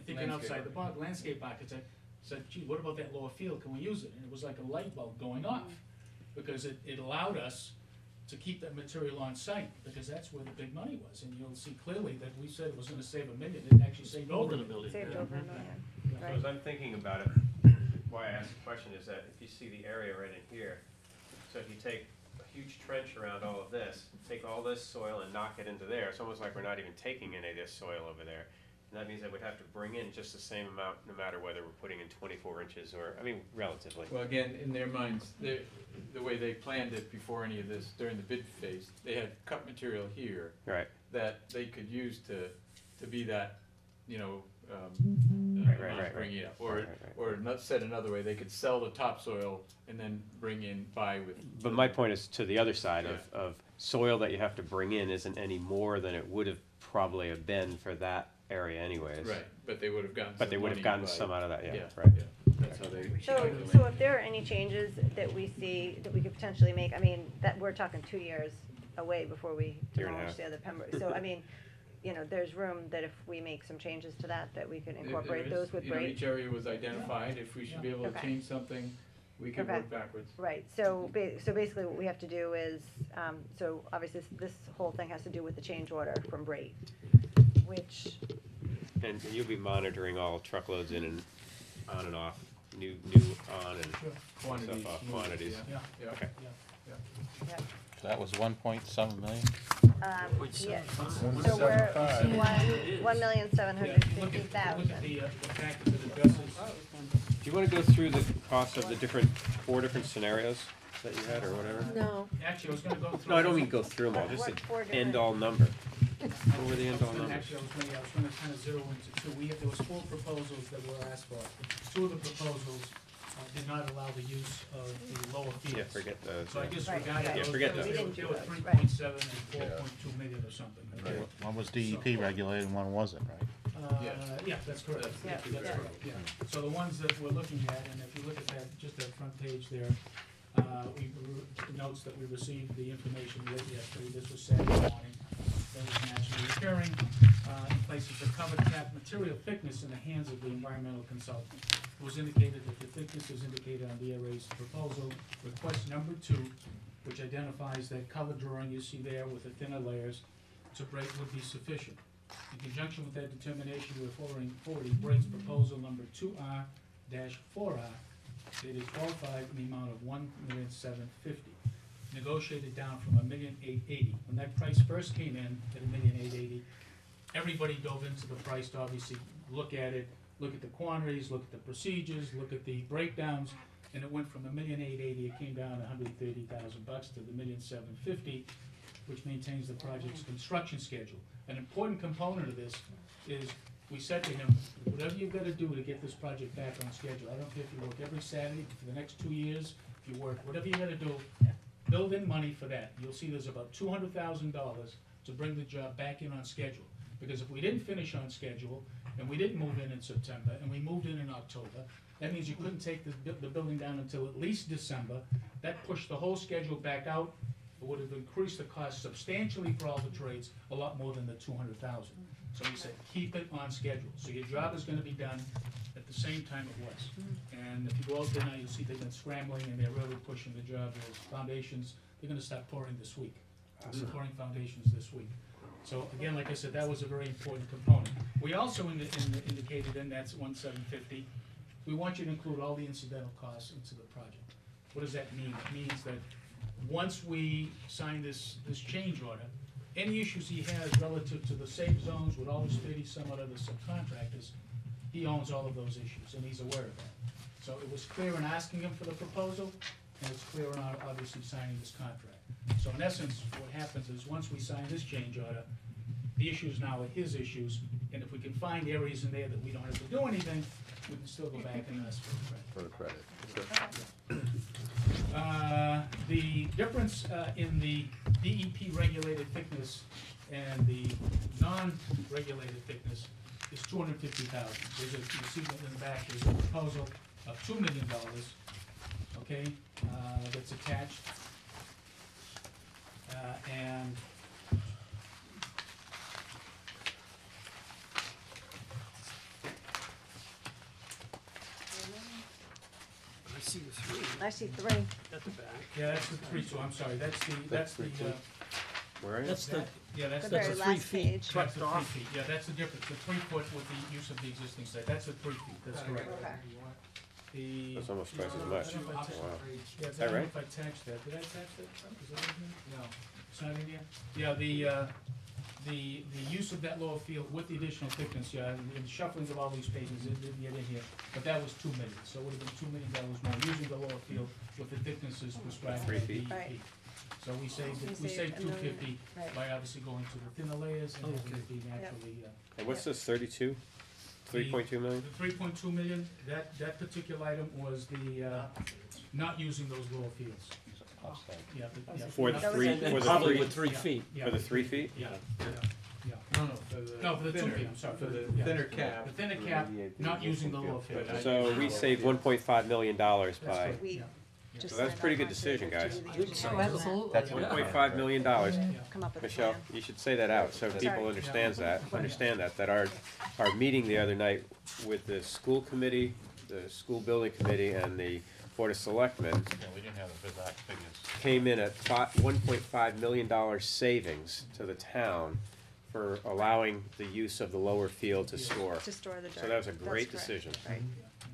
[SPEAKER 6] thinking outside the box, landscape architect, said, gee, what about that lower field, can we use it? And it was like a light bulb going off, because it allowed us to keep that material on site, because that's where the big money was. And you'll see clearly that we said it was gonna save $1 million, it actually saved over $1 million.
[SPEAKER 2] Saved over $1 million,
[SPEAKER 8] so
[SPEAKER 2] right.
[SPEAKER 8] as I'm thinking about it, why I asked the question is that if you see the area right in here, so if you take a huge trench around all of this, take all this soil and knock it into there, it's almost like we're not even taking any of this soil over there. And that means that we'd have to bring in just the same amount, no matter whether we're putting in 24 inches or, relatively.
[SPEAKER 5] Well, again, in their minds, the way they planned it before any of this, during the bid phase, they had cut material here
[SPEAKER 8] Right.
[SPEAKER 5] that they could use to be that,
[SPEAKER 8] Right.
[SPEAKER 5] bringing it up.
[SPEAKER 8] Right.
[SPEAKER 5] Or not said another way, they could sell the topsoil and then bring in, buy with.
[SPEAKER 8] But my point is to the other side
[SPEAKER 5] Yeah.
[SPEAKER 8] of soil that you have to bring in isn't any more than it would have probably have been for that area anyways.
[SPEAKER 5] Right, but they would have gotten some
[SPEAKER 8] But they would have
[SPEAKER 5] money
[SPEAKER 8] gotten
[SPEAKER 5] by-
[SPEAKER 8] some out of that, yeah,
[SPEAKER 5] Yeah,
[SPEAKER 8] right.
[SPEAKER 5] yeah, that's how they.
[SPEAKER 2] So if there are any changes that we see, that we could potentially make, that we're talking 2 years away before we
[SPEAKER 8] Year and a
[SPEAKER 2] demolish
[SPEAKER 8] half.
[SPEAKER 2] the other Pembroke. So, there's room that if we make some changes to that we can incorporate
[SPEAKER 5] There is,
[SPEAKER 2] those with rate.
[SPEAKER 5] Each area was identified, if we should be able to
[SPEAKER 2] Okay.
[SPEAKER 5] change something, we can
[SPEAKER 2] Okay.
[SPEAKER 5] work backwards.
[SPEAKER 2] Right, so basically what we have to do is, so obviously this whole thing has to do with the change order from Brate, which,
[SPEAKER 8] And you'll be monitoring all truckloads in and on and off, new on and
[SPEAKER 5] Quantities.
[SPEAKER 8] stuff off,
[SPEAKER 5] moved,
[SPEAKER 8] quantities.
[SPEAKER 5] Yeah, yeah,
[SPEAKER 8] Okay.
[SPEAKER 5] yeah.
[SPEAKER 2] yeah,
[SPEAKER 9] So that was 1.7 million?
[SPEAKER 2] yeah. So we're 1,750,000.
[SPEAKER 6] Look at the package that addresses,
[SPEAKER 8] Do you wanna go through the cost of the four different scenarios that you had or whatever?
[SPEAKER 2] No.
[SPEAKER 6] actually, I was gonna go through.
[SPEAKER 8] No, I don't mean go through them all, just
[SPEAKER 2] What four
[SPEAKER 8] the
[SPEAKER 2] different-
[SPEAKER 8] end all number. What were the end all numbers?
[SPEAKER 6] Actually, I was gonna kind of zero into two. There was 4 proposals that were asked for. 2 of the proposals did not allow the use of the lower fields.
[SPEAKER 8] Yeah, forget those.
[SPEAKER 6] So I
[SPEAKER 8] yeah.
[SPEAKER 6] just
[SPEAKER 2] Right,
[SPEAKER 6] regarded
[SPEAKER 2] right.
[SPEAKER 6] those.
[SPEAKER 8] Yeah, forget
[SPEAKER 6] because
[SPEAKER 2] those.
[SPEAKER 6] they
[SPEAKER 2] We didn't do
[SPEAKER 6] were
[SPEAKER 2] those,
[SPEAKER 6] 3.7 and 4.2 million or something.
[SPEAKER 7] Right.
[SPEAKER 9] One was DEP regulated and one wasn't, right?
[SPEAKER 6] Yeah, that's correct.
[SPEAKER 2] Yeah,
[SPEAKER 6] That's
[SPEAKER 2] yeah.
[SPEAKER 6] correct, yeah. So the ones that we're looking at, and if you look at that, just that front page there, the notes that we received, the information late yesterday, this was Saturday morning. That was naturally occurring, in places of cover cap material thickness in the hands of the environmental consultant. It was indicated that the thickness is indicated on the array's proposal. Request number 2, which identifies that color drawing you see there with the thinner layers to break would be sufficient. In conjunction with that determination, we are forwarding Brake's proposal number 2R-4R, dated 12/5, in the amount of $1,750,000, negotiated down from $1,880,000. When that price first came in at $1,880,000, everybody dove into the price to obviously look at it, look at the quantities, look at the procedures, look at the breakdowns, and it went from $1,880,000, it came down $130,000 to the $1,750,000, which maintains the project's construction schedule. An important component of this is we said to him, whatever you've got to do to get this project back on schedule, I don't care if you work every Saturday for the next 2 years, if you work, whatever you got to do, build in money for that. You'll see there's about $200,000 to bring the job back in on schedule. Because if we didn't finish on schedule, and we didn't move in September, and we moved in October, that means you couldn't take the building down until at least December. That pushed the whole schedule back out. It would have increased the cost substantially for all the trades, a lot more than the $200,000. So we said, keep it on schedule. So your job is gonna be done at the same time it was. And if you go out there now, you'll see they've been scrambling and they're really pushing the job. Those foundations, they're gonna start pouring this week. They're pouring foundations this week. So again, like I said, that was a very important component. We also indicated in that $1,750,000, we want you to include all the incidental costs into the project. What does that mean? It means that once we sign this change order, any issues he has relative to the safe zones with all his 30-some odd other subcontractors, he owns all of those issues, and he's aware of that. So it was clear in asking him for the proposal, and it's clear in obviously signing this contract. So in essence, what happens is, once we sign this change order, the issues now are his issues, and if we can find areas in there that we don't have to do anything, we can still go back and ask for the credit.
[SPEAKER 12] For the credit.
[SPEAKER 6] The difference in the DEP regulated thickness and the non-regulated thickness is $250,000. There's you see that in the back, there's a proposal of $2 million, okay, that's attached. And
[SPEAKER 3] I see the 3
[SPEAKER 2] I see 3.
[SPEAKER 3] at the back.
[SPEAKER 6] yeah, that's the 3, so I'm sorry, that's the
[SPEAKER 12] Where are you?
[SPEAKER 3] That's the,
[SPEAKER 6] yeah, that's
[SPEAKER 2] The
[SPEAKER 6] the
[SPEAKER 3] that's
[SPEAKER 2] very
[SPEAKER 3] the 3
[SPEAKER 2] last
[SPEAKER 3] feet
[SPEAKER 2] page.
[SPEAKER 6] That's
[SPEAKER 3] tucked
[SPEAKER 6] the 3
[SPEAKER 3] off.
[SPEAKER 6] feet, yeah, that's the difference, the 3 foot with the use of the existing site, that's the 3 feet, that's correct.
[SPEAKER 2] Okay.
[SPEAKER 6] The,
[SPEAKER 8] That's almost twice as
[SPEAKER 6] I
[SPEAKER 8] much.
[SPEAKER 6] don't know if I
[SPEAKER 8] Wow.
[SPEAKER 6] yeah, I
[SPEAKER 8] that
[SPEAKER 6] don't know
[SPEAKER 8] right?
[SPEAKER 6] if I attached that, did I attach that? Is that in here? No, it's not in here? Yeah, the use of that lower field with the additional thickness, yeah, and shuffling of all these pages, it didn't get in here, but that was $2 million, so it would have been $2 million more using the lower field with the thicknesses prescribed by
[SPEAKER 8] 3 feet.
[SPEAKER 6] DEP.
[SPEAKER 2] Right.
[SPEAKER 6] So we saved
[SPEAKER 2] We saved $1 million.
[SPEAKER 6] $250
[SPEAKER 2] Right.
[SPEAKER 6] by obviously going to the thinner layers and having it be naturally,
[SPEAKER 8] And what's this, 32? 3.2 million?
[SPEAKER 6] the 3.2 million, that particular item was the, not using those lower fields. Yeah, yeah.
[SPEAKER 8] For the
[SPEAKER 2] That was
[SPEAKER 8] 3,
[SPEAKER 2] it.
[SPEAKER 8] for the
[SPEAKER 3] Probably
[SPEAKER 8] 3,
[SPEAKER 3] with 3
[SPEAKER 6] Yeah,
[SPEAKER 3] feet.
[SPEAKER 6] yeah.
[SPEAKER 8] for the 3 feet?
[SPEAKER 6] Yeah, yeah.
[SPEAKER 4] No, for the.
[SPEAKER 6] No, for the 2
[SPEAKER 4] thinner-
[SPEAKER 6] feet, I'm sorry, for the.
[SPEAKER 4] the
[SPEAKER 6] yeah.
[SPEAKER 4] thinner cap.
[SPEAKER 6] The thinner cap, not using the lower field.
[SPEAKER 8] So we saved $1.5 million by,
[SPEAKER 6] correct.
[SPEAKER 2] We
[SPEAKER 6] Yeah.
[SPEAKER 2] just
[SPEAKER 8] So that's
[SPEAKER 2] signed
[SPEAKER 8] pretty
[SPEAKER 2] off
[SPEAKER 8] good
[SPEAKER 2] on to
[SPEAKER 8] decision,
[SPEAKER 2] do
[SPEAKER 8] guys.
[SPEAKER 2] the
[SPEAKER 1] Oh,
[SPEAKER 2] engineering.
[SPEAKER 1] absolutely.
[SPEAKER 12] That's
[SPEAKER 8] $1.5 million.
[SPEAKER 2] Come up with a
[SPEAKER 8] Michelle,
[SPEAKER 2] plan.
[SPEAKER 8] you should say that out so people
[SPEAKER 2] Sorry.
[SPEAKER 8] understand that our meeting the other night with the school committee, the school building committee, and the Board of Selectmen
[SPEAKER 9] Yeah, we didn't have the exact figures.
[SPEAKER 8] came in at $1.5 million savings to the town for allowing the use of the lower field to store.
[SPEAKER 2] To store the dirt.
[SPEAKER 8] So that was a
[SPEAKER 2] That's
[SPEAKER 8] great
[SPEAKER 2] correct.
[SPEAKER 8] decision.
[SPEAKER 2] Right,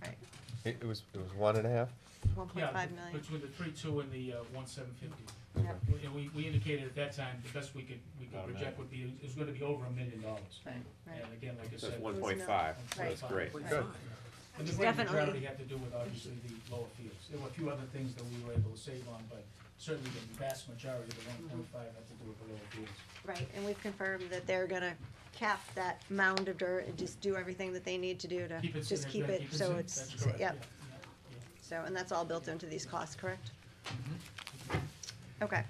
[SPEAKER 2] right.
[SPEAKER 12] It was 1.5?
[SPEAKER 2] 1.5
[SPEAKER 6] Yeah,
[SPEAKER 2] million.
[SPEAKER 6] between the 3.2 and the 1.750.
[SPEAKER 2] Yeah.
[SPEAKER 6] We indicated at that time, the best we could project would be, it was gonna be over $1 million.
[SPEAKER 2] Right.
[SPEAKER 6] And again, like I
[SPEAKER 8] So
[SPEAKER 6] said.
[SPEAKER 8] it's 1.5, so that's great.
[SPEAKER 2] Right.
[SPEAKER 6] And the great majority had to do with obviously the lower fields. There were a few other things that we were able to save on, but certainly the vast majority of the 1.5 had to do with the lower fields.
[SPEAKER 2] Right, and we've confirmed that they're gonna cap that mound of dirt and just do everything that they need to do to just keep it, so
[SPEAKER 6] safe.
[SPEAKER 2] it's,
[SPEAKER 6] That's correct,
[SPEAKER 2] yep.
[SPEAKER 6] yeah.
[SPEAKER 2] So, and that's all built into these costs, correct?
[SPEAKER 6] Mm-hmm.
[SPEAKER 2] Okay,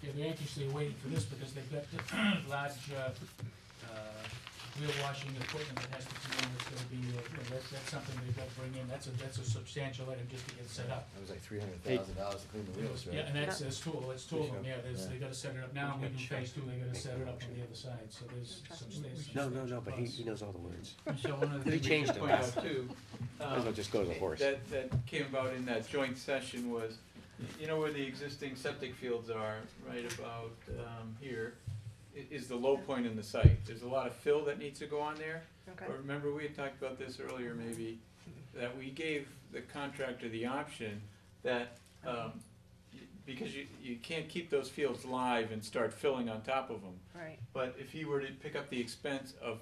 [SPEAKER 6] Yeah, they're anxiously waiting for this because they've got large wheel washing equipment that has to come in, that's gonna be, that's something they've got to bring in, that's a substantial item just to get set up.
[SPEAKER 7] That was like $300,000 to clean the wheels, right?
[SPEAKER 6] Yeah, and that's two of them, yeah, they gotta set it up now, and we do phase two, they gotta set it up on the other side, so there's some
[SPEAKER 8] No, but he knows all the words.
[SPEAKER 5] Michelle, one of the
[SPEAKER 8] He
[SPEAKER 5] things we
[SPEAKER 8] changed
[SPEAKER 5] should
[SPEAKER 8] it
[SPEAKER 5] point
[SPEAKER 8] last
[SPEAKER 5] out too,
[SPEAKER 8] It'll just go to the horse.
[SPEAKER 5] that came about in that joint session was, you know where the existing septic fields are, right about, here, is the low point in the site. There's a lot of fill that needs to go on there.
[SPEAKER 2] Okay.
[SPEAKER 5] But remember, we had talked about this earlier maybe, that we gave the contractor the option that, because you can't keep those fields live and start filling on top of them.
[SPEAKER 2] Right.
[SPEAKER 5] But if he were to pick up the expense of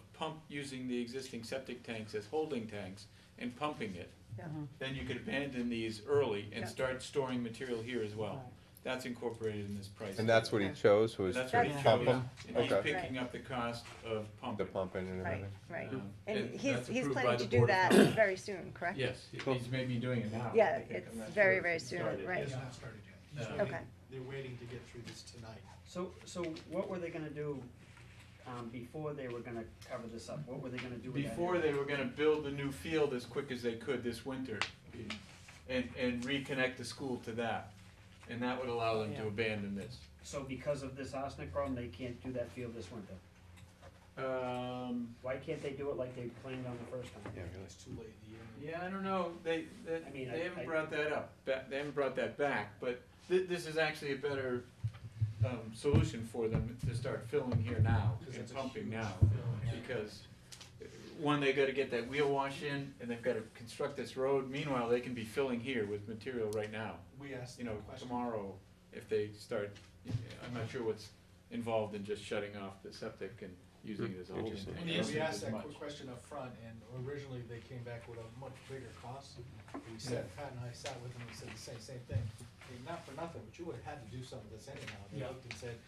[SPEAKER 5] using the existing septic tanks as holding tanks and pumping it,
[SPEAKER 2] Yeah.
[SPEAKER 5] then you could abandon these early and
[SPEAKER 2] Yeah.
[SPEAKER 5] start storing material here as well. That's incorporated in this price.
[SPEAKER 12] And that's what he chose, was
[SPEAKER 5] That's what he
[SPEAKER 12] to
[SPEAKER 5] chose,
[SPEAKER 12] pump them?
[SPEAKER 5] and he's
[SPEAKER 12] Okay.
[SPEAKER 5] picking up the cost of
[SPEAKER 12] The
[SPEAKER 5] pumping.
[SPEAKER 12] pumping and
[SPEAKER 2] Right,
[SPEAKER 12] everything.
[SPEAKER 2] right.
[SPEAKER 5] Um,
[SPEAKER 2] And
[SPEAKER 5] and
[SPEAKER 2] he's
[SPEAKER 5] that's approved by
[SPEAKER 2] planning to
[SPEAKER 5] the
[SPEAKER 2] do
[SPEAKER 5] Board of
[SPEAKER 2] that
[SPEAKER 5] Health.
[SPEAKER 2] very soon, correct?
[SPEAKER 5] Yes, he's maybe doing it now.
[SPEAKER 2] Yeah,
[SPEAKER 5] I think.
[SPEAKER 2] it's
[SPEAKER 5] I'm not
[SPEAKER 2] very,
[SPEAKER 5] sure if
[SPEAKER 2] very
[SPEAKER 5] he
[SPEAKER 2] soon,
[SPEAKER 5] started.
[SPEAKER 2] right.
[SPEAKER 4] It's not started yet. He's
[SPEAKER 5] Uh,
[SPEAKER 4] waiting-
[SPEAKER 2] Okay.
[SPEAKER 4] They're waiting to get through this tonight.
[SPEAKER 10] So what were they gonna do, before they were gonna cover this up? What were they gonna do with that?
[SPEAKER 5] Before they were gonna build the new field as quick as they could this winter and reconnect the school to that. And that would allow them to
[SPEAKER 10] Yeah.
[SPEAKER 5] abandon this.
[SPEAKER 10] So because of this arsenic problem, they can't do that field this winter? Why can't they do it like they planned on the first time?
[SPEAKER 4] It's too late in the year.
[SPEAKER 5] Yeah, I don't know, they
[SPEAKER 10] mean,
[SPEAKER 5] haven't
[SPEAKER 10] I-
[SPEAKER 5] brought that up, they haven't brought that back, but this is actually a better, solution for them to start filling here now,
[SPEAKER 4] 'Cause
[SPEAKER 5] and
[SPEAKER 4] it's a
[SPEAKER 5] pumping
[SPEAKER 4] huge
[SPEAKER 5] now.
[SPEAKER 4] fill, yeah.
[SPEAKER 5] Because, one, they gotta get that wheel wash in, and they've gotta construct this road, meanwhile, they can be filling here with material right now.
[SPEAKER 4] We asked
[SPEAKER 5] You
[SPEAKER 4] the
[SPEAKER 5] know,
[SPEAKER 4] question.
[SPEAKER 5] tomorrow, if they start, I'm not sure what's involved in just shutting off the septic and using it as a holding
[SPEAKER 8] Interesting.
[SPEAKER 5] tank.
[SPEAKER 6] And
[SPEAKER 4] We
[SPEAKER 6] the answer
[SPEAKER 4] asked
[SPEAKER 5] As
[SPEAKER 4] that
[SPEAKER 5] much.
[SPEAKER 4] quick question up front, and originally they came back with a much bigger cost. We said, Pat and I sat with them and said the same thing. Hey, not for nothing, but you would've had to do some of this anyhow. They
[SPEAKER 6] Yeah.
[SPEAKER 4] looked and said,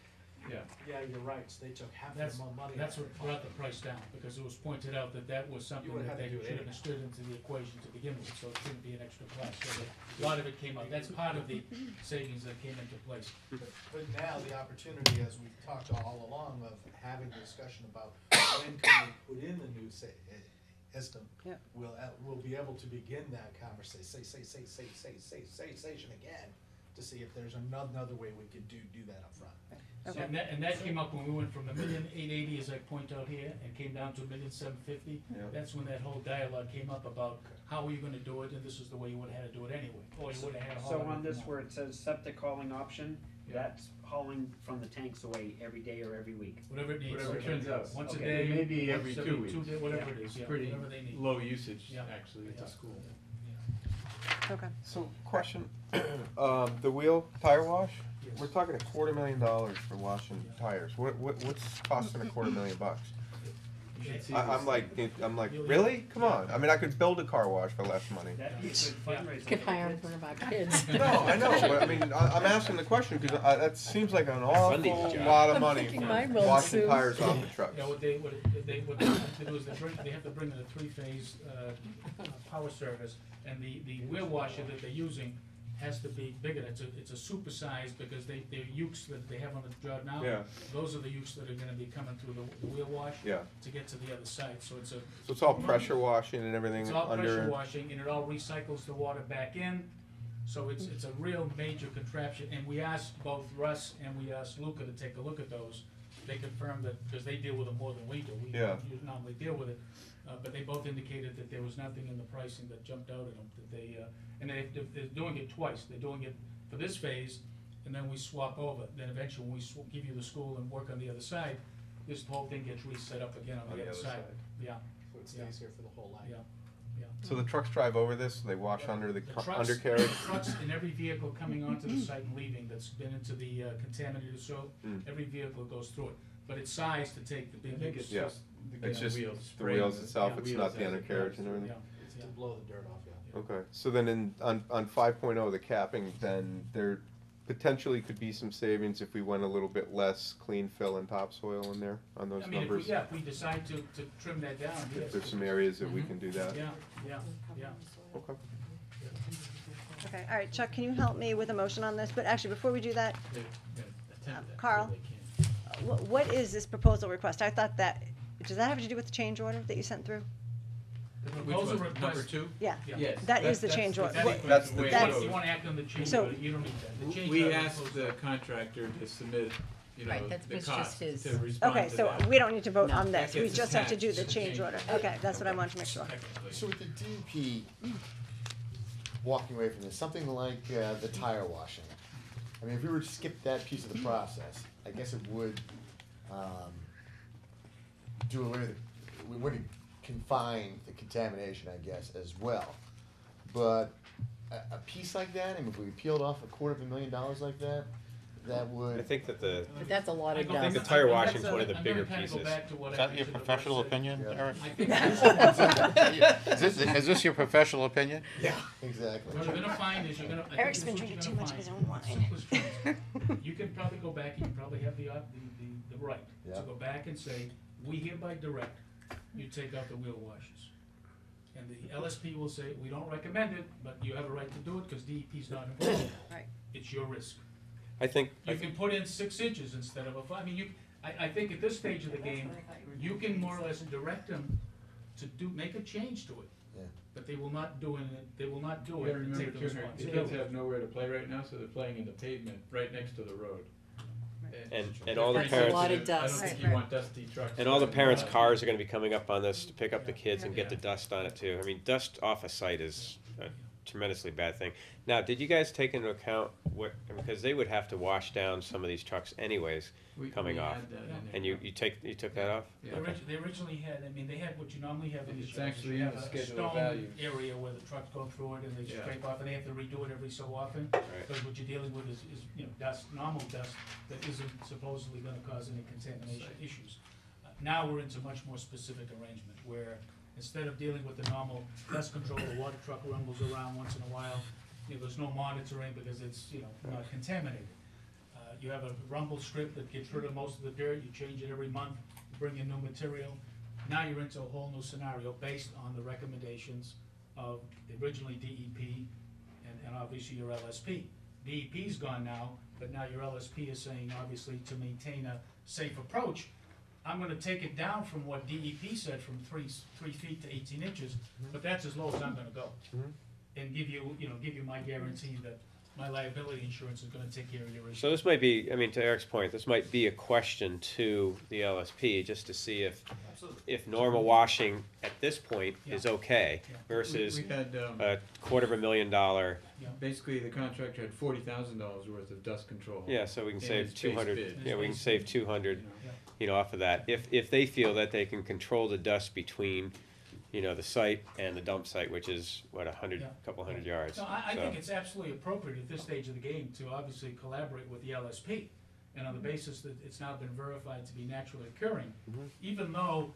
[SPEAKER 5] Yeah.
[SPEAKER 4] yeah, you're right, so they took half
[SPEAKER 6] That's,
[SPEAKER 4] their money.
[SPEAKER 6] that's
[SPEAKER 4] out
[SPEAKER 6] what
[SPEAKER 4] of
[SPEAKER 6] brought
[SPEAKER 4] their
[SPEAKER 6] the price down, because it was pointed out that that was something
[SPEAKER 4] would've
[SPEAKER 6] that
[SPEAKER 4] had
[SPEAKER 6] they
[SPEAKER 4] to do it
[SPEAKER 6] should have
[SPEAKER 4] anyhow.
[SPEAKER 6] stood into the equation to begin with, so it shouldn't be an extra cost. So a lot of it came out, that's part of the savings that came into place.
[SPEAKER 4] But now the opportunity, as we've talked all along, of having a discussion about when can we put in the new system,
[SPEAKER 2] Yeah.
[SPEAKER 4] we'll be able to begin that conversation, station again, to see if there's another way we could do that up front.
[SPEAKER 2] Okay.
[SPEAKER 6] And that came up when we went from $1,880,000, as I point out here, and came down to $1,750,000.
[SPEAKER 12] Yeah.
[SPEAKER 6] That's when that whole dialogue came up about how were you gonna do it, and this is the way you would've had to do it anyway, or you would've had to haul
[SPEAKER 10] So
[SPEAKER 6] it
[SPEAKER 10] on
[SPEAKER 6] in
[SPEAKER 10] this
[SPEAKER 6] from
[SPEAKER 10] where it says septic hauling option,
[SPEAKER 6] Yeah.
[SPEAKER 10] that's hauling from the tanks away every day or every week?
[SPEAKER 6] whatever it needs.
[SPEAKER 5] Whatever it turns out.
[SPEAKER 6] Once a
[SPEAKER 10] Okay.
[SPEAKER 6] day.
[SPEAKER 5] Maybe every
[SPEAKER 6] once
[SPEAKER 5] 2 weeks.
[SPEAKER 6] whatever
[SPEAKER 10] Yeah.
[SPEAKER 6] it is, yeah,
[SPEAKER 5] Pretty
[SPEAKER 6] whatever they need.
[SPEAKER 5] low usage,
[SPEAKER 6] Yeah.
[SPEAKER 5] actually, at the
[SPEAKER 6] Yeah.
[SPEAKER 5] school.
[SPEAKER 2] Okay.
[SPEAKER 12] So, question, the wheel tire wash,
[SPEAKER 6] Yes.
[SPEAKER 12] we're talking $250,000 for washing tires. What's costing $250,000?
[SPEAKER 5] You should see
[SPEAKER 12] I'm
[SPEAKER 5] this.
[SPEAKER 12] like, really? Come on. I mean, I could build a car wash for less money.
[SPEAKER 10] That'd be a good fundraiser.
[SPEAKER 1] Could hire one of our kids.
[SPEAKER 12] No, I know, but I mean, I'm asking the question because that seems like an
[SPEAKER 8] Funding
[SPEAKER 12] awful
[SPEAKER 8] job.
[SPEAKER 12] lot of
[SPEAKER 1] I'm
[SPEAKER 12] money
[SPEAKER 1] thinking
[SPEAKER 12] for
[SPEAKER 1] mine will
[SPEAKER 12] washing
[SPEAKER 1] soon.
[SPEAKER 12] tires off the trucks.
[SPEAKER 6] Yeah, what they have to do is they have to bring in a three-phase, power service, and the wheel washer that they're using has to be bigger, it's a supersized, because their ukes that they have on the job now,
[SPEAKER 12] Yeah.
[SPEAKER 6] those are the ukes that are gonna be coming through the wheel wash
[SPEAKER 12] Yeah,
[SPEAKER 6] to get to the other side, so it's
[SPEAKER 12] so it's all pressure washing and everything
[SPEAKER 6] all pressure
[SPEAKER 12] under.
[SPEAKER 6] washing, and it all recycles the water back in, so it's a real major contraption, and we asked both Russ and we asked Luca to take a look at those. They confirmed that, because they deal with it more than we do, we
[SPEAKER 12] Yeah.
[SPEAKER 6] normally deal with it, but they both indicated that there was nothing in the pricing that jumped out at them, that they, and they're doing it twice, they're doing it for this phase, and then we swap over, then eventually when we give you the school and work on the other side, this whole thing gets reset up again on the other side. Yeah,
[SPEAKER 4] So it stays here for the whole life.
[SPEAKER 6] yeah.
[SPEAKER 12] So the trucks drive over this, they wash under the
[SPEAKER 6] The trucks-
[SPEAKER 12] undercarriage?
[SPEAKER 6] the Trucks in every vehicle coming onto the site and leaving that's been into the contaminated soil,
[SPEAKER 12] Mm.
[SPEAKER 6] every vehicle goes through it. But it's sized to take the
[SPEAKER 5] I
[SPEAKER 6] big.
[SPEAKER 5] think it's
[SPEAKER 12] Yeah.
[SPEAKER 5] just the
[SPEAKER 12] It's just
[SPEAKER 5] wheels.
[SPEAKER 12] the
[SPEAKER 5] spraying
[SPEAKER 12] wheels itself, it's
[SPEAKER 5] wheels
[SPEAKER 12] not the
[SPEAKER 5] as it
[SPEAKER 12] undercarriage
[SPEAKER 5] goes
[SPEAKER 12] and
[SPEAKER 5] through.
[SPEAKER 12] everything?
[SPEAKER 6] Yeah,
[SPEAKER 4] To blow the dirt off, yeah.
[SPEAKER 12] Okay, so then on 5.0, the capping, then there potentially could be some savings if we went a little bit less clean fill and topsoil in there on those
[SPEAKER 6] I mean,
[SPEAKER 12] numbers?
[SPEAKER 6] if we decide to trim that down, yes.
[SPEAKER 12] If there's some areas that we
[SPEAKER 6] Mhm.
[SPEAKER 12] can do that?
[SPEAKER 6] Yeah, yeah.
[SPEAKER 12] Okay.
[SPEAKER 2] Okay, all right, Chuck, can you help me with a motion on this? But actually, before we do that,
[SPEAKER 6] They're gonna attempt that,
[SPEAKER 2] Carl?
[SPEAKER 6] but they can't.
[SPEAKER 2] what is this proposal request? I thought that does that have to do with the change order that you sent through?
[SPEAKER 6] The
[SPEAKER 5] Which
[SPEAKER 6] proposal
[SPEAKER 5] one,
[SPEAKER 6] request.
[SPEAKER 5] number two?
[SPEAKER 2] Yeah,
[SPEAKER 5] Yes.
[SPEAKER 2] that is the change order.
[SPEAKER 4] That's
[SPEAKER 5] the way it
[SPEAKER 2] that's-
[SPEAKER 5] goes.
[SPEAKER 6] You wanna act on the change
[SPEAKER 2] So-
[SPEAKER 6] order, you don't need that. The change
[SPEAKER 5] We
[SPEAKER 6] order
[SPEAKER 5] asked
[SPEAKER 6] goes-
[SPEAKER 5] the contractor to submit, you know,
[SPEAKER 1] Right, that
[SPEAKER 5] the
[SPEAKER 1] was just
[SPEAKER 5] cost
[SPEAKER 1] his-
[SPEAKER 5] to respond
[SPEAKER 2] Okay,
[SPEAKER 5] to
[SPEAKER 2] so
[SPEAKER 5] that.
[SPEAKER 2] we don't need to vote
[SPEAKER 1] No.
[SPEAKER 2] on
[SPEAKER 5] That
[SPEAKER 2] this, we
[SPEAKER 5] gets
[SPEAKER 2] just have to do the
[SPEAKER 5] attached to the
[SPEAKER 2] change
[SPEAKER 5] change
[SPEAKER 2] order.
[SPEAKER 5] order.
[SPEAKER 2] Okay, that's what I wanted to make sure.
[SPEAKER 5] Technically.
[SPEAKER 7] So with the DEP walking away from this, something like the tire washing, I mean, if we were to skip that piece of the process, I guess it would do away with, we wouldn't confine the contamination, I guess, as well. But a piece like that, I mean, if we peeled off $250,000 like that, that would.
[SPEAKER 8] I think that the,
[SPEAKER 1] But that's a lot of
[SPEAKER 6] I
[SPEAKER 8] think the
[SPEAKER 1] dust.
[SPEAKER 8] tire
[SPEAKER 6] I'm
[SPEAKER 8] washing's
[SPEAKER 6] gonna-
[SPEAKER 8] one of the
[SPEAKER 6] I'm
[SPEAKER 8] bigger
[SPEAKER 6] gonna kinda go
[SPEAKER 8] pieces.
[SPEAKER 6] back to what
[SPEAKER 9] Is
[SPEAKER 6] I
[SPEAKER 9] that your
[SPEAKER 6] mentioned the
[SPEAKER 9] professional
[SPEAKER 6] first thing.
[SPEAKER 9] opinion,
[SPEAKER 7] Yeah.
[SPEAKER 9] Eric?
[SPEAKER 6] I think
[SPEAKER 9] Is this your professional opinion?
[SPEAKER 7] Yeah, exactly.
[SPEAKER 6] what you're gonna find is you're gonna. I think
[SPEAKER 2] Eric's
[SPEAKER 6] this
[SPEAKER 2] been
[SPEAKER 6] is what
[SPEAKER 2] drinking
[SPEAKER 6] you're
[SPEAKER 2] too
[SPEAKER 6] gonna
[SPEAKER 2] much of his
[SPEAKER 6] find.
[SPEAKER 2] own wine.
[SPEAKER 6] Simplest terms. You can probably go back and you probably have the right
[SPEAKER 7] Yeah.
[SPEAKER 6] to go back and say, we hereby direct you take out the wheel washers. And the LSP will say, we don't recommend it, but you have a right to do it because DEP's not involved.
[SPEAKER 2] Right.
[SPEAKER 6] It's your risk.
[SPEAKER 8] I think,
[SPEAKER 6] You can put in 6 inches instead of a 5. I mean, I think at this stage of the game, you can more or less direct them to make a change to it.
[SPEAKER 7] Yeah.
[SPEAKER 6] But they will not do it, they will not do
[SPEAKER 5] You
[SPEAKER 6] it
[SPEAKER 5] gotta
[SPEAKER 6] and
[SPEAKER 5] remember
[SPEAKER 6] take the
[SPEAKER 5] too, the kids
[SPEAKER 6] responsibility.
[SPEAKER 5] have nowhere to play right now, so they're playing in the pavement right next to the road.
[SPEAKER 8] and all the
[SPEAKER 1] That's a
[SPEAKER 8] parents,
[SPEAKER 1] lot of
[SPEAKER 5] I don't
[SPEAKER 1] dust.
[SPEAKER 5] think
[SPEAKER 2] Right,
[SPEAKER 5] you
[SPEAKER 2] right.
[SPEAKER 5] want dusty trucks.
[SPEAKER 8] and all the
[SPEAKER 5] driving
[SPEAKER 8] parents'
[SPEAKER 5] by.
[SPEAKER 8] cars are gonna be coming up on this to pick up the kids and get the
[SPEAKER 5] Yeah.
[SPEAKER 8] dust on it too. I mean, dust off a site is a tremendously bad thing. Now, did you guys take into account what, because they would have to wash down some of these trucks anyways,
[SPEAKER 5] We-
[SPEAKER 8] coming
[SPEAKER 5] we
[SPEAKER 8] off.
[SPEAKER 5] had that in there.
[SPEAKER 8] and you took that off?
[SPEAKER 5] Yeah.
[SPEAKER 6] They originally had, I mean, they had what you normally have in these
[SPEAKER 5] It's
[SPEAKER 6] yards.
[SPEAKER 5] actually
[SPEAKER 6] You
[SPEAKER 5] in
[SPEAKER 6] have
[SPEAKER 5] the
[SPEAKER 6] a
[SPEAKER 5] schedule of
[SPEAKER 6] stone
[SPEAKER 5] values.
[SPEAKER 6] area where the trucks go through it and they
[SPEAKER 5] Yeah.
[SPEAKER 6] scrape off and they have to redo it every so often.
[SPEAKER 8] Right.
[SPEAKER 6] Because what you're dealing with is, you know, dust, normal dust that isn't supposedly gonna cause any contamination issues. Now we're into much more specific arrangement where instead of dealing with the normal dust control, the water truck rumbles around once in a while, you know, there's no monitoring because it's, you know, not contaminated. You have a rumble strip that gets rid of most of the dirt, you change it every month, you bring in new material. Now you're into a whole new scenario based on the recommendations of originally DEP and obviously your LSP. DEP's gone now, but now your LSP is saying, obviously, to maintain a safe approach, I'm gonna take it down from what DEP said, from 3 feet to 18 inches, but that's as low as I'm gonna go.
[SPEAKER 8] Mhm.
[SPEAKER 6] And give you my guarantee that my liability insurance is gonna take care of your issue.
[SPEAKER 8] So this might be, I mean, to Eric's point, this might be a question to the LSP, just to see if normal washing at this point is okay
[SPEAKER 6] Yeah.
[SPEAKER 8] versus
[SPEAKER 5] We had,
[SPEAKER 8] a $250,000.
[SPEAKER 5] basically, the contractor had $40,000 worth of dust control.
[SPEAKER 8] Yeah, so we can
[SPEAKER 5] in
[SPEAKER 8] save
[SPEAKER 5] his base
[SPEAKER 8] 200,
[SPEAKER 5] bid.
[SPEAKER 8] yeah, we can
[SPEAKER 6] His
[SPEAKER 8] save
[SPEAKER 6] base
[SPEAKER 8] 200,
[SPEAKER 5] You know.
[SPEAKER 6] Yeah.
[SPEAKER 8] you know, off of that. If they feel that they can control the dust between, you know, the site and the dump site, which is, what,
[SPEAKER 6] Yeah.
[SPEAKER 8] couple hundred yards.
[SPEAKER 6] No, I
[SPEAKER 8] So-
[SPEAKER 6] think it's absolutely appropriate at this stage of the game to obviously collaborate with the LSP. And on the basis that it's now been verified to be naturally occurring, even though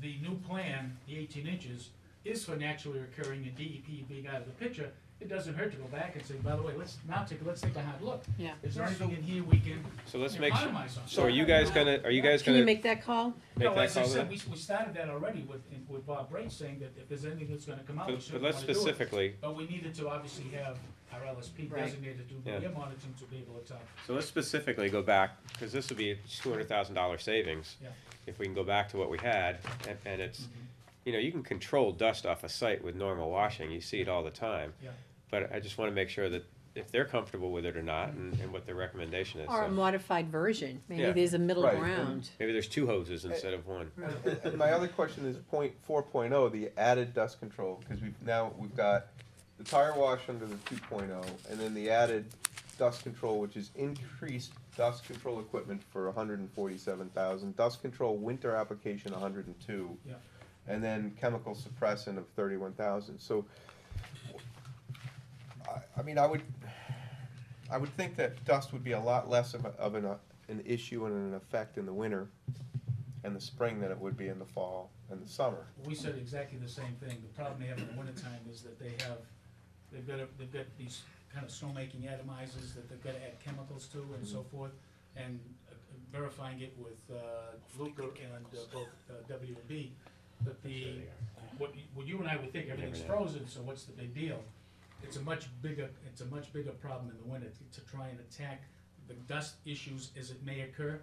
[SPEAKER 6] the new plan, the 18 inches, is for naturally occurring and DEP being out of the picture, it doesn't hurt to go back and say, by the way, let's take a hard look.
[SPEAKER 1] Yeah.
[SPEAKER 6] Is there anything in here we can
[SPEAKER 8] So let's make,
[SPEAKER 6] economize on?
[SPEAKER 8] so are you guys gonna
[SPEAKER 1] Can you make that call?
[SPEAKER 8] make
[SPEAKER 6] No,
[SPEAKER 8] that
[SPEAKER 6] as I
[SPEAKER 8] call
[SPEAKER 6] said,
[SPEAKER 8] then?
[SPEAKER 6] we started that already with Bob Brace saying that if there's anything that's gonna come out, we
[SPEAKER 8] But
[SPEAKER 6] certainly
[SPEAKER 8] let's
[SPEAKER 6] wanna do it.
[SPEAKER 8] specifically,
[SPEAKER 6] But we needed to obviously have our LSP
[SPEAKER 1] Right.
[SPEAKER 6] designated to do
[SPEAKER 8] Yeah.
[SPEAKER 6] their monitoring to be able to tell.
[SPEAKER 8] so let's specifically go back, because this would be a $200,000 savings.
[SPEAKER 6] Yeah.
[SPEAKER 8] If we can go back to what we had, and it's, you know, you can control dust off a site with normal washing, you see it all the time.
[SPEAKER 6] Yeah.
[SPEAKER 8] But I just wanna make sure that if they're comfortable with it or not, and what their recommendation is.
[SPEAKER 1] Or a
[SPEAKER 8] So
[SPEAKER 1] modified version, maybe
[SPEAKER 8] Yeah.
[SPEAKER 1] there's a middle
[SPEAKER 12] Right,
[SPEAKER 1] ground.
[SPEAKER 8] maybe there's 2 hoses instead of 1.
[SPEAKER 12] And my other question is 4.0, the added dust control, because we've got the tire wash under the 2.0, and then the added dust control, which is increased dust control equipment for 147,000, dust control winter application 102,
[SPEAKER 6] Yeah.
[SPEAKER 12] and then chemical suppressant of 31,000. So, I mean, I would think that dust would be a lot less of an issue and an effect in the winter and the spring than it would be in the fall and the summer.
[SPEAKER 6] We said exactly the same thing. The problem they have in the wintertime is that they've got these kind of snowmaking atomizers that they've gotta add chemicals to and so forth. And verifying it with, Luca and both W&B, that what you and I would think, everything's frozen, so what's the big deal? It's a much bigger problem in the winter to try and attack the dust issues as it may occur.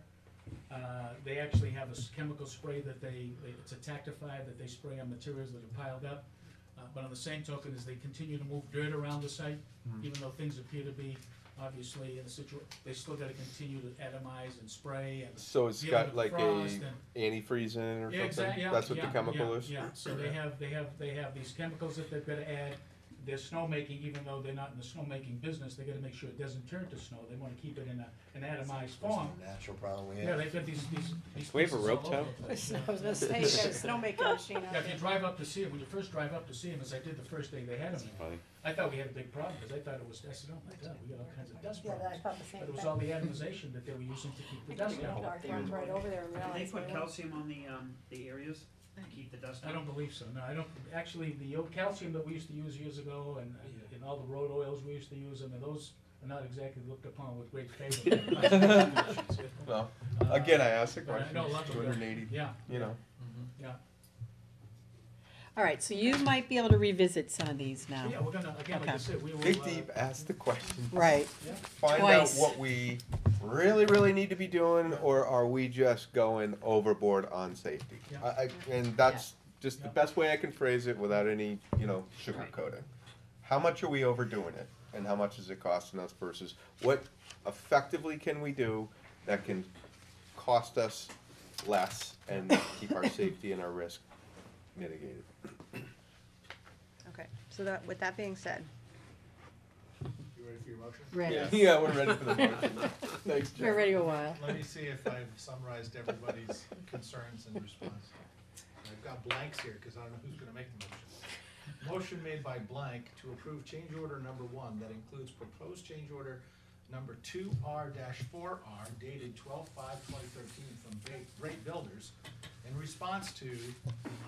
[SPEAKER 6] They actually have a chemical spray that it's a tactified that they spray on materials that are piled up. But on the same token, as they continue to move dirt around the site, even though things appear to be obviously in a situation, they still gotta continue to atomize and spray and.
[SPEAKER 12] So it's
[SPEAKER 6] dealing
[SPEAKER 12] got
[SPEAKER 6] with
[SPEAKER 12] like a
[SPEAKER 6] frost and-
[SPEAKER 12] antifreeze in it or
[SPEAKER 6] Yeah,
[SPEAKER 12] something?
[SPEAKER 6] exactly, yeah,
[SPEAKER 12] That's what the
[SPEAKER 6] yeah,
[SPEAKER 12] chemical
[SPEAKER 6] yeah,
[SPEAKER 12] is?
[SPEAKER 6] Yeah, so they have these chemicals that they've gotta add. They're snowmaking, even though they're not in the snowmaking business, they gotta make sure it doesn't turn to snow. They wanna keep it in an atomized form.
[SPEAKER 7] Natural problem we
[SPEAKER 6] Yeah,
[SPEAKER 7] have.
[SPEAKER 6] they've got these
[SPEAKER 8] we have a
[SPEAKER 6] pieces
[SPEAKER 8] rope
[SPEAKER 6] all over
[SPEAKER 8] tow?
[SPEAKER 6] the place.
[SPEAKER 11] I was gonna say, you got a snowmaking machine out
[SPEAKER 6] Yeah, if you
[SPEAKER 11] there.
[SPEAKER 6] drive up to see them, when you first drive up to see them, as I did the first day they had them,
[SPEAKER 9] Funny.
[SPEAKER 6] I thought we had a big problem, because I thought it was, I said, oh my God, we got all kinds of dust
[SPEAKER 11] Yeah, I
[SPEAKER 6] problems.
[SPEAKER 11] thought the same
[SPEAKER 6] But it was
[SPEAKER 11] thing.
[SPEAKER 6] all the atomization that they were using to keep the dust down.
[SPEAKER 11] Walked right over there and
[SPEAKER 10] Do they
[SPEAKER 11] realized.
[SPEAKER 10] put
[SPEAKER 11] they weren't-
[SPEAKER 10] calcium on the areas to keep the dust
[SPEAKER 6] I
[SPEAKER 10] out?
[SPEAKER 6] don't believe so, no, I don't, actually, the calcium that we used to use years ago, and all the road oils we used to use, I mean, those are not exactly looked upon with great favor.
[SPEAKER 12] No, again, I asked the
[SPEAKER 6] But I
[SPEAKER 12] question,
[SPEAKER 6] know lots of them.
[SPEAKER 12] 280,
[SPEAKER 6] Yeah,
[SPEAKER 12] you know.
[SPEAKER 6] yeah.
[SPEAKER 1] All right, so you might be able to revisit some of these now.
[SPEAKER 6] Yeah, we're gonna, again, like I
[SPEAKER 1] Okay.
[SPEAKER 6] said, we will.
[SPEAKER 12] Dig deep, ask the question.
[SPEAKER 1] Right.
[SPEAKER 6] Yeah.
[SPEAKER 12] Find
[SPEAKER 1] Twice.
[SPEAKER 12] out what we really need to be doing, or are we just going overboard on safety?
[SPEAKER 6] Yeah.
[SPEAKER 12] And that's just the best way I can phrase it without any, sugarcoating. How much are we overdoing it, and how much is it costing us versus what effectively can we do that can cost us less and keep our safety and our risk mitigated?
[SPEAKER 2] Okay, so that, with that being said,
[SPEAKER 4] You ready for your motion?
[SPEAKER 1] Ready.
[SPEAKER 12] Yeah, we're ready for the motion. Thanks, Jeff.
[SPEAKER 1] We're ready a while.
[SPEAKER 4] Let me see if I've summarized everybody's concerns and response. I've got blanks here, because I don't know who's gonna make the motion. Motion made by blank to approve change order number 1 that includes proposed change order number 2R-4R dated 12/5/2013 from Great Builders in response to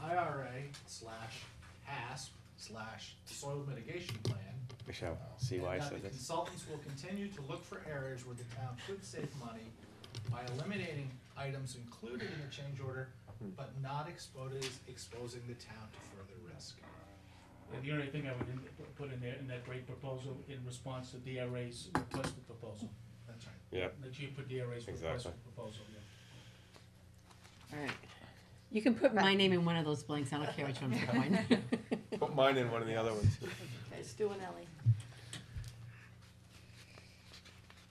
[SPEAKER 4] IRA/HASP/soil mitigation plan.
[SPEAKER 8] Michelle, see why I
[SPEAKER 4] And that
[SPEAKER 8] said
[SPEAKER 4] the
[SPEAKER 8] this?
[SPEAKER 4] consultants will continue to look for areas where the town could save money by eliminating items included in the change order, but not exposing the town to further risk.
[SPEAKER 6] And the only thing I would put in there, in that great proposal, in response to DRA's requested proposal,
[SPEAKER 4] That's right.
[SPEAKER 8] Yep,
[SPEAKER 6] that you put DRA's
[SPEAKER 8] Exactly.
[SPEAKER 6] requested proposal, yeah.
[SPEAKER 1] All right. You can put my name in one of those blanks, I don't care which one you put mine.
[SPEAKER 12] Put mine in one of the other ones.
[SPEAKER 11] Okay, Stu and Ellie.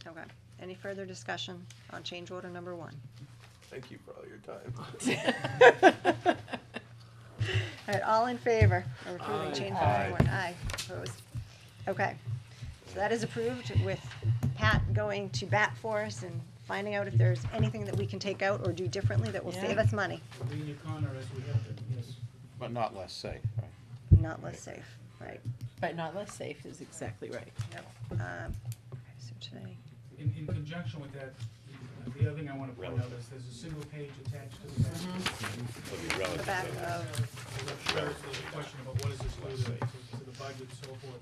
[SPEAKER 2] okay, any further discussion on change order number 1?
[SPEAKER 12] Thank you for all your time.
[SPEAKER 2] All right, all in favor of approving
[SPEAKER 6] Aye.
[SPEAKER 2] change order number 1? Aye, opposed. Okay, so that is approved with Pat going to bat for us and finding out if there's anything that we can take out or do differently that will save
[SPEAKER 1] Yeah.
[SPEAKER 2] us money,
[SPEAKER 6] We'll be in your corner as we have to, yes.
[SPEAKER 9] But not less safe, right?
[SPEAKER 2] not less safe, right?
[SPEAKER 1] But not less safe is exactly right.
[SPEAKER 2] Yep. Okay, so today,
[SPEAKER 6] In conjunction with that, the other thing I wanna point out is there's a single page attached to the back.
[SPEAKER 8] it'll be
[SPEAKER 2] the
[SPEAKER 8] relative.
[SPEAKER 2] back
[SPEAKER 8] to-
[SPEAKER 2] of,
[SPEAKER 6] There's a question about what does this do to the budget and so forth.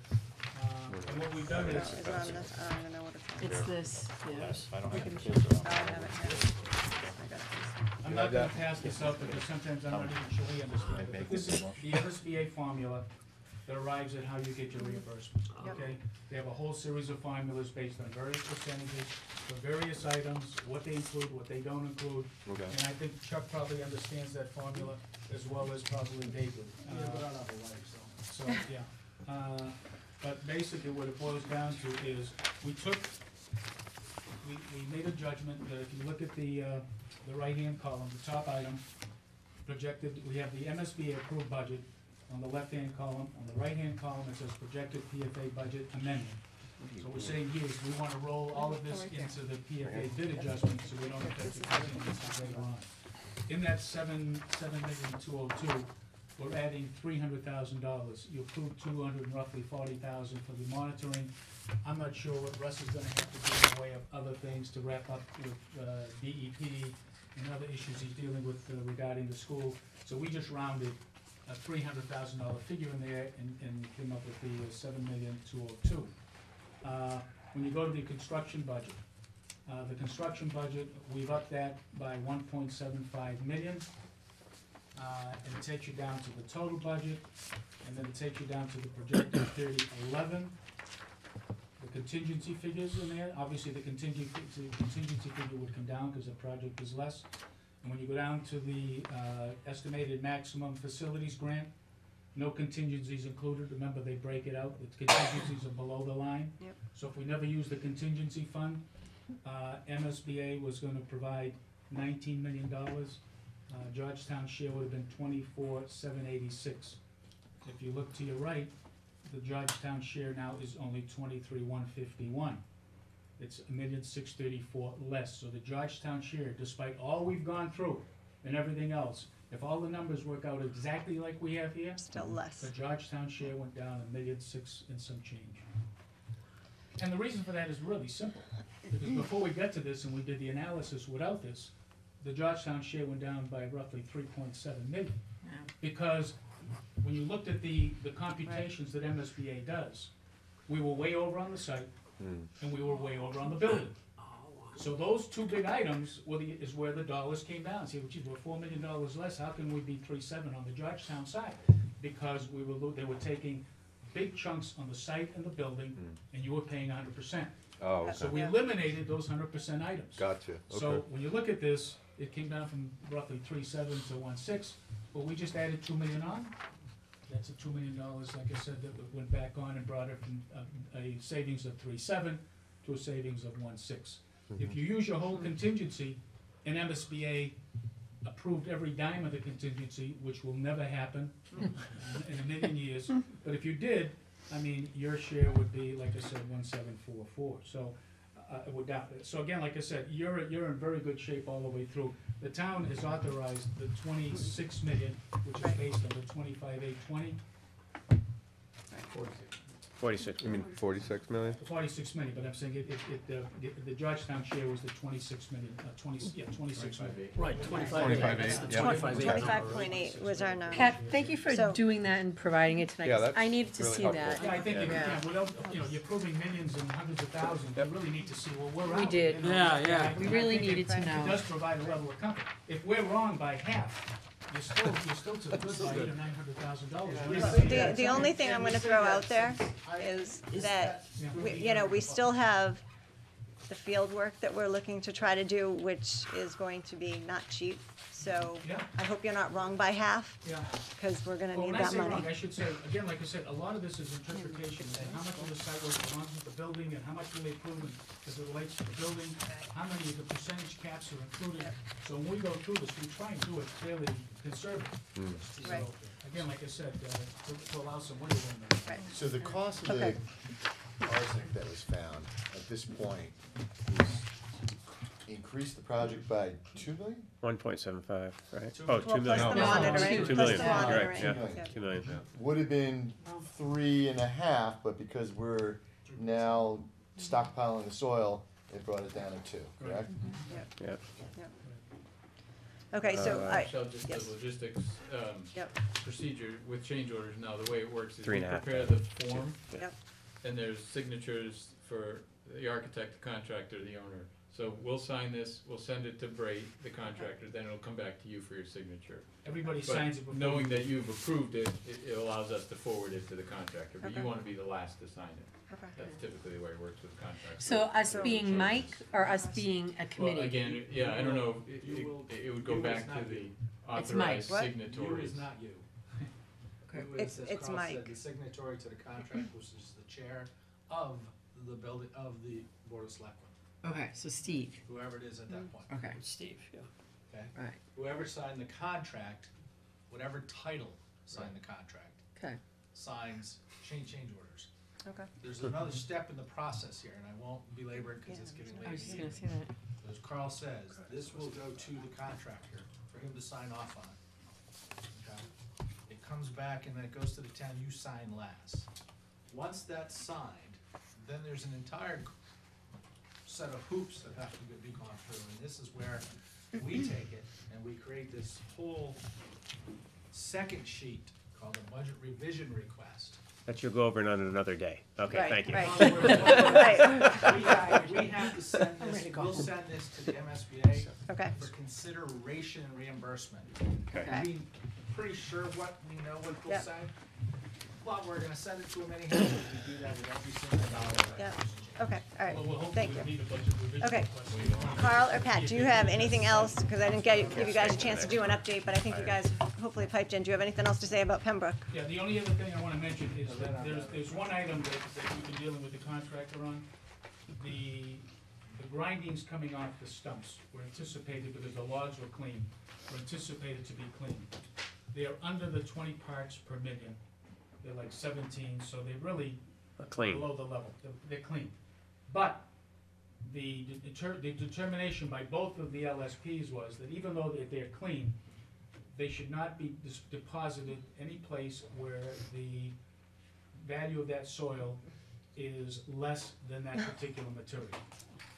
[SPEAKER 6] And what we've done
[SPEAKER 2] no,
[SPEAKER 6] is,
[SPEAKER 2] is it on this? I don't even know what it's on.
[SPEAKER 1] It's this, yeah.
[SPEAKER 9] Yes, I don't have
[SPEAKER 2] Oh,
[SPEAKER 9] kids around.
[SPEAKER 2] I have it here. I got it.
[SPEAKER 6] I'm not gonna pass this up because sometimes I'm not even sure we understand it, but this is the MSBA formula that arrives at how you get your reimbursement,
[SPEAKER 2] Yep.
[SPEAKER 6] okay? They have a whole series of formulas based on various percentages for various items, what they include, what they don't include.
[SPEAKER 12] Okay.
[SPEAKER 6] And I think Chuck probably understands that formula as well as probably David.
[SPEAKER 4] Yeah, but I don't have a wife, so.
[SPEAKER 6] So, yeah, but basically what it boils down to is, we made a judgment that if you look at the right-hand column, the top item, projected, we have the MSBA approved budget on the left-hand column, on the right-hand column, it says projected PFA budget amendment. So what we're saying here is we wanna roll all of this into the PFA bid adjustment, so we don't affect the contingencies later on. In that 7,202,000, we're adding $300,000. You approved roughly $40,000 for the monitoring. I'm not sure what Russ is gonna have to do in the way of other things to wrap up with DEP and other issues he's dealing with regarding the school. So we just rounded a $300,000 figure in there and came up with the 7,202,000. When you go to the construction budget, we've upped that by 1.75 million. And it takes you down to the total budget, and then it takes you down to the projected 3011. The contingency figures in there. Obviously, the contingency figure would come down because the project is less. And when you go down to the estimated maximum facilities grant, no contingencies included. Remember, they break it out. The contingencies are below the line.
[SPEAKER 2] Yep.
[SPEAKER 6] So if we never use the contingency fund, MSBA was gonna provide $19 million. Georgetown share would have been $24,786. If you look to your right, the Georgetown share now is only $23,151. It's $1,634,000 less. So the Georgetown share, despite all we've gone through and everything else, if all the numbers work out exactly like we have here,
[SPEAKER 2] Still less.
[SPEAKER 6] the Georgetown share went down $1,600,000 and some change. And the reason for that is really simple, because before we got to this and we did the analysis without this, the Georgetown share went down by roughly 3.7 million. Because when you looked at the computations that MSBA does, we were way over on the site, and we were way over on the building. So those two big items is where the dollars came down. See, geez, we're $4 million less, how can we be 3.7 on the Georgetown side? Because they were taking big chunks on the site and the building, and you were paying 100%.
[SPEAKER 12] Oh, okay.
[SPEAKER 6] So we eliminated those 100% items.
[SPEAKER 12] Gotcha,
[SPEAKER 6] So
[SPEAKER 12] okay.
[SPEAKER 6] when you look at this, it came down from roughly 3.7 to 1.6, but we just added 2 million on. That's a $2 million, like I said, that went back on and brought it from a savings of 3.7 to a savings of 1.6. If you use your whole contingency, and MSBA approved every dime of the contingency, which will never happen in a million years, but if you did, I mean, your share would be, like I said, 1.744. So we're down. So again, like I said, you're in very good shape all the way through. The town has authorized the 26 million, which is based on the 25,820.
[SPEAKER 8] 46.
[SPEAKER 12] You mean 46 million?
[SPEAKER 6] 46 million, but I'm saying the Georgetown share was the 26 million, 26 million.
[SPEAKER 3] Right,
[SPEAKER 5] 25.8.
[SPEAKER 3] Yeah.
[SPEAKER 2] 25.8 was our number.
[SPEAKER 1] Pat, thank you for
[SPEAKER 2] So-
[SPEAKER 1] doing that and providing it tonight.
[SPEAKER 12] Yeah,
[SPEAKER 1] 'Cause
[SPEAKER 12] that's
[SPEAKER 1] I needed to
[SPEAKER 12] really
[SPEAKER 1] see
[SPEAKER 12] helpful.
[SPEAKER 1] that.
[SPEAKER 6] Yeah, I think if you
[SPEAKER 1] Yeah.
[SPEAKER 6] can, without, you're proving millions and hundreds of thousands, you really need to see, well, we're out.
[SPEAKER 1] We did.
[SPEAKER 6] you know,
[SPEAKER 3] Yeah,
[SPEAKER 6] and
[SPEAKER 3] yeah.
[SPEAKER 6] I-
[SPEAKER 1] We
[SPEAKER 6] and I
[SPEAKER 1] really
[SPEAKER 6] think
[SPEAKER 1] needed to
[SPEAKER 6] It
[SPEAKER 1] know.
[SPEAKER 6] does provide a level of comfort. If we're wrong by half, you're still to the good by $800,000 or $900,000.
[SPEAKER 2] The only thing I'm gonna throw out there is that, we still have the field work that we're looking to try to do, which is going to be not cheap. So
[SPEAKER 6] Yeah.
[SPEAKER 2] I hope you're not wrong by half,
[SPEAKER 6] Yeah.
[SPEAKER 2] because we're gonna
[SPEAKER 6] Well,
[SPEAKER 2] need
[SPEAKER 6] when I
[SPEAKER 2] that
[SPEAKER 6] say wrong,
[SPEAKER 2] money.
[SPEAKER 6] I should say, again, like I said, a lot of this is interpretation, and how much of the site work belongs with the building, and how much will they approve as it relates to the building, how many of the percentage caps are included. So when we go through this, we try and do it fairly conservative.
[SPEAKER 2] Right.
[SPEAKER 6] So, again, like I said, to allow some wiggle room there.
[SPEAKER 2] Right.
[SPEAKER 7] So the cost of
[SPEAKER 2] Okay.
[SPEAKER 7] the arsenic that was found at this point was increased the project by 2 million?
[SPEAKER 8] 1.75, right?
[SPEAKER 6] Two
[SPEAKER 8] Oh,
[SPEAKER 6] million.
[SPEAKER 8] 2
[SPEAKER 2] Well, plus
[SPEAKER 8] million.
[SPEAKER 2] the
[SPEAKER 1] No,
[SPEAKER 2] monitoring,
[SPEAKER 8] 2
[SPEAKER 2] plus
[SPEAKER 8] million,
[SPEAKER 2] the
[SPEAKER 8] you're right,
[SPEAKER 2] monitoring.
[SPEAKER 8] yeah,
[SPEAKER 7] Yeah.
[SPEAKER 8] 2 million.
[SPEAKER 7] Would have been 3.5, but because we're now stockpiling the soil, it brought it down to 2, correct?
[SPEAKER 8] Yeah.
[SPEAKER 2] Okay, so
[SPEAKER 5] Michelle, just
[SPEAKER 2] yes.
[SPEAKER 5] the logistics,
[SPEAKER 2] Yep.
[SPEAKER 5] procedure with change orders now, the way it works is we
[SPEAKER 8] 3.5.
[SPEAKER 5] prepare the form,
[SPEAKER 2] Yep.
[SPEAKER 5] and there's signatures for the architect, the contractor, the owner. So we'll sign this, we'll send it to Bray, the contractor, then it'll come back to you for your signature.
[SPEAKER 6] Everybody
[SPEAKER 5] But
[SPEAKER 6] signs it before.
[SPEAKER 5] knowing that you've approved it, it allows us to forward it to the contractor, but you
[SPEAKER 2] Okay.
[SPEAKER 5] wanna be the last to sign it.
[SPEAKER 2] Okay.
[SPEAKER 5] That's typically the way it works with contractors.
[SPEAKER 1] So us
[SPEAKER 2] So-
[SPEAKER 1] being Mike or us being a
[SPEAKER 5] Well,
[SPEAKER 1] committee?
[SPEAKER 5] again, yeah, I don't know, it would go
[SPEAKER 6] You is
[SPEAKER 5] back to
[SPEAKER 6] not
[SPEAKER 5] the
[SPEAKER 6] you.
[SPEAKER 1] It's Mike.
[SPEAKER 5] authorized
[SPEAKER 2] What?
[SPEAKER 5] signatories.
[SPEAKER 6] not you.
[SPEAKER 2] It's Mike.
[SPEAKER 4] The signatory to the contract, which is the chair of the building, of the board of selectmen,
[SPEAKER 1] Okay, so Steve,
[SPEAKER 4] whoever it is at that point.
[SPEAKER 1] okay,
[SPEAKER 3] Steve, yeah.
[SPEAKER 4] Okay?
[SPEAKER 1] right,
[SPEAKER 4] Whoever signed the contract, whatever title signed the contract,
[SPEAKER 1] okay.
[SPEAKER 4] signs change orders.
[SPEAKER 2] Okay.
[SPEAKER 4] There's another step in the process here, and I won't belabor it because it's getting late.
[SPEAKER 1] I was just
[SPEAKER 4] in
[SPEAKER 1] gonna
[SPEAKER 4] the
[SPEAKER 1] say that.
[SPEAKER 4] As Carl says, this will go to the contractor for him to sign off on. Okay? It comes back and then it goes to the town, you sign last. Once that's signed, then there's an entire set of hoops that have to be gone through, and this is where we take it and we create this whole second sheet called a budget revision request.
[SPEAKER 8] That you'll go over on another day. Okay,
[SPEAKER 2] Right,
[SPEAKER 8] thank you.
[SPEAKER 2] right. Right.
[SPEAKER 4] We have to send
[SPEAKER 1] I'm ready
[SPEAKER 4] this,
[SPEAKER 1] to go
[SPEAKER 4] we'll
[SPEAKER 1] home.
[SPEAKER 4] send this to the MSBA
[SPEAKER 2] Okay.
[SPEAKER 4] for consideration and reimbursement.
[SPEAKER 8] Okay.
[SPEAKER 4] Are we pretty sure what we know what we'll
[SPEAKER 2] Yeah.
[SPEAKER 4] say? but we're gonna send it to them anyhow, we do that with every single dollar.
[SPEAKER 2] Yeah. Okay, all right,
[SPEAKER 6] Well, we'll hopefully
[SPEAKER 2] thank you.
[SPEAKER 6] leave a budget revision
[SPEAKER 2] Okay.
[SPEAKER 6] request.
[SPEAKER 2] Carl or Pat, do you have anything else? Because I didn't give you guys a chance to do an update, but I think you guys hopefully piped in. Do you have anything else to say about Pembroke?
[SPEAKER 6] Yeah, the only other thing I wanna mention is that there's one item that we've been dealing with the contractor on. The grindings coming off the stumps were anticipated, because the logs were clean, were anticipated to be clean. They are under the 20 parts per million. They're like 17, so they're really
[SPEAKER 8] Clean.
[SPEAKER 6] below the level. They're clean. But the determination by both of the LSPs was that even though they're clean, they should not be deposited any place where the value of that soil is less than that particular material.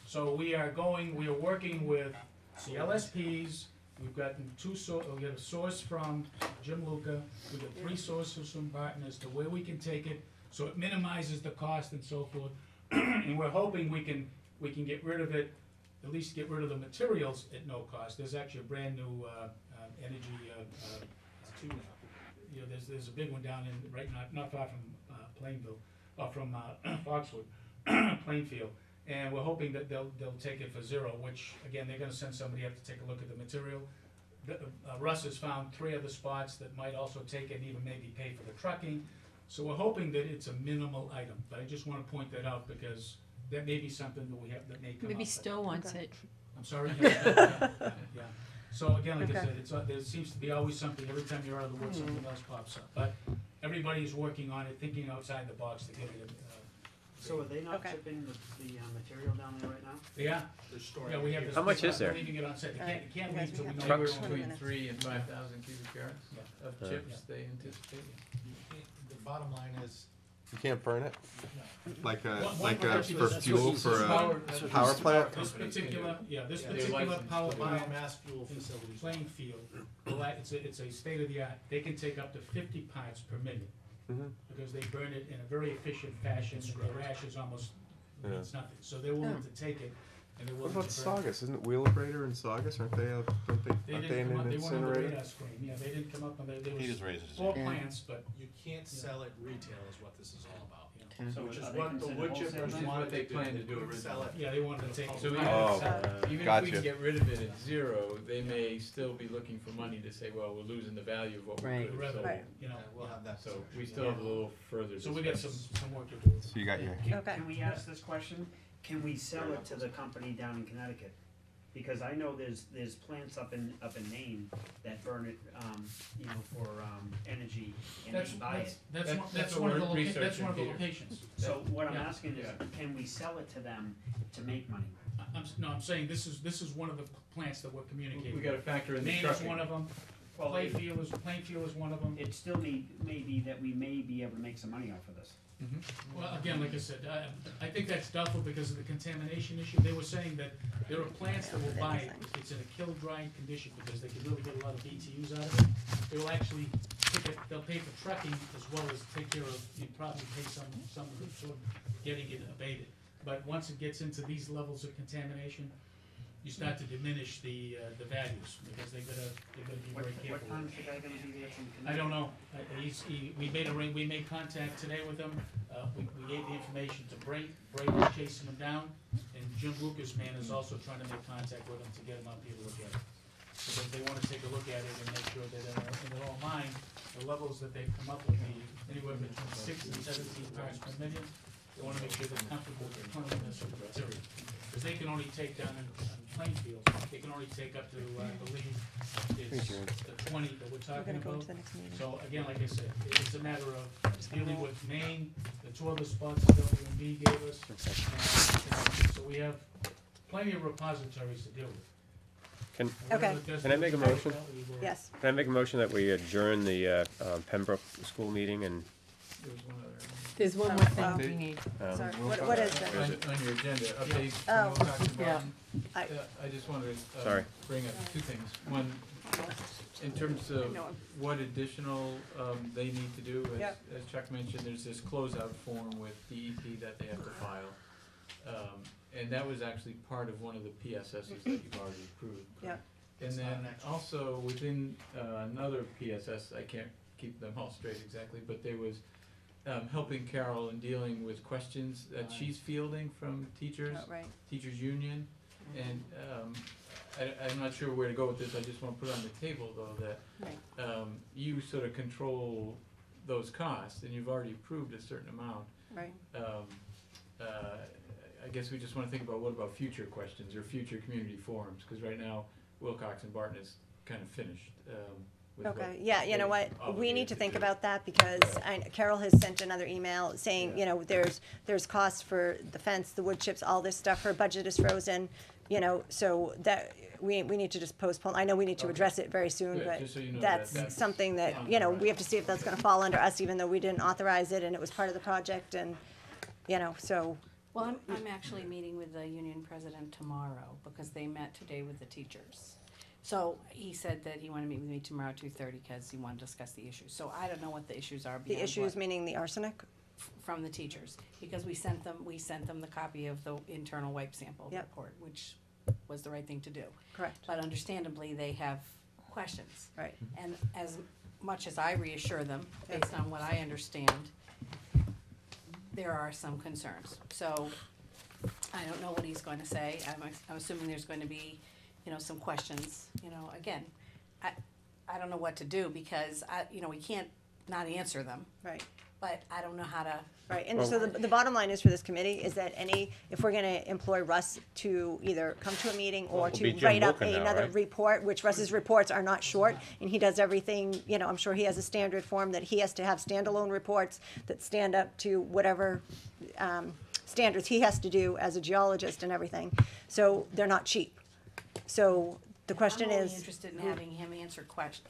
[SPEAKER 6] So we are working with the LSPs. We've gotten we got a source from Jim Luca, we got 3 sources from Barton as to where we can take it, so it minimizes the cost and so forth. And we're hoping we can get rid of it, at least get rid of the materials at no cost. There's actually a brand new energy, there's a big one down in, right not far from Plainville, or from Foxwood, Plainfield. And we're hoping that they'll take it for 0, which, again, they're gonna send somebody up to take a look at the material. Russ has found 3 other spots that might also take it, and even maybe pay for the trucking. So we're hoping that it's a minimal item, but I just wanna point that out, because that may be something that may come up.
[SPEAKER 1] Maybe Stowe wants it.
[SPEAKER 6] I'm sorry? Yeah. So again, like I
[SPEAKER 2] Okay.
[SPEAKER 6] said, there seems to be always something, every time you're out of the woods, something else pops up. But everybody's working on it, thinking outside the box to get it.
[SPEAKER 10] So are they not
[SPEAKER 2] Okay.
[SPEAKER 10] shipping the material down there right now?
[SPEAKER 6] Yeah,
[SPEAKER 4] They're storing
[SPEAKER 6] yeah, we have
[SPEAKER 4] it
[SPEAKER 6] this.
[SPEAKER 8] How much is there?
[SPEAKER 6] Leaving it on site,
[SPEAKER 2] All right.
[SPEAKER 6] you can't
[SPEAKER 2] You guys
[SPEAKER 6] leave till we
[SPEAKER 2] have
[SPEAKER 6] know
[SPEAKER 8] Trucks?
[SPEAKER 6] where we're
[SPEAKER 5] Between
[SPEAKER 6] going.
[SPEAKER 5] 3 and 5,000 cubic yards
[SPEAKER 6] Yeah.
[SPEAKER 5] of chips they anticipate.
[SPEAKER 4] The bottom line is,
[SPEAKER 12] You can't burn it? Like
[SPEAKER 6] One
[SPEAKER 12] for
[SPEAKER 6] particular- that's
[SPEAKER 12] fuel
[SPEAKER 6] what-
[SPEAKER 12] for
[SPEAKER 6] this
[SPEAKER 12] a
[SPEAKER 6] one-
[SPEAKER 12] power plant?
[SPEAKER 6] This particular, this
[SPEAKER 4] Yeah,
[SPEAKER 6] particular
[SPEAKER 5] they're licensed
[SPEAKER 6] power
[SPEAKER 5] for
[SPEAKER 6] plant
[SPEAKER 4] biomass fuel facilities.
[SPEAKER 6] Plainfield, it's a state of the art, they can take up to 50 parts per million.
[SPEAKER 12] Mhm.
[SPEAKER 6] Because they burn it in a very efficient fashion, and the rash is almost, means nothing, so they're willing to take it, and they're
[SPEAKER 12] What
[SPEAKER 6] willing
[SPEAKER 12] about
[SPEAKER 6] to burn it.
[SPEAKER 12] Saugus? Isn't Wheelabrator and Saugus, aren't they,
[SPEAKER 6] They
[SPEAKER 12] aren't they
[SPEAKER 6] didn't
[SPEAKER 12] in
[SPEAKER 6] come up,
[SPEAKER 12] an
[SPEAKER 6] they weren't on the
[SPEAKER 12] incinerator?
[SPEAKER 6] radar screen, yeah, they didn't come up on there
[SPEAKER 9] He
[SPEAKER 6] was
[SPEAKER 9] just raises his
[SPEAKER 6] 4
[SPEAKER 9] hand.
[SPEAKER 6] plants, but,
[SPEAKER 4] you can't sell it retail is what this is all about.
[SPEAKER 10] So
[SPEAKER 4] Which is
[SPEAKER 10] are they
[SPEAKER 4] what the
[SPEAKER 10] considered
[SPEAKER 4] wood
[SPEAKER 10] wholesale
[SPEAKER 4] chippers
[SPEAKER 10] then?
[SPEAKER 4] wanted
[SPEAKER 5] What they
[SPEAKER 4] to do.
[SPEAKER 5] plan to
[SPEAKER 4] They
[SPEAKER 5] do
[SPEAKER 4] couldn't sell
[SPEAKER 5] originally.
[SPEAKER 4] it.
[SPEAKER 6] yeah, they wanted to take it.
[SPEAKER 5] So even
[SPEAKER 12] Oh.
[SPEAKER 5] if we
[SPEAKER 12] Gotcha.
[SPEAKER 5] can get rid of it at 0, they may still be looking for money to say, well, we're losing the value of what we
[SPEAKER 1] Right.
[SPEAKER 5] could have
[SPEAKER 6] Revenue,
[SPEAKER 5] sold.
[SPEAKER 2] Right.
[SPEAKER 6] you know,
[SPEAKER 4] Yeah, we'll have that.
[SPEAKER 5] So we still have a little further
[SPEAKER 6] so we got some
[SPEAKER 5] discussion.
[SPEAKER 6] work to do.
[SPEAKER 12] So you got your,
[SPEAKER 2] Okay.
[SPEAKER 10] Can we ask this question? Can we sell it to the company down in Connecticut? Because I know there's plants up in Maine that burn it, for, energy, and
[SPEAKER 6] That's,
[SPEAKER 10] they buy it.
[SPEAKER 6] that's
[SPEAKER 5] what
[SPEAKER 6] one of the
[SPEAKER 5] we're
[SPEAKER 6] that's one of the
[SPEAKER 5] researching, Peter.
[SPEAKER 6] locations.
[SPEAKER 10] So what I'm
[SPEAKER 6] Yeah.
[SPEAKER 10] asking is, can we sell it to them to make money?
[SPEAKER 6] I'm saying this is one of the plants that we're communicating.
[SPEAKER 5] We gotta factor in the
[SPEAKER 6] Maine is
[SPEAKER 5] trucking.
[SPEAKER 6] one of them,
[SPEAKER 10] Well,
[SPEAKER 6] Plainfield is one of them.
[SPEAKER 10] It still may be that we may be able to make some money off of this.
[SPEAKER 6] Well, again, like I said, I think that's doubtful because of the contamination issue. They were saying that there are plants that will buy it, if it's in a kill dry condition, because they can really get a lot of BTUs out of it. They will actually they'll pay for trucking as well as take care of, you probably pay some of the sort of getting it abated. But once it gets into these levels of contamination, you start to diminish the values, because they're gonna be
[SPEAKER 10] What
[SPEAKER 6] very careful.
[SPEAKER 10] time's the guy gonna be there from Connecticut?
[SPEAKER 6] I don't know. We made contact today with him. We gave the information to Bray. Bray was chasing him down, and Jim Lucas' man is also trying to make contact with him to get him up here to look at it. Because they wanna take a look at it and make sure that in their own mind, the levels that they've come up with be anywhere between 6 and 17 parts per million. They wanna make sure they're comfortable with the cleanliness of the material. Because they can only take down in Plainfield, they can only take up to, I believe, it's the 20 that we're
[SPEAKER 2] We're
[SPEAKER 6] talking
[SPEAKER 2] gonna go
[SPEAKER 6] about.
[SPEAKER 2] to the next meeting.
[SPEAKER 6] So again, like I said, it's a matter of dealing with Maine, the 2 other spots that WMB gave us. And, so we have plenty of repositories to deal with.
[SPEAKER 8] Can,
[SPEAKER 2] Okay.
[SPEAKER 8] Can I make a motion?
[SPEAKER 2] Yes,
[SPEAKER 8] can I make a motion that we adjourn the Pembroke school meeting and,
[SPEAKER 5] There was one other.
[SPEAKER 1] There's one more
[SPEAKER 2] wow.
[SPEAKER 1] thing we need.
[SPEAKER 2] sorry, what is that?
[SPEAKER 5] On your agenda, updates
[SPEAKER 2] Oh.
[SPEAKER 5] from Dr.
[SPEAKER 1] Yeah.
[SPEAKER 5] Martin.
[SPEAKER 2] I-
[SPEAKER 5] I just wanted to
[SPEAKER 8] Sorry.
[SPEAKER 5] bring up 2 things. One, in terms of
[SPEAKER 2] No.
[SPEAKER 5] what additional they need to do,
[SPEAKER 2] Yep.
[SPEAKER 5] as Chuck mentioned, there's this closeout form with DEP that they have to file. And that was actually part of one of the PSSs that you've already approved.
[SPEAKER 2] Yep.
[SPEAKER 5] And
[SPEAKER 4] It's not
[SPEAKER 5] then
[SPEAKER 4] an extra.
[SPEAKER 5] also within another PSS, I can't keep them all straight exactly, but there was helping Carol in dealing with questions that she's fielding from teachers,
[SPEAKER 2] Oh, right.
[SPEAKER 5] teachers union, and I'm not sure where to go with this. I just want to put on the table though that
[SPEAKER 2] Right.
[SPEAKER 5] you sort of control those costs, and you've already approved a certain amount.
[SPEAKER 2] Right.
[SPEAKER 5] I guess we just want to think about what about future questions or future community forums, because right now Wilcox and Barton is kind of finished. With
[SPEAKER 2] Okay, yeah, you know
[SPEAKER 5] they're
[SPEAKER 2] what, we need
[SPEAKER 5] obligated
[SPEAKER 2] to think
[SPEAKER 5] do.
[SPEAKER 2] about that, because Carol has sent another email saying, you know, there's costs for the fence, the wood chips, all this stuff, her budget is frozen, you know, so that, we need to just postpone, I know we need to address it very soon,
[SPEAKER 5] Good,
[SPEAKER 2] but
[SPEAKER 5] just so you know
[SPEAKER 2] that's
[SPEAKER 5] that's
[SPEAKER 2] something that,
[SPEAKER 5] on
[SPEAKER 2] you
[SPEAKER 5] the
[SPEAKER 2] know,
[SPEAKER 5] right.
[SPEAKER 2] we have to see if that's gonna fall under us, even though we didn't authorize it and it was part of the project, and, you know, so,
[SPEAKER 11] Well, I'm actually meeting with the union president tomorrow, because they met today with the teachers. So he said that he wanted to meet with me tomorrow at 2:30, because he wanted to discuss the issues. So I don't know what the issues are
[SPEAKER 2] the
[SPEAKER 11] beyond
[SPEAKER 2] issues
[SPEAKER 11] what-
[SPEAKER 2] meaning the arsenic?
[SPEAKER 11] from the teachers, because we sent them the copy of the internal wipe sample
[SPEAKER 2] Yep.
[SPEAKER 11] report, which was the right thing to do.
[SPEAKER 2] Correct,
[SPEAKER 11] But understandably, they have questions.
[SPEAKER 2] right,
[SPEAKER 11] And as much as I reassure them, based on what I understand, there are some concerns. So I don't know what he's going to say. I'm assuming there's going to be, you know, some questions, you know, again, I don't know what to do, because we can't not answer them,
[SPEAKER 2] right.
[SPEAKER 11] but I don't know how to.
[SPEAKER 2] Right, and so the bottom line is for this committee is that if we're gonna employ Russ to either come to a meeting or
[SPEAKER 9] it'll be
[SPEAKER 2] to
[SPEAKER 9] Jim
[SPEAKER 2] write up
[SPEAKER 9] Wilkin now,
[SPEAKER 2] another
[SPEAKER 9] right?
[SPEAKER 2] report, which Russ's reports are not short, and he does everything, you know, I'm sure he has a standard form that he has to have standalone reports that stand up to whatever, standards he has to do as a geologist and everything, so they're not cheap. So the question
[SPEAKER 11] I'm only
[SPEAKER 2] is,
[SPEAKER 11] interested in having him answer questions,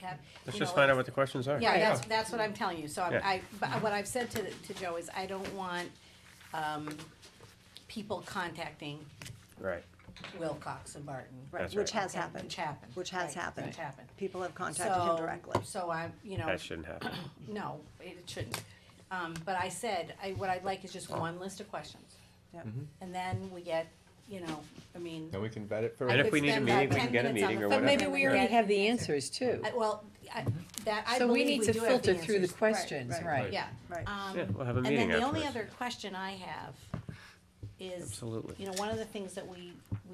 [SPEAKER 8] Let's just find out what the questions are.
[SPEAKER 11] Yeah, that's what I'm telling you, so
[SPEAKER 8] Yeah.
[SPEAKER 11] but what I've said to Joe is I don't want, people contacting
[SPEAKER 8] Right.
[SPEAKER 11] Wilcox and Barton.
[SPEAKER 2] right,
[SPEAKER 8] That's
[SPEAKER 2] which
[SPEAKER 8] right.
[SPEAKER 2] has happened,
[SPEAKER 11] Which happened.
[SPEAKER 2] which has
[SPEAKER 11] Right,
[SPEAKER 2] happened.
[SPEAKER 11] Which happened.
[SPEAKER 2] People have contacted him directly.
[SPEAKER 11] So I'm,
[SPEAKER 8] That shouldn't happen.
[SPEAKER 11] no, it shouldn't. But I said, what I'd like is just one list of questions.
[SPEAKER 2] Yep.
[SPEAKER 11] And then we get, I mean,
[SPEAKER 12] Then we can vet it for.
[SPEAKER 8] And if
[SPEAKER 11] could
[SPEAKER 8] we need a
[SPEAKER 11] spend
[SPEAKER 8] meeting,
[SPEAKER 11] about
[SPEAKER 8] we can
[SPEAKER 11] 10
[SPEAKER 8] get a
[SPEAKER 11] minutes on
[SPEAKER 8] meeting
[SPEAKER 11] the
[SPEAKER 8] or
[SPEAKER 11] phone.
[SPEAKER 1] But
[SPEAKER 8] whatever.
[SPEAKER 1] maybe we
[SPEAKER 11] Yeah.
[SPEAKER 1] already have the answers too.
[SPEAKER 11] I
[SPEAKER 1] So we
[SPEAKER 11] believe
[SPEAKER 1] need to
[SPEAKER 11] do have
[SPEAKER 1] filter
[SPEAKER 11] the
[SPEAKER 1] through the
[SPEAKER 11] answers.
[SPEAKER 1] questions,
[SPEAKER 2] right,
[SPEAKER 1] right?
[SPEAKER 11] Yeah.
[SPEAKER 2] Right.
[SPEAKER 8] Yeah, we'll have a
[SPEAKER 11] And
[SPEAKER 8] meeting
[SPEAKER 11] then the only
[SPEAKER 8] afterwards.
[SPEAKER 11] other question I have is,
[SPEAKER 8] Absolutely.
[SPEAKER 11] you know, one of the things that we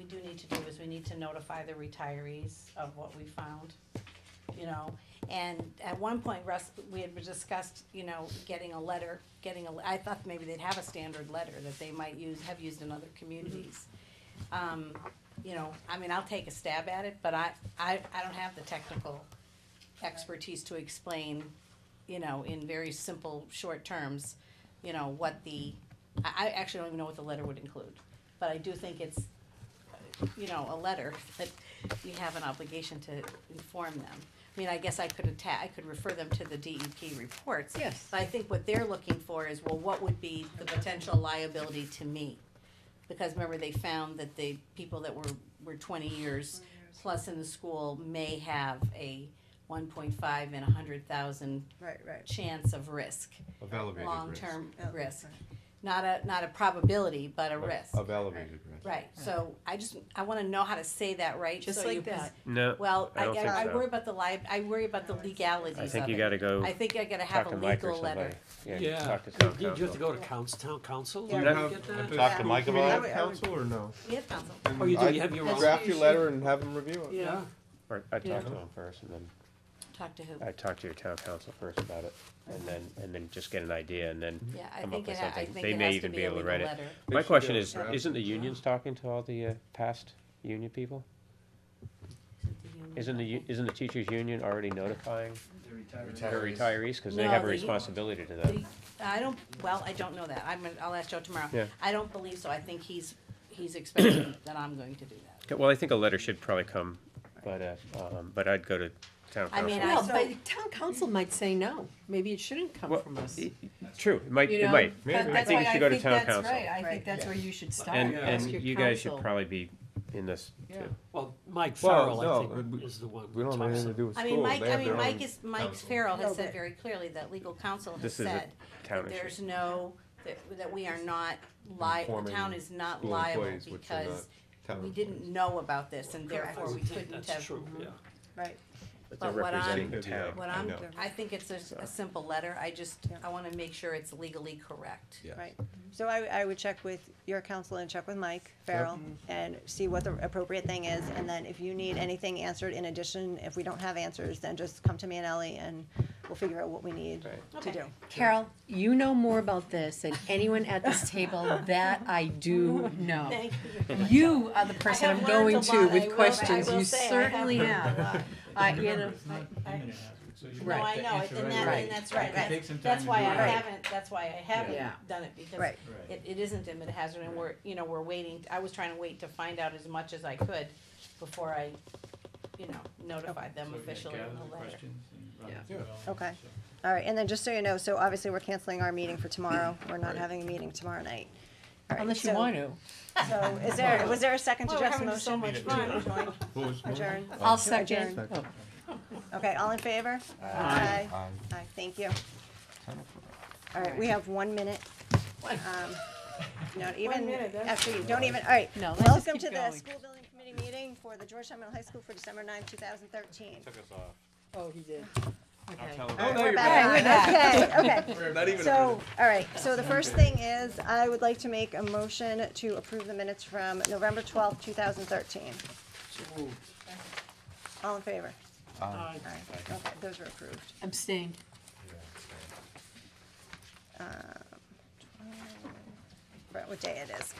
[SPEAKER 11] do need to do is we need to notify the retirees of what we found, you know. And at one point, Russ, we had discussed, you know, getting a letter, I thought maybe they'd have a standard letter that they might have used in other communities. You know, I mean, I'll take a stab at it, but I don't have the technical expertise to explain, you know, in very simple, short terms, you know, what I actually don't even know what the letter would include. But I do think it's, you know, a letter that you have an obligation to inform them. I mean, I guess I could refer them to the DEP reports.
[SPEAKER 1] Yes.
[SPEAKER 11] But I think what they're looking for is, well, what would be the potential liability to me? Because remember, they found that the people that were 20 years plus in the school may have a 1.5 in 100,000
[SPEAKER 2] Right, right.
[SPEAKER 11] chance of risk,
[SPEAKER 12] Of elevated
[SPEAKER 11] long-term
[SPEAKER 2] risk.
[SPEAKER 11] risk. Not a probability, but a risk.
[SPEAKER 12] Of elevated risk.
[SPEAKER 11] Right, so I wanna know how to say that right,
[SPEAKER 1] Just
[SPEAKER 11] so
[SPEAKER 1] like
[SPEAKER 11] you,
[SPEAKER 1] that.
[SPEAKER 8] No,
[SPEAKER 11] well,
[SPEAKER 8] I don't think
[SPEAKER 11] I
[SPEAKER 8] so.
[SPEAKER 11] worry about I worry about the legalities of
[SPEAKER 8] I
[SPEAKER 11] it.
[SPEAKER 8] think you gotta go
[SPEAKER 11] I think I gotta
[SPEAKER 8] talk
[SPEAKER 11] have
[SPEAKER 8] to
[SPEAKER 11] a
[SPEAKER 8] Mike or
[SPEAKER 11] legal letter.
[SPEAKER 8] somebody. Yeah,
[SPEAKER 3] Yeah,
[SPEAKER 8] talk to town
[SPEAKER 3] did you have to
[SPEAKER 8] council.
[SPEAKER 3] go to town council?
[SPEAKER 2] Yeah.
[SPEAKER 3] to
[SPEAKER 12] You have-
[SPEAKER 3] get that?
[SPEAKER 9] Talk to Mike
[SPEAKER 12] Do we
[SPEAKER 9] about
[SPEAKER 12] have
[SPEAKER 9] it.
[SPEAKER 12] counsel or no?
[SPEAKER 11] We have counsel.
[SPEAKER 3] Oh, you do,
[SPEAKER 12] I'd
[SPEAKER 3] you have your own?
[SPEAKER 12] Draft your letter and have them review it.
[SPEAKER 3] Yeah,
[SPEAKER 8] Or I'd
[SPEAKER 3] Yeah.
[SPEAKER 8] talk to him first, and then
[SPEAKER 11] Talk to who?
[SPEAKER 8] I'd talk to your town council first about it, and then just get an idea, and then
[SPEAKER 11] Yeah, I
[SPEAKER 8] come up
[SPEAKER 11] think
[SPEAKER 8] with
[SPEAKER 11] I
[SPEAKER 8] something.
[SPEAKER 11] think
[SPEAKER 8] They
[SPEAKER 11] it
[SPEAKER 8] may
[SPEAKER 11] has to
[SPEAKER 8] even
[SPEAKER 11] be
[SPEAKER 8] be
[SPEAKER 11] a
[SPEAKER 8] able to
[SPEAKER 11] legal
[SPEAKER 8] write it.
[SPEAKER 11] letter.
[SPEAKER 12] They
[SPEAKER 8] My
[SPEAKER 12] should
[SPEAKER 8] question
[SPEAKER 12] do a
[SPEAKER 8] is,
[SPEAKER 12] draft.
[SPEAKER 8] isn't the unions talking to all the past union people? Isn't the teachers' union already notifying their retirees, cause they
[SPEAKER 11] No,
[SPEAKER 8] have a
[SPEAKER 11] the-
[SPEAKER 8] responsibility to that?
[SPEAKER 11] I don't know that, I'll ask Joe tomorrow.
[SPEAKER 8] Yeah.
[SPEAKER 11] I don't believe so, I think he's expecting that I'm going to do that.
[SPEAKER 8] Okay, well, I think a letter should probably come, but I'd go to town
[SPEAKER 11] I
[SPEAKER 8] council.
[SPEAKER 11] mean,
[SPEAKER 1] Well,
[SPEAKER 11] so-
[SPEAKER 1] but town council might say no. Maybe it shouldn't come
[SPEAKER 8] Well,
[SPEAKER 1] from us.
[SPEAKER 8] True, it might,
[SPEAKER 1] You
[SPEAKER 8] it
[SPEAKER 1] know?
[SPEAKER 8] might.
[SPEAKER 1] But
[SPEAKER 8] I
[SPEAKER 1] that's
[SPEAKER 8] think
[SPEAKER 1] why
[SPEAKER 8] you should go to town
[SPEAKER 1] that's
[SPEAKER 8] council.
[SPEAKER 1] right. I
[SPEAKER 2] Right.
[SPEAKER 1] think that's where you should start.
[SPEAKER 8] And,
[SPEAKER 1] Ask your
[SPEAKER 8] and you guys
[SPEAKER 1] council.
[SPEAKER 8] should probably be in this
[SPEAKER 1] Yeah.
[SPEAKER 8] too.
[SPEAKER 3] well, Mike
[SPEAKER 12] Well,
[SPEAKER 3] Farrell,
[SPEAKER 12] no,
[SPEAKER 3] I think,
[SPEAKER 12] we-
[SPEAKER 3] is the one.
[SPEAKER 12] We don't have anything to do with
[SPEAKER 11] I
[SPEAKER 12] school.
[SPEAKER 11] mean, Mike
[SPEAKER 12] They have their own
[SPEAKER 11] Mike
[SPEAKER 12] counsel.
[SPEAKER 11] Farrell
[SPEAKER 2] No,
[SPEAKER 11] has said
[SPEAKER 2] but-
[SPEAKER 11] very clearly that legal counsel has
[SPEAKER 8] This is a
[SPEAKER 11] said
[SPEAKER 8] town
[SPEAKER 11] that
[SPEAKER 8] issue.
[SPEAKER 11] there's no, that we are not the
[SPEAKER 12] Informing
[SPEAKER 11] town is not
[SPEAKER 12] school
[SPEAKER 11] liable
[SPEAKER 12] employees, which are
[SPEAKER 11] because
[SPEAKER 12] not town
[SPEAKER 11] we didn't know about this and therefore we couldn't
[SPEAKER 3] That's
[SPEAKER 11] have.
[SPEAKER 3] true, yeah.
[SPEAKER 2] Right.
[SPEAKER 8] But they're
[SPEAKER 11] But what
[SPEAKER 8] representing
[SPEAKER 11] I'm-
[SPEAKER 8] the town.
[SPEAKER 11] What
[SPEAKER 8] I
[SPEAKER 11] I'm,
[SPEAKER 8] know.
[SPEAKER 11] I think it's a simple letter, I wanna make sure it's legally correct.
[SPEAKER 7] Yes.
[SPEAKER 2] Right, so I would check with your counsel and check with Mike Farrell and see what the appropriate thing is, and then if you need anything answered in addition, if we don't have answers, then just come to me and Ellie and we'll figure out what we need
[SPEAKER 8] Right.
[SPEAKER 2] to do.
[SPEAKER 1] Carol, you know more about this than anyone at this table, that I do know.
[SPEAKER 11] Thank you.
[SPEAKER 1] You are the person
[SPEAKER 11] have
[SPEAKER 1] I'm
[SPEAKER 11] learned
[SPEAKER 1] going
[SPEAKER 11] a
[SPEAKER 1] to
[SPEAKER 11] lot. I
[SPEAKER 1] with
[SPEAKER 11] will-
[SPEAKER 1] questions,
[SPEAKER 11] I will
[SPEAKER 1] you
[SPEAKER 11] say I
[SPEAKER 1] certainly
[SPEAKER 11] learned a
[SPEAKER 1] have.
[SPEAKER 11] lot.
[SPEAKER 1] I,
[SPEAKER 6] Remember,
[SPEAKER 1] you know,
[SPEAKER 6] it's not imminent hazard, so you
[SPEAKER 1] Right.
[SPEAKER 11] No, I
[SPEAKER 6] have to
[SPEAKER 11] know,
[SPEAKER 6] answer
[SPEAKER 11] and
[SPEAKER 6] right
[SPEAKER 11] that,
[SPEAKER 6] away.
[SPEAKER 11] and that's right,
[SPEAKER 6] It can take some
[SPEAKER 11] that's
[SPEAKER 6] time
[SPEAKER 11] why
[SPEAKER 6] to
[SPEAKER 11] I
[SPEAKER 6] do it.
[SPEAKER 11] haven't, that's why I haven't
[SPEAKER 1] Yeah.
[SPEAKER 11] done it, because
[SPEAKER 2] Right.
[SPEAKER 6] Right.
[SPEAKER 11] it isn't imminent hazard, and we're waiting, I was trying to wait to find out as much as I could before I, notified them
[SPEAKER 5] So, yeah,
[SPEAKER 11] officially
[SPEAKER 5] gather
[SPEAKER 11] in the
[SPEAKER 5] the
[SPEAKER 11] letter.
[SPEAKER 5] questions and run
[SPEAKER 1] Yeah.
[SPEAKER 5] it through all,
[SPEAKER 2] Okay.
[SPEAKER 5] so.
[SPEAKER 2] All right, and then just so you know, so obviously we're canceling our meeting for tomorrow, we're not having a meeting tomorrow night. All right,
[SPEAKER 1] unless you
[SPEAKER 2] so-
[SPEAKER 1] want to.
[SPEAKER 2] So was there a second to
[SPEAKER 11] Well, we're
[SPEAKER 2] Jeff's
[SPEAKER 11] having so
[SPEAKER 2] motion?
[SPEAKER 11] much fun.
[SPEAKER 2] Adjourn?
[SPEAKER 1] I'll
[SPEAKER 2] To
[SPEAKER 1] second.
[SPEAKER 2] adjourn.
[SPEAKER 1] Oh.
[SPEAKER 2] Okay, all in favor? Aye. Aye, thank you. All right, we have 1 minute. Not even,
[SPEAKER 11] minute, that's-
[SPEAKER 2] actually, don't even, all right.
[SPEAKER 1] No, let's just
[SPEAKER 2] Welcome
[SPEAKER 1] keep
[SPEAKER 2] to the
[SPEAKER 1] going.
[SPEAKER 2] school building committee meeting for the Georgetown Middle High School for December 9th, 2013.
[SPEAKER 9] Took us off.
[SPEAKER 1] Oh, he did. Okay.
[SPEAKER 9] tell him.
[SPEAKER 2] All right,
[SPEAKER 12] no,
[SPEAKER 2] we're
[SPEAKER 12] you're
[SPEAKER 2] back on. Okay, okay.
[SPEAKER 12] Not even a
[SPEAKER 2] So,
[SPEAKER 12] minute.
[SPEAKER 2] all right, so the first thing is, I would like to make a motion to approve the minutes from November 12th, 2013. All in favor? All right, okay, those are approved.
[SPEAKER 1] Abstained.
[SPEAKER 2] Right, what day it is.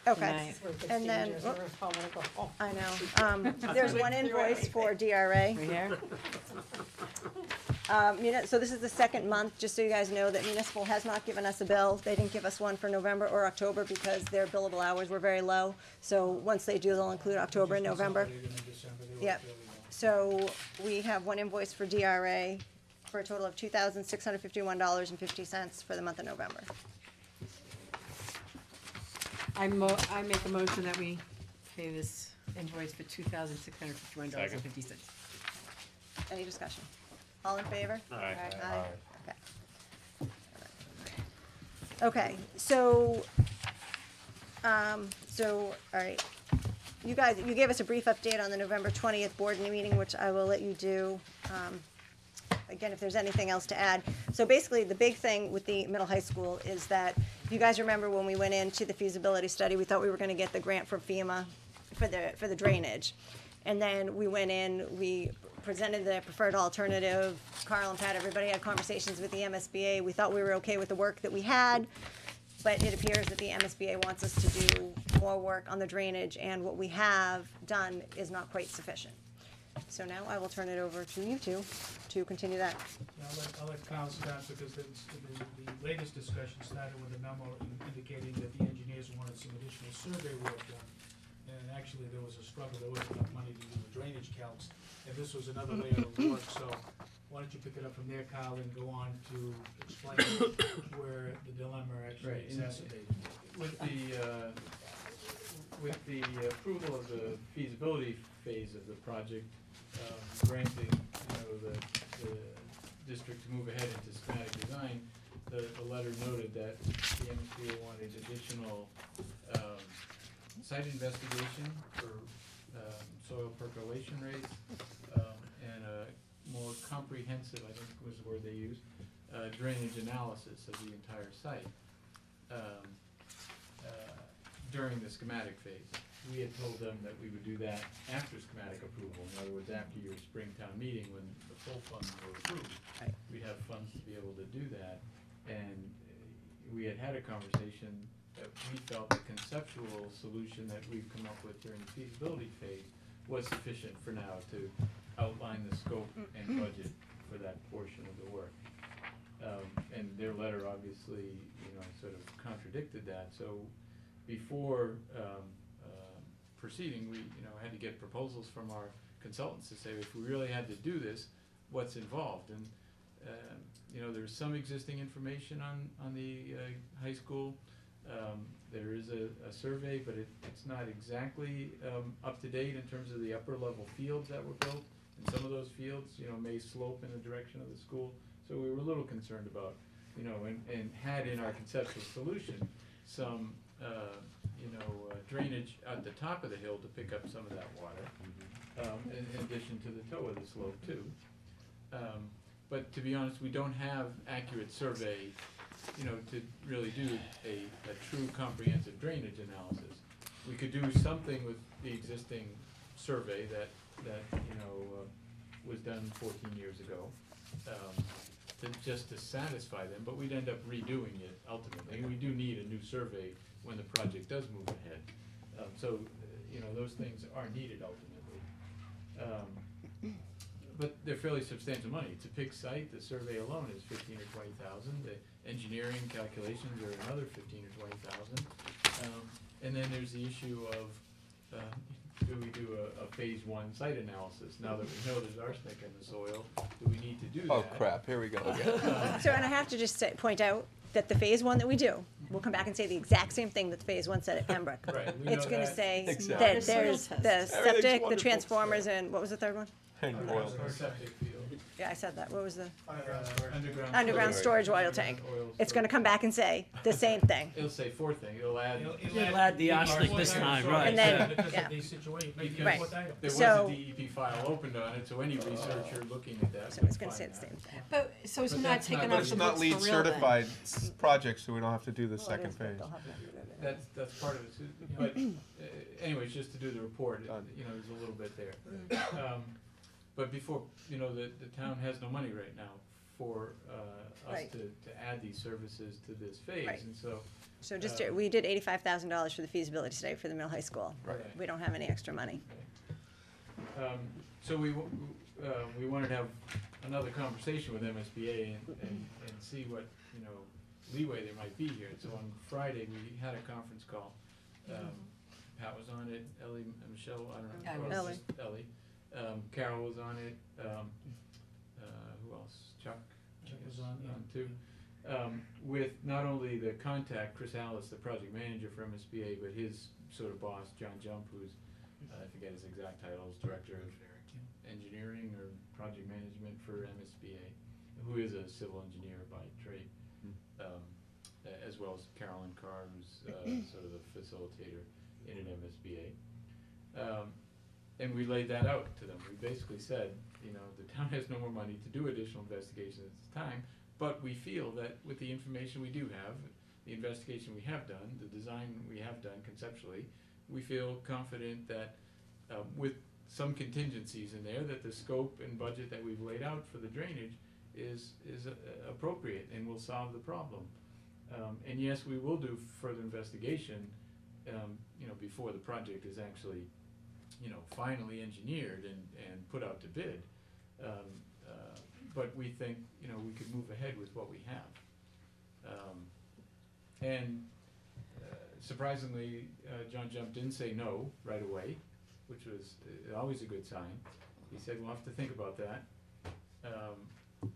[SPEAKER 2] Okay,
[SPEAKER 1] Night.
[SPEAKER 2] and then,
[SPEAKER 11] Dangerous.
[SPEAKER 2] whoop,
[SPEAKER 11] I'm gonna go home.
[SPEAKER 2] I know, there's one invoice for DRA.
[SPEAKER 1] Right here?
[SPEAKER 2] So this is the second month, just so you guys know, that municipal has not given us a bill. They didn't give us one for November or October because their billable hours were very low. So once they do, they'll include October and November.
[SPEAKER 6] Consolidated in December, they were
[SPEAKER 2] Yep.
[SPEAKER 6] fairly low.
[SPEAKER 2] So we have one invoice for DRA for a total of $2,651.50 for the month of November.
[SPEAKER 1] I make a motion that we pay this invoice for $2,651.50.
[SPEAKER 2] Any discussion? All in favor?
[SPEAKER 9] Aye.
[SPEAKER 2] Aye. Okay. Okay, so, all right. You guys, you gave us a brief update on the November 20th board meeting, which I will let you do. Again, if there's anything else to add. So basically, the big thing with the middle high school is that, if you guys remember when we went into the feasibility study, we thought we were gonna get the grant from FEMA for the drainage. And then we went in, we presented the preferred alternative, Carl and Pat, everybody had conversations with the MSBA, we thought we were okay with the work that we had, but it appears that the MSBA wants us to do more work on the drainage, and what we have done is not quite sufficient. So now I will turn it over to you two to continue that.
[SPEAKER 6] I'll let Kyle start, because the latest discussion started with a memo indicating that the engineers wanted some additional survey work done. And actually, there was a struggle, there wasn't enough money to do the drainage calcs, and this was another layer of work, so why don't you pick it up from there, Kyle, and go on to explain where the dilemma actually
[SPEAKER 5] Right, and-
[SPEAKER 6] exacerbated.
[SPEAKER 5] With the approval of the feasibility phase of the project, granting, the district to move ahead into schematic design, the letter noted that the MSBA wanted additional, site investigation for, soil percolation rates, and a more comprehensive, I think was the word they used, drainage analysis of the entire site. During the schematic phase. We had told them that we would do that after schematic approval, in other words, after your Springtown meeting, when the full funds were approved.
[SPEAKER 2] Right.
[SPEAKER 5] We'd have funds to be able to do that, and we had a conversation that we felt the conceptual solution that we've come up with during the feasibility phase was sufficient for now to outline the scope and budget for that portion of the work. And their letter obviously, sort of contradicted that, so before proceeding, we, had to get proposals from our consultants to say, if we really had to do this, what's involved? And, there's some existing information on the high school. There is a survey, but it's not exactly up to date in terms of the upper level fields that were built. And some of those fields, may slope in the direction of the school. So we were a little concerned about, and had in our conceptual solution some drainage at the top of the hill to pick up some of that water. in addition to the toe of the slope too. But to be honest, we don't have accurate survey, you know, to really do a true comprehensive drainage analysis. We could do something with the existing survey that, you know, was done 14 years ago, just to satisfy them, but we'd end up redoing it ultimately. And we do need a new survey when the project does move ahead. So, you know, those things are needed ultimately. But they're fairly substantial money. It's a pig site. The survey alone is 15 or 20,000. The engineering calculations are another 15 or 20,000. And then there's the issue of, do we do a phase one site analysis? Now that we know there's arsenic in the soil, do we need to do that?
[SPEAKER 12] Oh crap, here we go again.
[SPEAKER 2] So, and I have to just point out that the phase one that we do, we'll come back and say the exact same thing that the phase one said at Pembroke.
[SPEAKER 5] Right, we
[SPEAKER 2] It's
[SPEAKER 5] know
[SPEAKER 2] gonna
[SPEAKER 5] that.
[SPEAKER 2] say
[SPEAKER 12] Exactly.
[SPEAKER 2] that there's the
[SPEAKER 12] Everything's
[SPEAKER 2] septic, the
[SPEAKER 12] wonderful.
[SPEAKER 2] transformers, and what was the third one?
[SPEAKER 12] And oil.
[SPEAKER 5] Our septic field.
[SPEAKER 2] Yeah, I said that. What was the?
[SPEAKER 5] Underground
[SPEAKER 2] Storage oil tank.
[SPEAKER 5] Oil
[SPEAKER 2] It's gonna
[SPEAKER 5] storage.
[SPEAKER 2] come back and say the same thing.
[SPEAKER 5] It'll say fourth thing. It'll add.
[SPEAKER 3] It'll add the arsenic this time, right.
[SPEAKER 2] And then,
[SPEAKER 6] Because
[SPEAKER 2] yeah.
[SPEAKER 6] of the situation, make it
[SPEAKER 2] Right.
[SPEAKER 6] important item.
[SPEAKER 5] There was
[SPEAKER 2] So-
[SPEAKER 5] a DEP file opened on it, so any researcher looking at that
[SPEAKER 2] So
[SPEAKER 5] would
[SPEAKER 2] it's gonna say
[SPEAKER 5] find
[SPEAKER 2] the
[SPEAKER 5] that.
[SPEAKER 2] same thing.
[SPEAKER 1] But, so it's
[SPEAKER 5] But
[SPEAKER 1] not
[SPEAKER 5] that's not-
[SPEAKER 1] taken
[SPEAKER 5] but
[SPEAKER 1] off
[SPEAKER 12] It's
[SPEAKER 1] the
[SPEAKER 12] not
[SPEAKER 1] books
[SPEAKER 12] lead
[SPEAKER 1] for real then?
[SPEAKER 12] certified project, so we don't have to do the
[SPEAKER 2] Well, it
[SPEAKER 12] second
[SPEAKER 2] is, but
[SPEAKER 12] phase.
[SPEAKER 2] they'll have that.
[SPEAKER 5] That's part of it, too. But anyways, just to do the report,
[SPEAKER 12] Done.
[SPEAKER 5] you know, there's a little bit there. But before, you know, the town has no money right now for us
[SPEAKER 2] Right.
[SPEAKER 5] to add these services to this phase,
[SPEAKER 2] Right.
[SPEAKER 5] and so.
[SPEAKER 2] So just, we did $85,000 for the feasibility study for the middle high school.
[SPEAKER 5] Right.
[SPEAKER 2] We don't have any extra money.
[SPEAKER 5] So we wanted to have another conversation with MSBA and see what, you know, leeway there might be here. So on Friday, we had a conference call. Pat was on it, Ellie and Michelle, I don't know.
[SPEAKER 1] I
[SPEAKER 5] or
[SPEAKER 1] was.
[SPEAKER 2] Ellie.
[SPEAKER 5] just Ellie. Carol was on it, who else? Chuck?
[SPEAKER 6] Chuck was on, yeah.
[SPEAKER 5] Too. With not only the contact, Chris Allis, the project manager for MSBA, but his sort of boss, John Jump, who's, I forget his exact title, is Director of Engineering or Project Management for MSBA, who is a civil engineer by trade, as well as Carolyn Carr, who's sort of the facilitator in an MSBA. And we laid that out to them. We basically said, you know, the town has no more money to do additional investigations at this time, but we feel that with the information we do have, the investigation we have done, the design we have done conceptually, we feel confident that with some contingencies in there, that the scope and budget that we've laid out for the drainage is appropriate and will solve the problem. And yes, we will do further investigation, you know, before the project is actually, you know, finally engineered and put out to bid. But we think, you know, we could move ahead with what we have. And surprisingly, John Jump didn't say no right away, which was always a good sign. He said, we'll have to think about that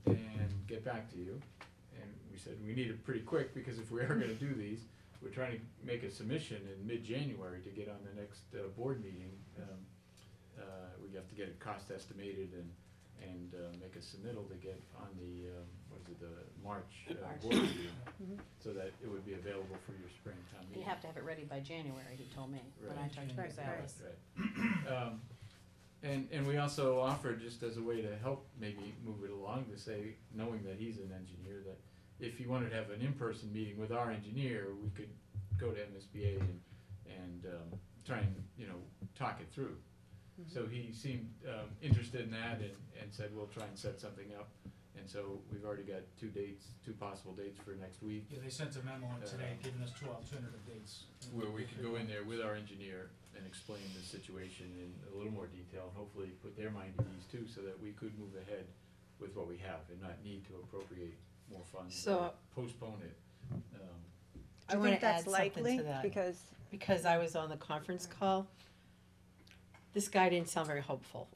[SPEAKER 5] and get back to you. And we said, we need it pretty quick, because if we are gonna do these, we're trying to make a submission in mid-January to get on the next board meeting. We have to get it cost estimated and make a submittal to get on the, the March board meeting, so that it would be available for your spring town meeting.
[SPEAKER 11] You have to have it ready by January, he told me, when I
[SPEAKER 5] Right.
[SPEAKER 11] talked to
[SPEAKER 2] Right,
[SPEAKER 11] Chris
[SPEAKER 2] right.
[SPEAKER 11] Ellis.
[SPEAKER 5] Right. And we also offered, just as a way to help maybe move it along, to say, knowing that he's an engineer, that if you wanted to have an in-person meeting with our engineer, we could go to MSBA and try and, you know, talk it through. So he seemed interested in that and said, we'll try and set something up. And so we've already got two possible dates for next week,
[SPEAKER 6] Yeah, they sent a memo in today giving us 2 alternative dates.
[SPEAKER 5] where we could go in there with our engineer and explain the situation in a little more detail, and hopefully put their mind at ease too, so that we could move ahead with what we have and not need to appropriate more funds or
[SPEAKER 1] So-
[SPEAKER 5] postpone it.
[SPEAKER 1] I
[SPEAKER 2] Do you
[SPEAKER 1] wanna
[SPEAKER 2] think that's
[SPEAKER 1] add something
[SPEAKER 2] likely?
[SPEAKER 1] to that.
[SPEAKER 2] Because
[SPEAKER 1] I was on the conference call, this guy didn't sound very hopeful.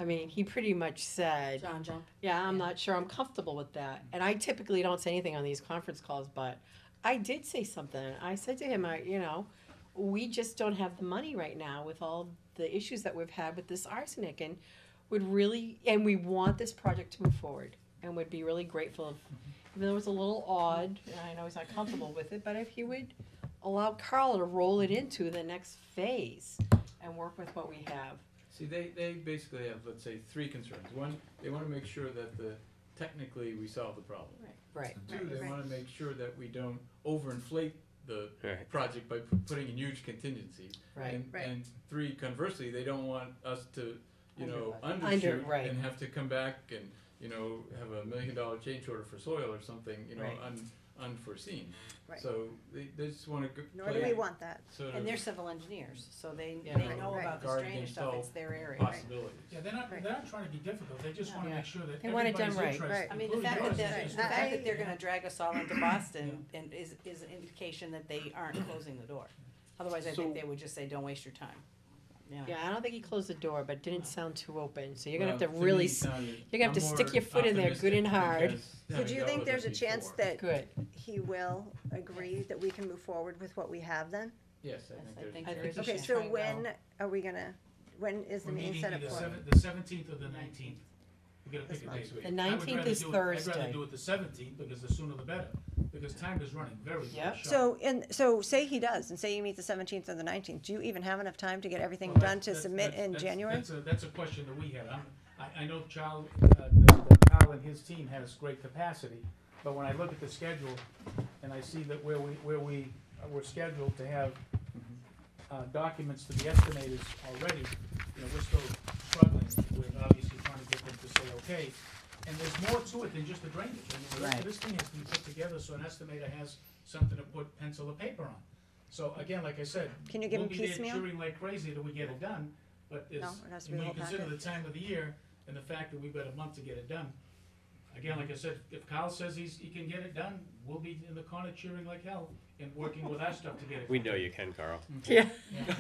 [SPEAKER 1] I mean, he pretty much said,
[SPEAKER 11] John Jump?
[SPEAKER 1] yeah, I'm not sure I'm comfortable with that. And I typically don't say anything on these conference calls, but I did say something. I said to him, you know, we just don't have the money right now with all the issues that we've had with this arsenic, and we want this project to move forward, and would be really grateful if, even though it was a little odd, and I know he's not comfortable with it, but if he would allow Carl to roll it into the next phase and work with what we have.
[SPEAKER 5] See, they basically have, let's say, three concerns. One, they wanna make sure that technically we solve the problem.
[SPEAKER 1] Right.
[SPEAKER 5] Two, they
[SPEAKER 2] Right.
[SPEAKER 5] wanna make sure that we don't overinflate the
[SPEAKER 8] Right.
[SPEAKER 5] project by putting in huge contingency.
[SPEAKER 1] Right.
[SPEAKER 5] And,
[SPEAKER 2] Right.
[SPEAKER 5] and three, conversely, they don't want us to,
[SPEAKER 1] Under,
[SPEAKER 5] undershoot
[SPEAKER 1] right.
[SPEAKER 5] and have to come back and, have $1 million change order for soil or something,
[SPEAKER 1] Right.
[SPEAKER 5] unforeseen.
[SPEAKER 2] Right.
[SPEAKER 5] So they just wanna
[SPEAKER 2] Nor do we want that.
[SPEAKER 5] sort
[SPEAKER 11] And they're
[SPEAKER 5] of
[SPEAKER 11] civil engineers, so they
[SPEAKER 1] Yeah.
[SPEAKER 11] know
[SPEAKER 2] Right.
[SPEAKER 11] about the
[SPEAKER 5] guard
[SPEAKER 11] drainage
[SPEAKER 5] against
[SPEAKER 11] stuff,
[SPEAKER 5] all
[SPEAKER 11] it's their area.
[SPEAKER 5] possibilities.
[SPEAKER 6] Yeah, they're not trying to be difficult, they just wanna
[SPEAKER 1] Yeah.
[SPEAKER 6] make sure that
[SPEAKER 1] They want it done
[SPEAKER 6] everybody's
[SPEAKER 1] right.
[SPEAKER 6] interested.
[SPEAKER 11] I mean, the
[SPEAKER 6] including
[SPEAKER 11] fact that,
[SPEAKER 6] yours,
[SPEAKER 11] they're-
[SPEAKER 6] is
[SPEAKER 11] the fact that they're
[SPEAKER 6] right.
[SPEAKER 11] gonna drag us all into Boston and is an indication that they aren't closing the door. Otherwise, I think
[SPEAKER 8] So-
[SPEAKER 11] they would just say, don't waste your time.
[SPEAKER 1] Yeah, I don't think he closed the door, but it didn't sound too open, so you're gonna have
[SPEAKER 5] Well,
[SPEAKER 1] to
[SPEAKER 5] me,
[SPEAKER 1] really,
[SPEAKER 5] it sounded-
[SPEAKER 1] you're gonna have to
[SPEAKER 5] I'm
[SPEAKER 1] stick
[SPEAKER 5] more
[SPEAKER 1] your foot in there good and
[SPEAKER 5] optimistic
[SPEAKER 1] hard.
[SPEAKER 5] because
[SPEAKER 2] So
[SPEAKER 5] having
[SPEAKER 2] do you
[SPEAKER 5] dealt
[SPEAKER 2] think
[SPEAKER 5] with
[SPEAKER 2] there's
[SPEAKER 5] it
[SPEAKER 2] a chance
[SPEAKER 5] before.
[SPEAKER 2] that
[SPEAKER 1] Good.
[SPEAKER 2] he will agree that we can move forward with what we have then?
[SPEAKER 5] Yes, I
[SPEAKER 11] Yes,
[SPEAKER 5] think
[SPEAKER 11] I
[SPEAKER 5] there's.
[SPEAKER 11] think
[SPEAKER 1] I
[SPEAKER 11] there
[SPEAKER 1] think
[SPEAKER 11] is
[SPEAKER 1] we
[SPEAKER 11] a
[SPEAKER 2] Okay,
[SPEAKER 1] should
[SPEAKER 11] chance.
[SPEAKER 2] so
[SPEAKER 1] try
[SPEAKER 2] when are we gonna, when is the
[SPEAKER 6] We're
[SPEAKER 2] meeting
[SPEAKER 6] meeting
[SPEAKER 2] set up
[SPEAKER 6] either
[SPEAKER 2] for?
[SPEAKER 6] the 17th or the 19th. We gotta
[SPEAKER 2] This
[SPEAKER 6] pick it
[SPEAKER 2] month.
[SPEAKER 6] next week.
[SPEAKER 1] The
[SPEAKER 6] I would
[SPEAKER 1] 19th
[SPEAKER 6] rather
[SPEAKER 1] is
[SPEAKER 6] do it- I'd rather
[SPEAKER 1] Thursday.
[SPEAKER 6] do it the 17th, because the sooner the better, because time is running very, very
[SPEAKER 1] Yep.
[SPEAKER 6] short.
[SPEAKER 2] So say he does, and say you meet the 17th or the 19th, do you even have enough time to get everything
[SPEAKER 6] Well,
[SPEAKER 2] done to
[SPEAKER 6] that's-
[SPEAKER 2] submit in
[SPEAKER 6] that's-
[SPEAKER 2] January?
[SPEAKER 6] That's a question that we had. I know that Kyle and his team has great capacity, but when I look at the schedule and I see that where we were scheduled to have documents to the estimators already, we're still struggling with obviously trying to get them to say, okay. And there's more to it than just the drainage. I mean, the rest
[SPEAKER 1] Right.
[SPEAKER 6] of this thing has to be put together so an estimator has something to put pencil or paper on. So again, like I said,
[SPEAKER 2] Can you give
[SPEAKER 6] we'll
[SPEAKER 2] him
[SPEAKER 6] be there
[SPEAKER 2] piecemeal?
[SPEAKER 6] cheering like crazy till we get it done, but it's,
[SPEAKER 2] No, it has to be
[SPEAKER 6] when
[SPEAKER 2] the
[SPEAKER 6] you
[SPEAKER 2] whole
[SPEAKER 6] consider the
[SPEAKER 2] package.
[SPEAKER 6] time of the year and the fact that we've got a month to get it done. Again, like I said, if Kyle says he can get it done, we'll be in the corner cheering like hell and working with our stuff to get it.
[SPEAKER 8] We know you can, Carl.
[SPEAKER 1] Yeah.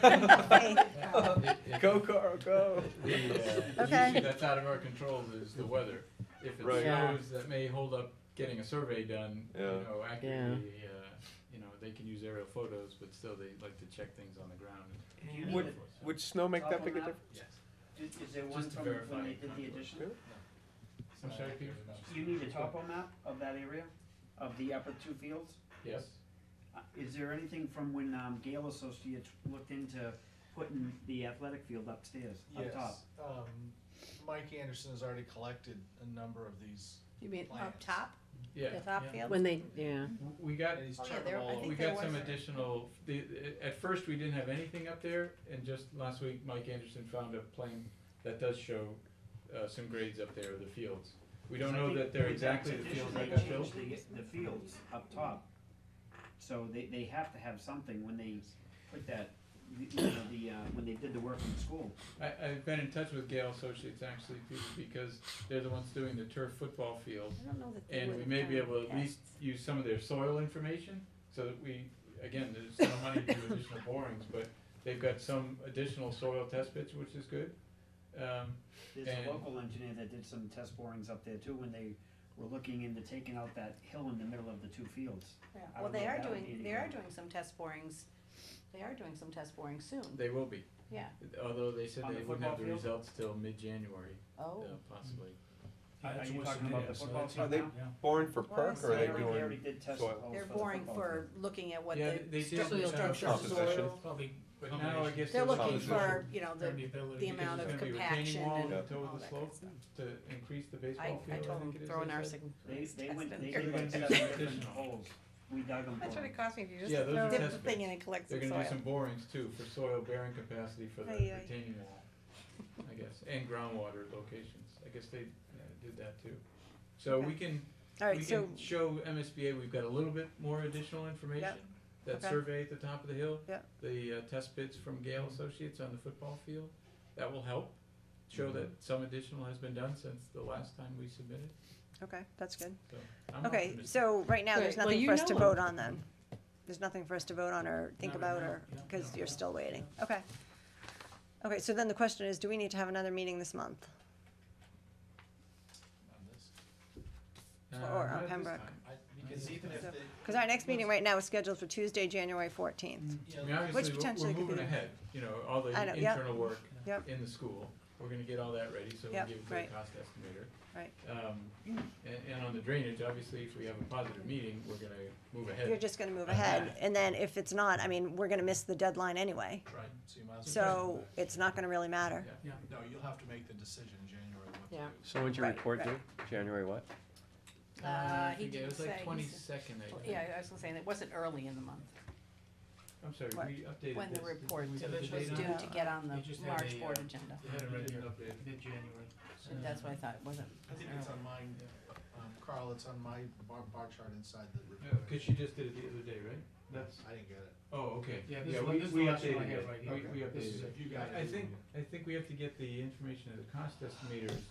[SPEAKER 2] Hey,
[SPEAKER 8] Go, Carl, go.
[SPEAKER 2] Okay.
[SPEAKER 5] Usually that's out of our control is the weather. If it
[SPEAKER 8] Right.
[SPEAKER 1] Yeah.
[SPEAKER 5] snows, that may hold up getting a survey done,
[SPEAKER 8] Yeah.
[SPEAKER 5] accurately. They can use aerial photos, but still they like to check things on the ground.
[SPEAKER 10] Do you
[SPEAKER 8] Would-
[SPEAKER 10] need it?
[SPEAKER 8] Would snow make that
[SPEAKER 10] Topo
[SPEAKER 8] big a
[SPEAKER 10] map?
[SPEAKER 8] difference?
[SPEAKER 5] Yes.
[SPEAKER 10] Is there one
[SPEAKER 5] Just to
[SPEAKER 10] from
[SPEAKER 5] verify
[SPEAKER 10] when they
[SPEAKER 5] it.
[SPEAKER 10] did the addition?
[SPEAKER 5] I'm sorry, Peter?
[SPEAKER 10] You need a topo map of that area, of the upper two fields?
[SPEAKER 5] Yes?
[SPEAKER 10] Is there anything from when Gale Associates looked into putting the athletic field upstairs, up top?
[SPEAKER 4] Mike Anderson has already collected a number of these
[SPEAKER 11] You mean
[SPEAKER 4] plans.
[SPEAKER 11] up top,
[SPEAKER 5] Yeah.
[SPEAKER 11] the top
[SPEAKER 6] Yeah.
[SPEAKER 11] field?
[SPEAKER 1] When they, yeah.
[SPEAKER 5] We got,
[SPEAKER 4] And he's
[SPEAKER 11] Oh, yeah,
[SPEAKER 4] turned
[SPEAKER 11] there-
[SPEAKER 4] them all
[SPEAKER 11] I
[SPEAKER 4] over.
[SPEAKER 11] think
[SPEAKER 5] we
[SPEAKER 11] there
[SPEAKER 5] got some
[SPEAKER 11] was-
[SPEAKER 5] additional, at first we didn't have anything up there, and just last week Mike Anderson found a plane that does show, some grades up there of the fields. We don't
[SPEAKER 10] I
[SPEAKER 5] know
[SPEAKER 10] think
[SPEAKER 5] that they're
[SPEAKER 10] with
[SPEAKER 5] exactly the
[SPEAKER 10] petition,
[SPEAKER 5] fields
[SPEAKER 10] they
[SPEAKER 5] that got built.
[SPEAKER 10] changed the fields up top. So they have to have something when they put that, when they did the work in the school.
[SPEAKER 5] I've been in touch with Gale Associates actually too, because they're the ones doing the turf football field.
[SPEAKER 11] I don't know that they
[SPEAKER 5] And
[SPEAKER 11] would
[SPEAKER 5] we
[SPEAKER 11] have
[SPEAKER 5] may be
[SPEAKER 11] done
[SPEAKER 5] able to at
[SPEAKER 11] tests.
[SPEAKER 5] least use some of their soil information, so that there's no money to do additional borings, but they've got some additional soil test pits, which is good.
[SPEAKER 10] There's
[SPEAKER 5] And-
[SPEAKER 10] a local engineer that did some test borings up there too, when they were looking into taking out that hill in the middle of the two fields.
[SPEAKER 11] Yeah,
[SPEAKER 10] I
[SPEAKER 11] well,
[SPEAKER 10] don't know if that would be
[SPEAKER 11] they
[SPEAKER 10] any
[SPEAKER 11] are
[SPEAKER 10] good.
[SPEAKER 11] doing some test borings, soon,
[SPEAKER 5] They will be,
[SPEAKER 11] yeah.
[SPEAKER 5] although they said
[SPEAKER 10] On
[SPEAKER 5] they
[SPEAKER 10] the
[SPEAKER 5] wouldn't have the
[SPEAKER 10] football field?
[SPEAKER 5] results till mid-January,
[SPEAKER 11] Oh,
[SPEAKER 5] possibly.
[SPEAKER 6] Yeah,
[SPEAKER 10] Are
[SPEAKER 6] that's
[SPEAKER 10] you
[SPEAKER 6] what's
[SPEAKER 10] talking
[SPEAKER 6] in
[SPEAKER 10] about
[SPEAKER 6] there,
[SPEAKER 10] the
[SPEAKER 6] so
[SPEAKER 10] football
[SPEAKER 6] that's-
[SPEAKER 10] field
[SPEAKER 8] Are they
[SPEAKER 10] now?
[SPEAKER 6] Yeah.
[SPEAKER 8] boring for perk, or are they
[SPEAKER 10] They already
[SPEAKER 8] doing?
[SPEAKER 10] did test
[SPEAKER 8] soil?
[SPEAKER 10] holes
[SPEAKER 11] they're
[SPEAKER 10] for the
[SPEAKER 11] boring
[SPEAKER 10] football
[SPEAKER 11] for
[SPEAKER 10] field.
[SPEAKER 11] looking at what
[SPEAKER 5] Yeah,
[SPEAKER 11] the
[SPEAKER 5] they did
[SPEAKER 11] structural
[SPEAKER 5] structural
[SPEAKER 11] soil.
[SPEAKER 8] soil.
[SPEAKER 6] Probably
[SPEAKER 5] But now I
[SPEAKER 6] combination.
[SPEAKER 5] guess
[SPEAKER 11] They're
[SPEAKER 5] there's
[SPEAKER 11] looking
[SPEAKER 5] some
[SPEAKER 11] for, you know, the
[SPEAKER 6] permeability.
[SPEAKER 11] the amount
[SPEAKER 5] There's
[SPEAKER 11] of
[SPEAKER 5] gonna be a retaining
[SPEAKER 11] compaction
[SPEAKER 5] wall
[SPEAKER 11] and
[SPEAKER 5] to
[SPEAKER 11] all
[SPEAKER 5] tow the
[SPEAKER 11] that
[SPEAKER 5] slope
[SPEAKER 11] good stuff.
[SPEAKER 5] to increase the
[SPEAKER 11] I
[SPEAKER 5] baseball field,
[SPEAKER 11] told them,
[SPEAKER 5] think it is,
[SPEAKER 11] throw an
[SPEAKER 5] they said.
[SPEAKER 11] arsenic.
[SPEAKER 10] They
[SPEAKER 11] test
[SPEAKER 10] went,
[SPEAKER 11] in
[SPEAKER 10] they
[SPEAKER 11] there.
[SPEAKER 10] did like
[SPEAKER 5] They're gonna do
[SPEAKER 10] seven
[SPEAKER 5] some
[SPEAKER 10] different
[SPEAKER 5] additional.
[SPEAKER 10] holes. We dug them for
[SPEAKER 11] That's what
[SPEAKER 10] them.
[SPEAKER 11] it cost me if you just
[SPEAKER 5] Yeah, those are
[SPEAKER 11] dip
[SPEAKER 5] test
[SPEAKER 11] the thing
[SPEAKER 5] pits.
[SPEAKER 11] in and collect
[SPEAKER 5] They're
[SPEAKER 11] some
[SPEAKER 5] gonna do
[SPEAKER 11] soil.
[SPEAKER 5] some borings too for soil bearing capacity for the
[SPEAKER 2] Aye, aye.
[SPEAKER 5] retaining wall, I guess, and groundwater locations. I guess they did that too. So
[SPEAKER 2] Okay.
[SPEAKER 5] we can,
[SPEAKER 2] all right,
[SPEAKER 5] we
[SPEAKER 2] so,
[SPEAKER 5] can show MSBA, we've got a little bit more additional information. That
[SPEAKER 2] Okay.
[SPEAKER 5] survey at the top of the hill.
[SPEAKER 2] Yep.
[SPEAKER 5] The test pits from Gale Associates on the football field, that will help. Show that some additional has been done since the last time we submitted,
[SPEAKER 2] okay, that's good.
[SPEAKER 5] so I'm
[SPEAKER 2] Okay,
[SPEAKER 5] optimistic.
[SPEAKER 2] so right now, there's
[SPEAKER 1] Good. Well,
[SPEAKER 2] nothing
[SPEAKER 1] you
[SPEAKER 2] for us to
[SPEAKER 1] know
[SPEAKER 2] vote on then? There's nothing for us to vote on or think
[SPEAKER 6] Not right
[SPEAKER 2] about
[SPEAKER 6] now.
[SPEAKER 2] or,
[SPEAKER 6] No,
[SPEAKER 2] because
[SPEAKER 6] no,
[SPEAKER 2] you're
[SPEAKER 6] no.
[SPEAKER 2] still waiting, okay. Okay, so then the question is, do we need to have another meeting this month?
[SPEAKER 4] On this.
[SPEAKER 2] or on
[SPEAKER 5] Not at this
[SPEAKER 2] Pembroke.
[SPEAKER 5] time.
[SPEAKER 4] Because even if
[SPEAKER 2] So-
[SPEAKER 4] they.
[SPEAKER 2] Because our next meeting right now is scheduled for Tuesday, January 14th.
[SPEAKER 4] you
[SPEAKER 5] I
[SPEAKER 4] know,
[SPEAKER 5] mean, obviously, we're
[SPEAKER 2] potentially could
[SPEAKER 5] moving
[SPEAKER 2] be-
[SPEAKER 5] ahead, all the
[SPEAKER 2] I know, yep.
[SPEAKER 5] internal work
[SPEAKER 2] Yep.
[SPEAKER 5] in the school, we're gonna get all that ready, so we
[SPEAKER 2] Yep,
[SPEAKER 5] give it to the
[SPEAKER 2] right.
[SPEAKER 5] cost estimator.
[SPEAKER 2] Right.
[SPEAKER 5] And on the the drainage, obviously, if we have a positive meeting, we're gonna move ahead.
[SPEAKER 2] You're just gonna move ahead, and then if it's not, I mean, we're gonna miss the deadline anyway,
[SPEAKER 4] Right, so you might as well.
[SPEAKER 2] so it's not gonna really matter.
[SPEAKER 4] No, you'll have to make the decision in January what to
[SPEAKER 1] Yeah.
[SPEAKER 4] do.
[SPEAKER 8] So when's your
[SPEAKER 2] Right,
[SPEAKER 8] report
[SPEAKER 2] right.
[SPEAKER 8] due? January what?
[SPEAKER 5] I
[SPEAKER 11] He
[SPEAKER 5] think it
[SPEAKER 11] didn't
[SPEAKER 5] was
[SPEAKER 11] say,
[SPEAKER 5] like
[SPEAKER 11] he
[SPEAKER 5] 22nd, I think.
[SPEAKER 11] Yeah, I was gonna say, it wasn't early in the month,
[SPEAKER 5] I'm sorry,
[SPEAKER 2] What?
[SPEAKER 5] we updated
[SPEAKER 11] when the
[SPEAKER 5] this.
[SPEAKER 11] report
[SPEAKER 5] Did we
[SPEAKER 11] was
[SPEAKER 5] put the date on
[SPEAKER 11] due
[SPEAKER 5] it?
[SPEAKER 11] to get on the
[SPEAKER 10] You just had
[SPEAKER 11] March
[SPEAKER 10] a,
[SPEAKER 11] board agenda.
[SPEAKER 5] You had it right here.
[SPEAKER 10] Mid-January.
[SPEAKER 11] And that's what I thought, it wasn't,
[SPEAKER 4] I think it's on mine, Carl, it's on my bar chart inside the
[SPEAKER 5] Yeah,
[SPEAKER 4] report.
[SPEAKER 5] cause she just did it the other day, right? That's,
[SPEAKER 4] I didn't get it.
[SPEAKER 5] oh, okay.
[SPEAKER 10] Yeah, this
[SPEAKER 5] Yeah,
[SPEAKER 10] one-
[SPEAKER 5] we,
[SPEAKER 10] this
[SPEAKER 5] we
[SPEAKER 10] one I have
[SPEAKER 5] updated it.
[SPEAKER 10] right here.
[SPEAKER 5] We
[SPEAKER 4] This is
[SPEAKER 5] updated
[SPEAKER 4] it.
[SPEAKER 5] it.
[SPEAKER 4] You got it.
[SPEAKER 5] I think we have to get the information of the cost estimators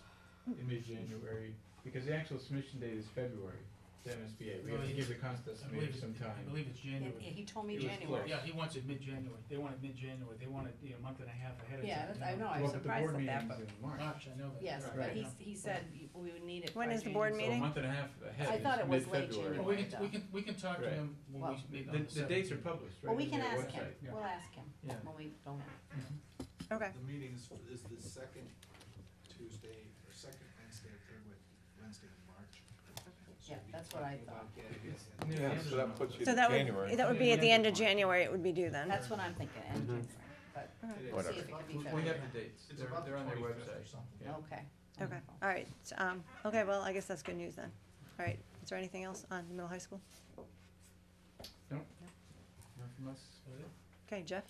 [SPEAKER 5] in mid-January, because the actual submission date is February to MSBA. We have to give the cost estimators some
[SPEAKER 10] I
[SPEAKER 5] time.
[SPEAKER 10] believe it's
[SPEAKER 11] and
[SPEAKER 10] January.
[SPEAKER 11] he told me
[SPEAKER 5] It was
[SPEAKER 11] January.
[SPEAKER 5] close.
[SPEAKER 10] Yeah, he wants it mid-January. They want it mid-January. They want it, a month and a half ahead of time.
[SPEAKER 11] Yeah, that's, I
[SPEAKER 10] you
[SPEAKER 11] know, I
[SPEAKER 5] Well,
[SPEAKER 11] was
[SPEAKER 5] but the
[SPEAKER 11] surprised
[SPEAKER 5] board
[SPEAKER 11] at that,
[SPEAKER 5] meeting's
[SPEAKER 11] but,
[SPEAKER 5] in March.
[SPEAKER 10] March, I know that.
[SPEAKER 11] yes,
[SPEAKER 5] Right.
[SPEAKER 11] but
[SPEAKER 10] Right.
[SPEAKER 11] he said we would need it
[SPEAKER 2] When
[SPEAKER 11] by
[SPEAKER 2] is the board
[SPEAKER 11] January.
[SPEAKER 5] So a
[SPEAKER 2] meeting?
[SPEAKER 5] month and a half ahead
[SPEAKER 11] I
[SPEAKER 5] is
[SPEAKER 11] thought it was late
[SPEAKER 5] mid-February.
[SPEAKER 10] Well, we
[SPEAKER 11] January.
[SPEAKER 10] can, we can talk to
[SPEAKER 5] Right.
[SPEAKER 10] him when
[SPEAKER 11] Well,
[SPEAKER 10] we meet
[SPEAKER 5] The,
[SPEAKER 10] on the
[SPEAKER 5] the dates are
[SPEAKER 10] 17th.
[SPEAKER 5] published, right?
[SPEAKER 11] Well, we
[SPEAKER 5] on
[SPEAKER 11] can
[SPEAKER 5] their
[SPEAKER 11] ask him,
[SPEAKER 5] website.
[SPEAKER 10] Yeah.
[SPEAKER 11] we'll ask him,
[SPEAKER 5] Yeah.
[SPEAKER 11] when we go in.
[SPEAKER 2] Okay,
[SPEAKER 4] The meeting is the second Tuesday, or second Wednesday, or third Wednesday in March. So
[SPEAKER 11] Yeah,
[SPEAKER 4] if you
[SPEAKER 11] that's what I
[SPEAKER 4] think about
[SPEAKER 11] thought.
[SPEAKER 4] getting it
[SPEAKER 5] It's
[SPEAKER 4] in-
[SPEAKER 5] near the end of
[SPEAKER 12] so
[SPEAKER 5] the
[SPEAKER 12] that
[SPEAKER 5] month.
[SPEAKER 12] puts you
[SPEAKER 2] so
[SPEAKER 12] to
[SPEAKER 2] that
[SPEAKER 12] January.
[SPEAKER 2] would, that would be at the end of January, it would be due then.
[SPEAKER 11] That's what I'm thinking, end
[SPEAKER 8] Mhm.
[SPEAKER 11] January, but
[SPEAKER 4] It
[SPEAKER 11] we'll
[SPEAKER 4] is.
[SPEAKER 11] see
[SPEAKER 12] Whatever.
[SPEAKER 11] if it can be
[SPEAKER 5] We
[SPEAKER 11] February.
[SPEAKER 5] have the dates,
[SPEAKER 4] It's
[SPEAKER 5] they're,
[SPEAKER 4] about
[SPEAKER 5] they're on their
[SPEAKER 4] 25th or
[SPEAKER 5] website.
[SPEAKER 4] something.
[SPEAKER 5] Yeah.
[SPEAKER 11] Okay.
[SPEAKER 2] Okay,
[SPEAKER 11] wonderful.
[SPEAKER 2] all right, okay, well, I guess that's good news then. All right, is there anything else on middle high school?
[SPEAKER 5] Not from us,
[SPEAKER 2] Okay, Jeff?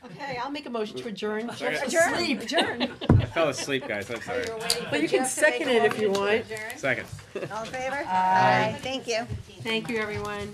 [SPEAKER 1] Okay, I'll make a motion to adjourn.
[SPEAKER 2] Adjourn, adjourn.
[SPEAKER 8] I fell asleep, guys, I'm sorry.
[SPEAKER 1] But you can second it if you want.
[SPEAKER 8] Second.
[SPEAKER 2] All in favor?
[SPEAKER 1] Aye.
[SPEAKER 2] Thank you.
[SPEAKER 1] Thank you, everyone.